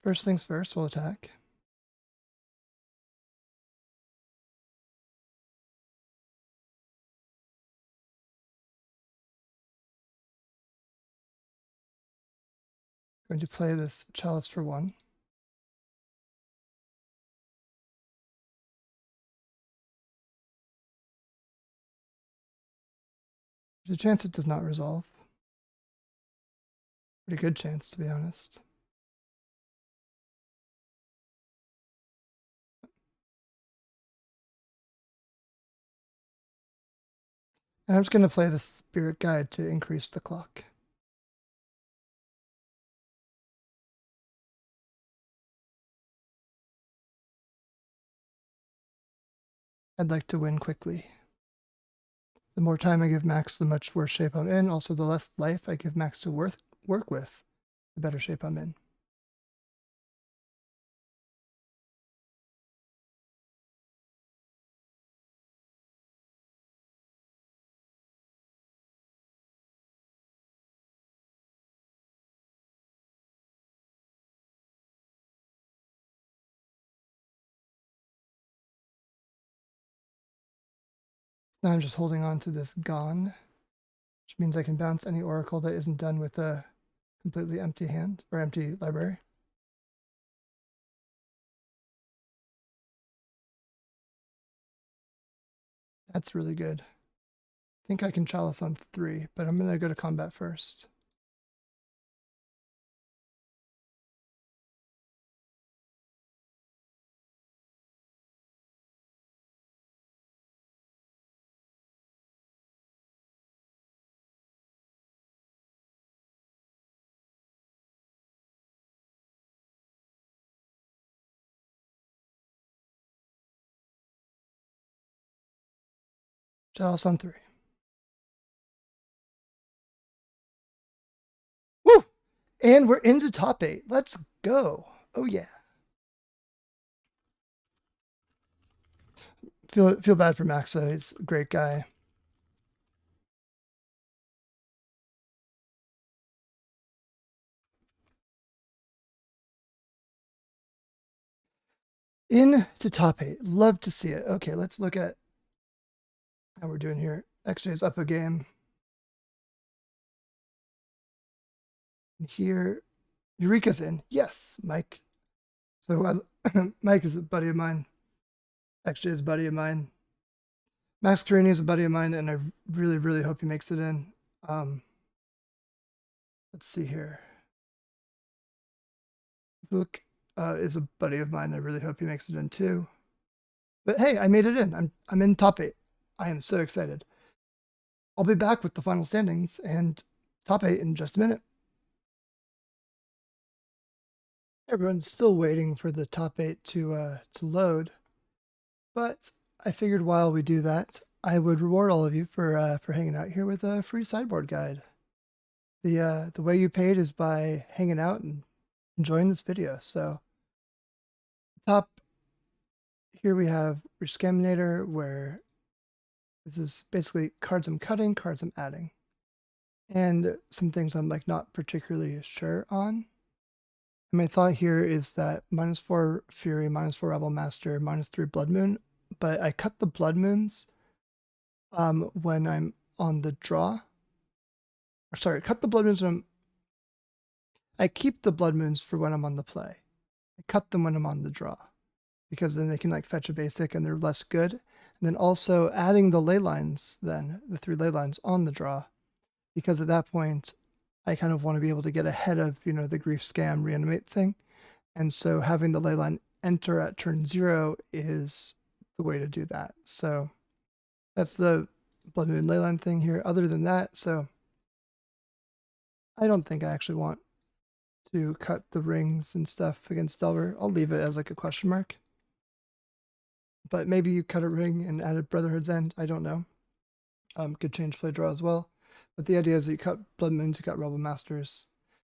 First things first, we'll attack. Going to play this Chalice for 1. There's a chance it does not resolve. Pretty good chance, to be honest. And I'm just going to play the Spirit Guide to increase the clock. I'd like to win quickly. The more time I give Max, the much worse shape I'm in. Also, the less life I give Max to work with, the better shape I'm in. Now I'm just holding on to this Gone, which means I can bounce any Oracle that isn't done with a completely empty hand or empty library. That's really good. I think I can Chalice on 3, but I'm going to go to combat first. Chalice on 3. Woo! And we're into top 8. Let's go. Oh, yeah. Feel bad for Maxa. He's a great guy. Into top 8. Love to see it. Okay, let's look at how we're doing here. xJ's up a game. And here, Eureka's in. Yes, Mike. So Mike is a buddy of mine. xJ is a buddy of mine. Max Carini is a buddy of mine, and I really, really hope he makes it in. Let's see here. Book is a buddy of mine. I really hope he makes it in too. But hey, I made it in. I'm in top 8. I am so excited. I'll be back with the final standings and top 8 in just a minute. Everyone's still waiting for the top 8 to load, but I figured while we do that, I would reward all of you for hanging out here with a free sideboard guide. The way you paid is by hanging out and enjoying this video. So top here we have Rescaminator, where this is basically cards I'm cutting, cards I'm adding, and some things I'm like not particularly sure on. And my thought here is that -4 Fury, -4 Rebel Master, -3 Blood Moon, but I cut the Blood Moons when I'm on the draw. Or sorry, cut the Blood Moons when I keep the Blood Moons for when I'm on the play. I cut them when I'm on the draw, because then they can like fetch a basic and they're less good. And then also adding the ley lines, then the 3 ley lines on the draw, because at that point I kind of want to be able to get ahead of, you know, the grief scam reanimate thing. And so having the ley line enter at turn 0 is the way to do that. So that's the Blood Moon ley line thing here. Other than that, so I don't think I actually want to cut the rings and stuff against Delver. I'll leave it as like a question mark. But maybe you cut a ring and added Brotherhood's End. I don't know. Could change play draw as well. But the idea is that you cut Blood Moons, you cut Rebel Masters,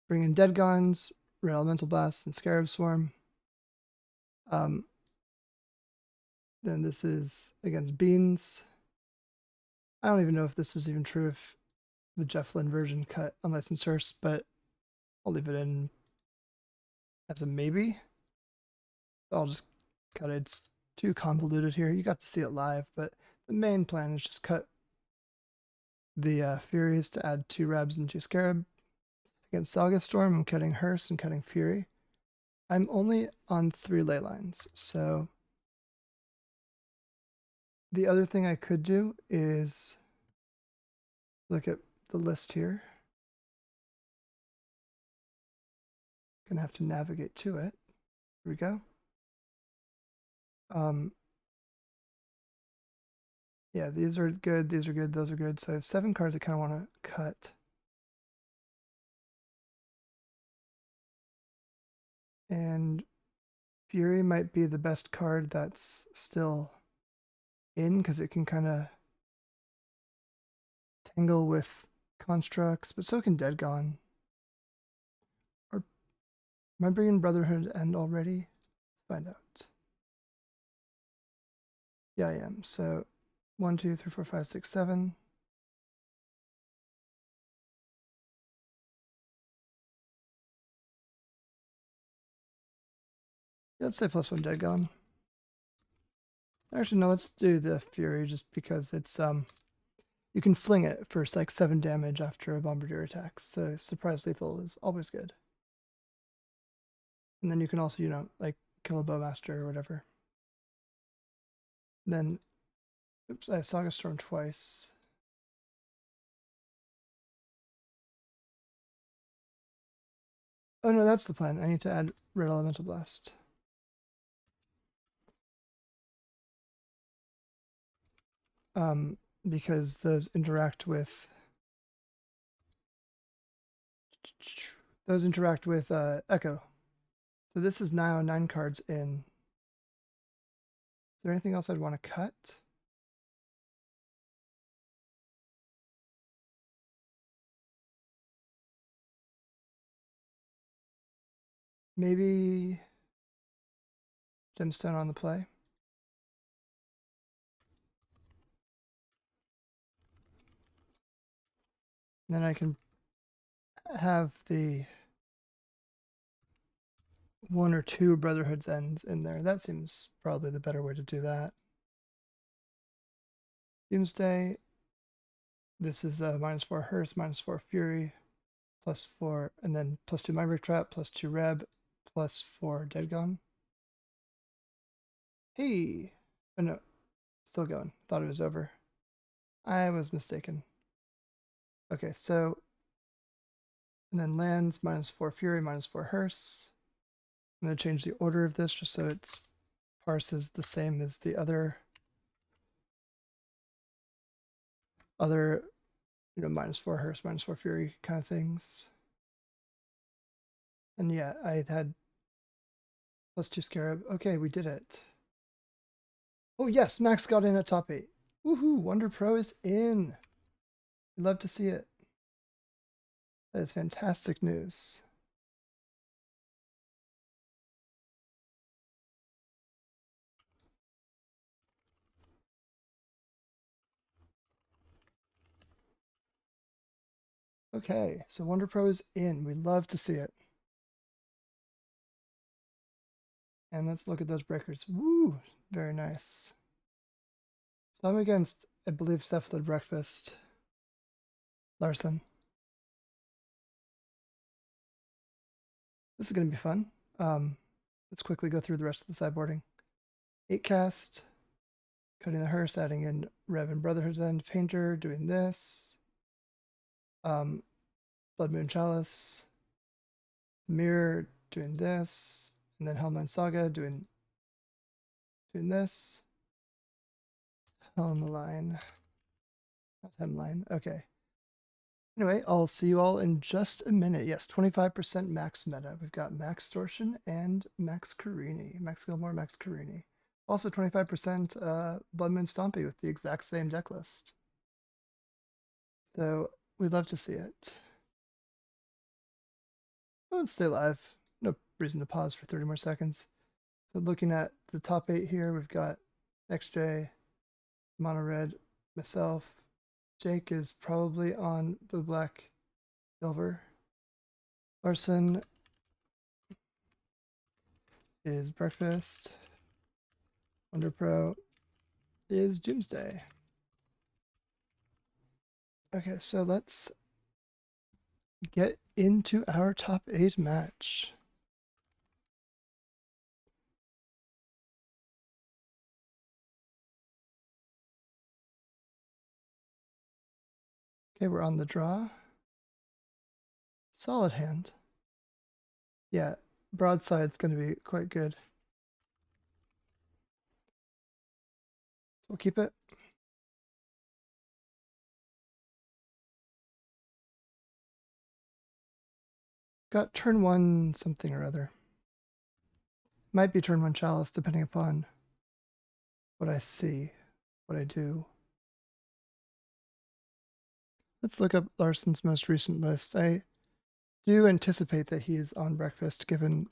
bring in Dead Gons, Red Elemental Blast, and Scarab Swarm. Then this is against Beans. I don't even know if this is even true if the Jeff Lynn version cut Unlicensed Source, but I'll leave it in as a maybe. I'll just cut it. It's too convoluted here. You got to see it live, but the main plan is just cut the Furies to add 2 Rebs and 2 Scarab. Against Saga Storm, I'm cutting Hearse and cutting Fury. I'm only on 3 ley lines, so the other thing I could do is look at the list here. Gonna have to navigate to it. Here we go. Yeah, these are good, these are good, those are good. So I have 7 cards I kind of want to cut. And Fury might be the best card that's still in, because it can kind of tangle with constructs, but so can Dead Gone. Or am I bringing Brotherhood End already? Let's find out. Yeah, I am. So 1, 2, 3, 4, 5, 6, 7. Let's say +1 Dead Gone. Actually, no, let's do the Fury just because it's you can fling it for like 7 damage after a bombardier attack, so surprise lethal is always good. And then you can also, like kill a bowmaster or whatever. And then, oops, I Saga Storm twice. Oh no, that's the plan. I need to add Red Elemental Blast. Because those interact with Echo. So this is now 9 cards in. Is there anything else I'd want to cut? Maybe Gemstone on the play. And then I can have the 1 or 2 Brotherhood's Ends in there. That seems probably the better way to do that. Doomsday. This is -4 Hearse, -4 Fury, +4, and then +2 Mindbreak Trap, +2 Reb, +4 Dead Gone. Hey! Oh no, still going. Thought it was over. I was mistaken. Okay, so, and then lands, -4 Fury, -4 Hearse. I'm going to change the order of this just so it's parses the same as the other, -4 Hearse, -4 Fury kind of things. And yeah, I had +2 Scarab. Okay, we did it. Oh yes, Max got in at top 8. Woohoo, Wonder Pro is in. We'd love to see it. That is fantastic news. Okay, so Wonder Pro is in. We'd love to see it. And let's look at those breakers. Woo, very nice. So I'm against, I believe, Cephalid Breakfast. Larson. This is going to be fun. Let's quickly go through the rest of the sideboarding. 8 cast, cutting the hearse, adding in Rev and Brotherhood's End, Painter, doing this. Blood Moon Chalice, Mirror, doing this, and then Helmline Saga, doing this. Helmline, not Hemline. Okay. Anyway, I'll see you all in just a minute. Yes, 25% max meta. We've got Maxtortion and Max Carini. Max Gilmore, Max Carini. Also 25% Blood Moon Stompy with the exact same deck list. So we'd love to see it. Let's stay live. No reason to pause for 30 more seconds. So looking at the top 8 here, we've got XJ, Mono Red, myself. Jake is probably on Blue Black Delver. Larson is Breakfast. Wonder Pro is Doomsday. Okay, so let's get into our top 8 match. Okay, we're on the draw. Solid hand. Yeah, broadside's going to be quite good. So we'll keep it. Got turn 1 something or other. Might be turn 1 Chalice, depending upon what I see, what I do. Let's look up Larson's most recent list. I do anticipate that he is on Breakfast, given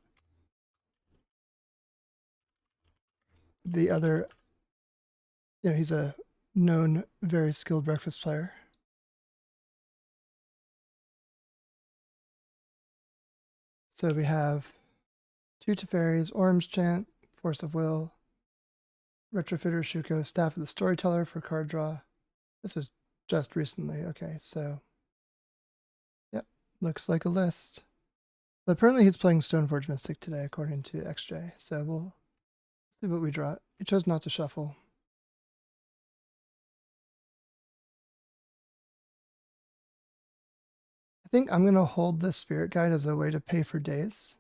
the other, he's a known, very skilled Breakfast player. So we have 2 Teferis, Orm's Chant, Force of Will, Retrofitter Shuko, Staff of the Storyteller for card draw. This was just recently. Okay, so yep, looks like a list. But apparently he's playing Stoneforge Mystic today, according to xJ. So we'll see what we draw. He chose not to shuffle. I think I'm going to hold this Spirit Guide as a way to pay for days.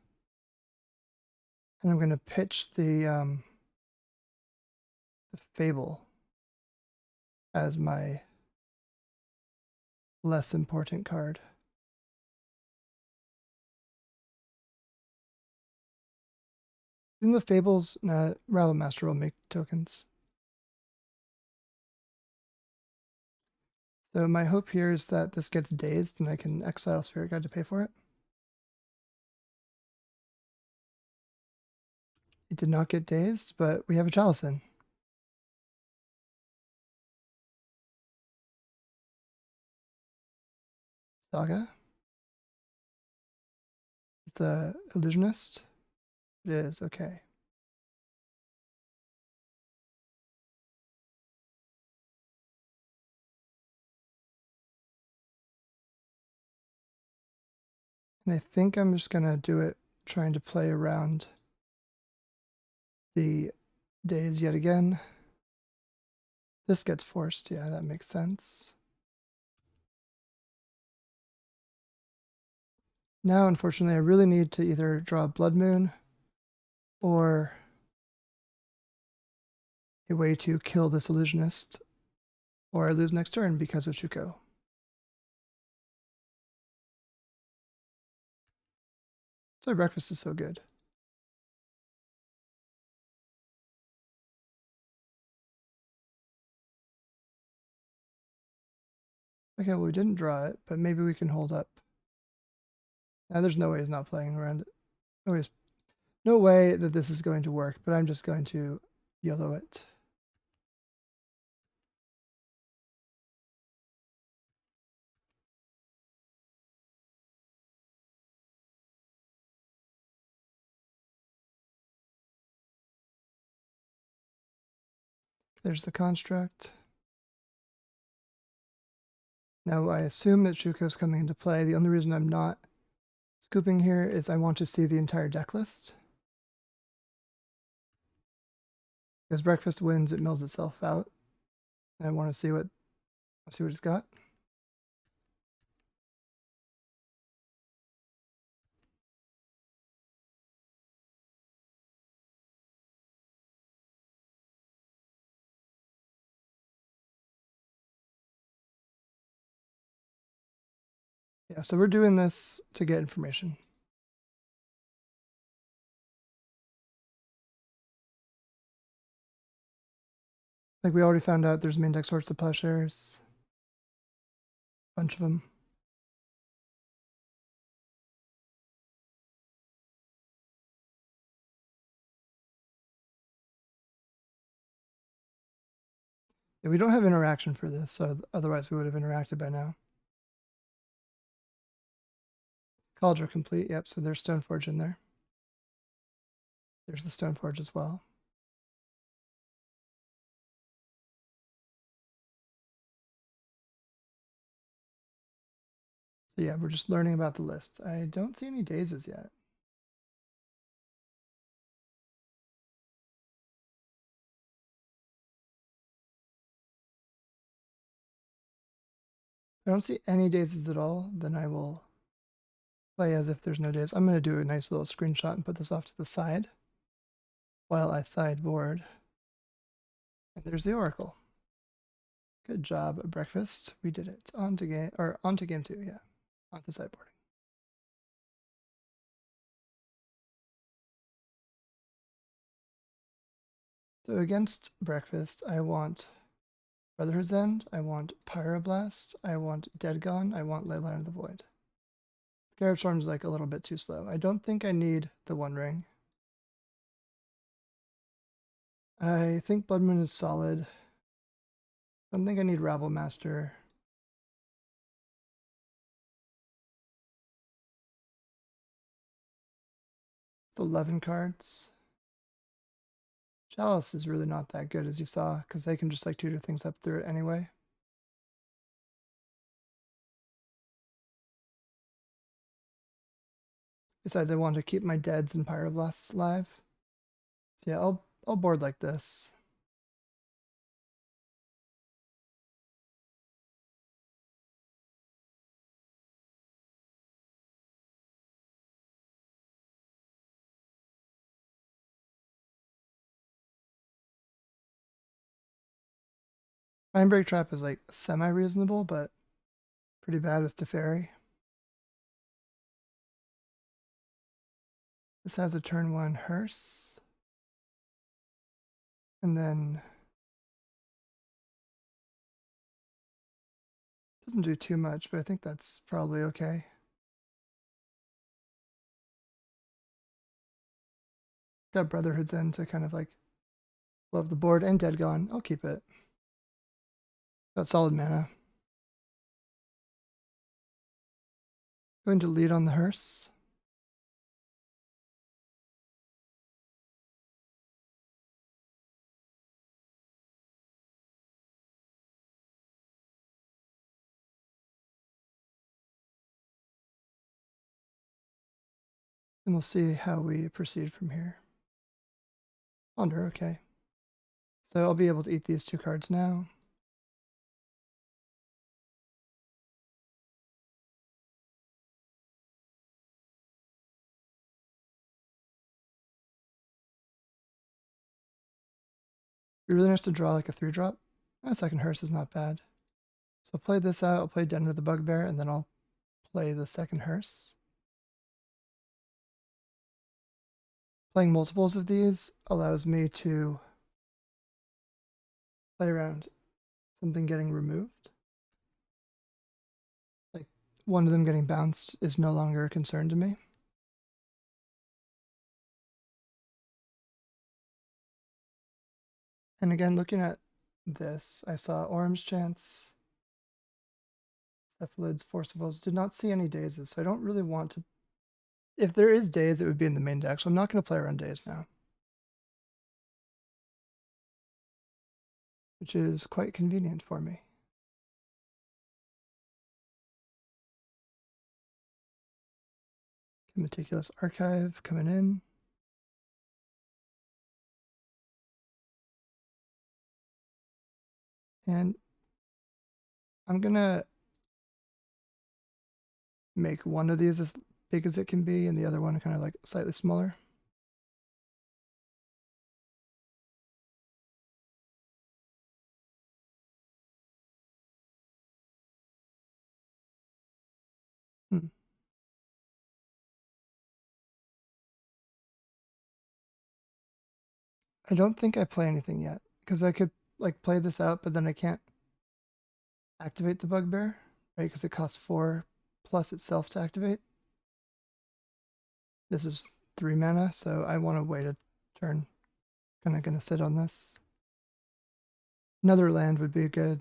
And I'm going to pitch the Fable as my less important card. Even the Fables, Rattle Master will make tokens. So my hope here is that this gets dazed and I can exile Spirit Guide to pay for it. It did not get dazed, but we have a Chalice. Saga. The Illusionist. It is, okay. And I think I'm just going to do it trying to play around the days yet again. This gets forced. Yeah, that makes sense. Now, unfortunately, I really need to either draw Blood Moon or a way to kill this Illusionist, or I lose next turn because of Shuko. So breakfast is so good. Okay, well, we didn't draw it, but maybe we can hold up. Now, there's no way he's not playing around it. No way that this is going to work, but I'm just going to YOLO it. There's the construct. Now I assume that Shuko's coming into play. The only reason I'm not scooping here is I want to see the entire deck list. As breakfast wins, it mills itself out. I want to see what it's got. Yeah, so we're doing this to get information. Like we already found out there's main deck sorts of plowshares. Bunch of them. Yeah, we don't have interaction for this, so otherwise we would have interacted by now. College are complete, yep, so there's Stoneforge in there. There's the Stoneforge as well. So yeah, we're just learning about the list. I don't see any dazes yet. If I don't see any dazes at all, then I will play as if there's no daze. I'm going to do a nice little screenshot and put this off to the side while I sideboard. And there's the Oracle. Good job, breakfast. We did it. On to game 2, yeah. On to sideboarding. So against breakfast, I want Brotherhood's End, I want Pyroblast, I want Dead Gone, I want Leyline of the Void. Scarab Storm's like a little bit too slow. I don't think I need the One Ring. I think Blood Moon is solid. I don't think I need Rabble Master. It's 11 cards. Chalice is really not that good, as you saw, because they can just like tutor things up through it anyway. Besides, I want to keep my deads and pyroblasts alive. So yeah, I'll board like this. Mindbreak Trap is like semi-reasonable, but pretty bad with Teferi. This has a turn 1 Hearse. And then doesn't do too much, but I think that's probably okay. Got Brotherhood's End to kind of like love the board, and Dead Gone. I'll keep it. Got solid mana. Going to lead on the Hearse. And we'll see how we proceed from here. Ponder, okay. So I'll be able to eat these 2 cards now. It'd be really nice to draw like a 3-drop. A second Hearse is not bad. So I'll play this out, I'll play Den with the Bugbear, and then I'll play the second Hearse. Playing multiples of these allows me to play around something getting removed. Like one of them getting bounced is no longer a concern to me. And again, looking at this, I saw Orim's Chance, Cephalids, Forcibles, did not see any dazes, so I don't really want to. If there is daze, it would be in the main deck, so I'm not going to play around daze now. Which is quite convenient for me. Meticulous Archive coming in. And I'm going to make one of these as big as it can be and the other one kind of like slightly smaller. I don't think I play anything yet, because I could like play this out, but then I can't activate the Bugbear, right? Because it costs 4 plus itself to activate. This is 3 mana, so I want to wait a turn. Kind of going to sit on this. Another land would be good.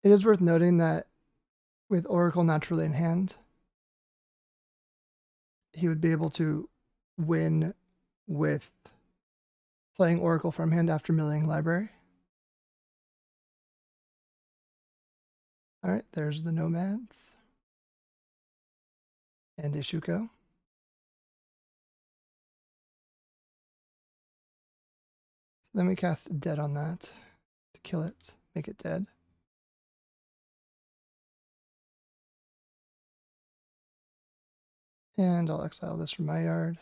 It is worth noting that with Oracle naturally in hand, he would be able to win with playing Oracle from hand after milling library. All right, there's the Nomads and Ishuko. So then we cast Dead on that to kill it, make it dead. And I'll exile this from my yard.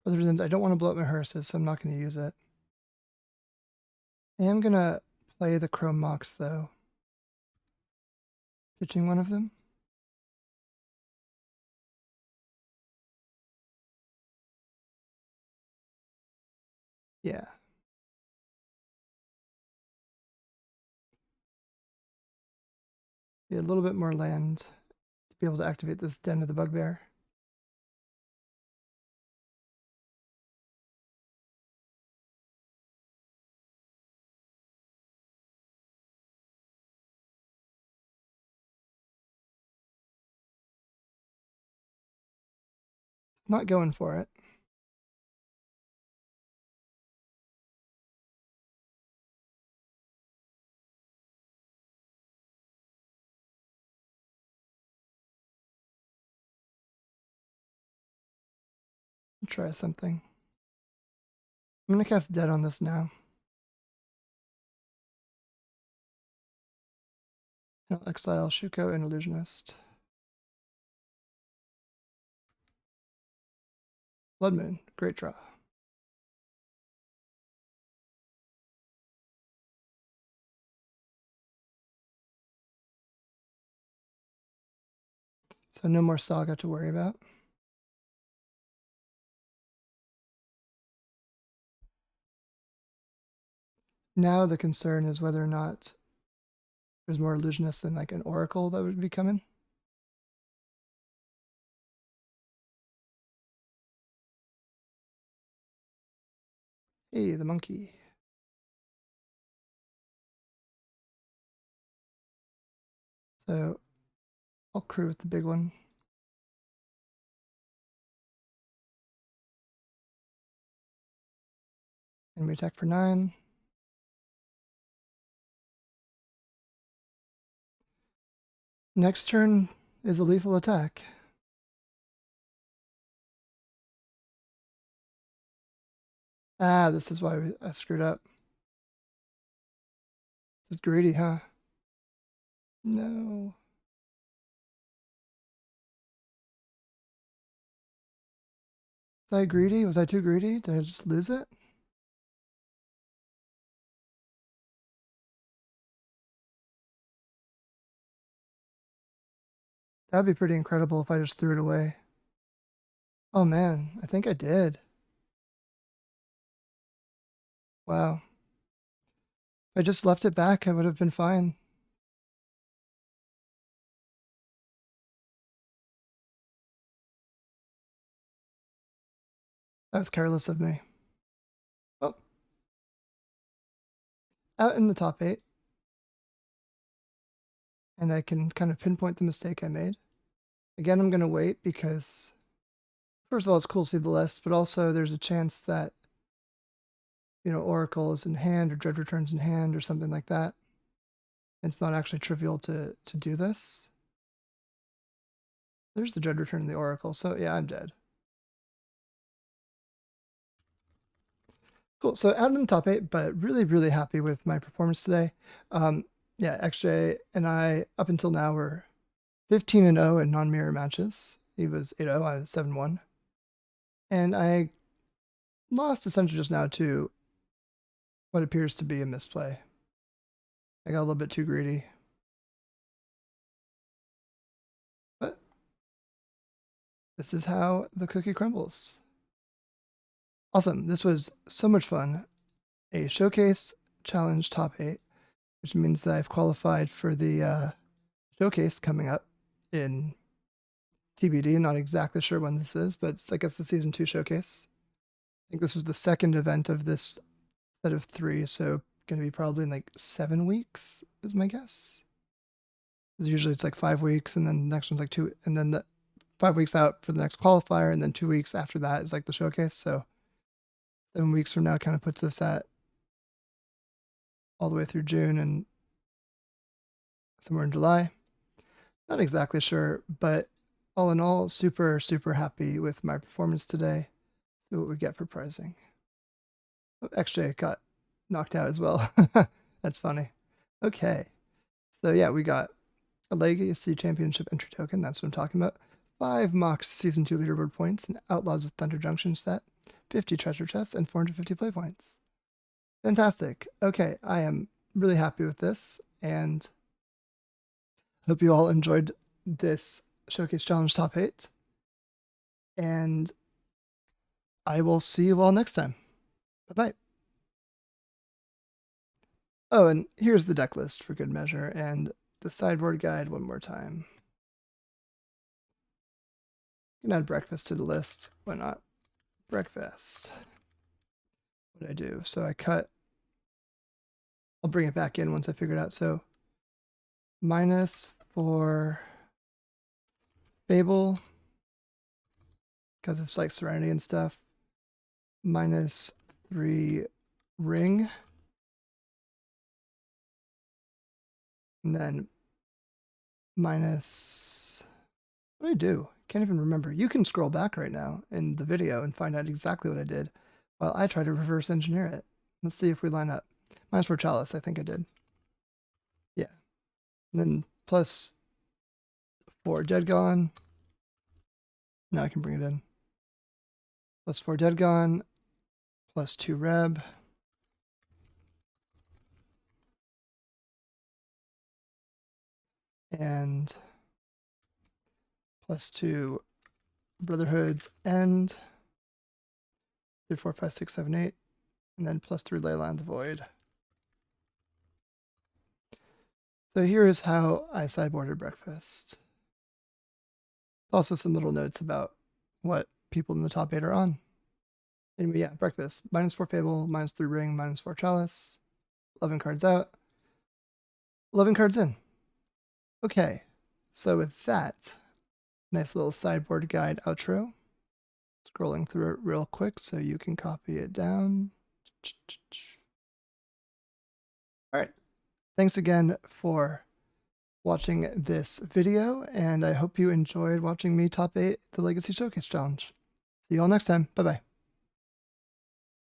Other than I don't want to blow up my hearses, so I'm not going to use it. I am going to play the Chrome Mox, though. Pitching one of them. Yeah. Be a little bit more land to be able to activate this Den of the Bugbear. not going for it. Try something. I'm going to cast Dead on this now. I'll exile Shuko and Illusionist. Blood Moon, great draw. So no more Saga to worry about. Now the concern is whether or not there's more Illusionists than like an Oracle that would be coming. Hey, the monkey. So I'll crew with the big one. And we attack for 9. Next turn is a lethal attack. Ah, this is why I screwed up. This is greedy, huh? No. Was I greedy? Was I too greedy? Did I just lose it? That'd be pretty incredible if I just threw it away. Oh man, I think I did. Wow. If I just left it back, I would have been fine. That was careless of me. Oh. Out in the top 8. And I can kind of pinpoint the mistake I made. Again, I'm going to wait because, first of all, it's cool to see the list, but also there's a chance that, you know, Oracle is in hand or Dread Returns in hand or something like that. And it's not actually trivial to do this. There's the Dread Return in the Oracle, so yeah, I'm dead. Cool, so out in the top 8, but really, really happy with my performance today. Yeah, XJ and I, up until now, were 15-0 in non-mirror matches. He was 8-0, I was 7-1. And I lost essentially just now to what appears to be a misplay. I got a little bit too greedy. But this is how the cookie crumbles. Awesome, this was so much fun. A showcase challenge top 8, which means that I've qualified for the showcase coming up in TBD. Not exactly sure when this is, but it's, I guess, the season 2 showcase. I think this was the second event of this set of 3, so going to be probably in like 7 weeks is my guess. Usually it's like 5 weeks, and then the next one's like 2, and then the 5 weeks out for the next qualifier, and then 2 weeks after that is like the showcase. So 7 weeks from now kind of puts us at all the way through June and somewhere in July. Not exactly sure, but all in all, super, super happy with my performance today. See what we get for pricing. Oh, actually, I got knocked out as well. That's funny. Okay. So yeah, we got a Legacy Championship entry token. That's what I'm talking about. 5 Mox Season 2 leaderboard points, an Outlaws of Thunder Junction set, 50 treasure chests, and 450 play points. Fantastic. Okay, I am really happy with this, and hope you all enjoyed this Showcase Challenge Top 8. And I will see you all next time. Bye-bye. Oh, and here's the deck list for good measure, and the sideboard guide one more time. You can add breakfast to the list. Why not? Breakfast. What did I do? So I cut. I'll bring it back in once I figure it out. So minus for Fable, because of like Serenity and stuff. -3 ring. And then minus, what did I do? Can't even remember. You can scroll back right now in the video and find out exactly what I did while I try to reverse engineer it. Let's see if we line up. -4 chalice, I think I did. Yeah. And then +4 dead gone. Now I can bring it in. +4 dead gone, +2 reb. And +2 Brotherhood's End. 3, 4, 5, 6, 7, 8. And then +3 Leyline the Void. So here is how I sideboarded breakfast. Also some little notes about what people in the top 8 are on. Anyway, yeah, breakfast. -4 Fable, -3 Ring, -4 Chalice. 11 cards out. 11 cards in. Okay, so with that, nice little sideboard guide outro. Scrolling through it real quick so you can copy it down. All right. Thanks again for watching this video, and I hope you enjoyed watching me top 8 the Legacy Showcase Challenge. See you all next time. Bye-bye.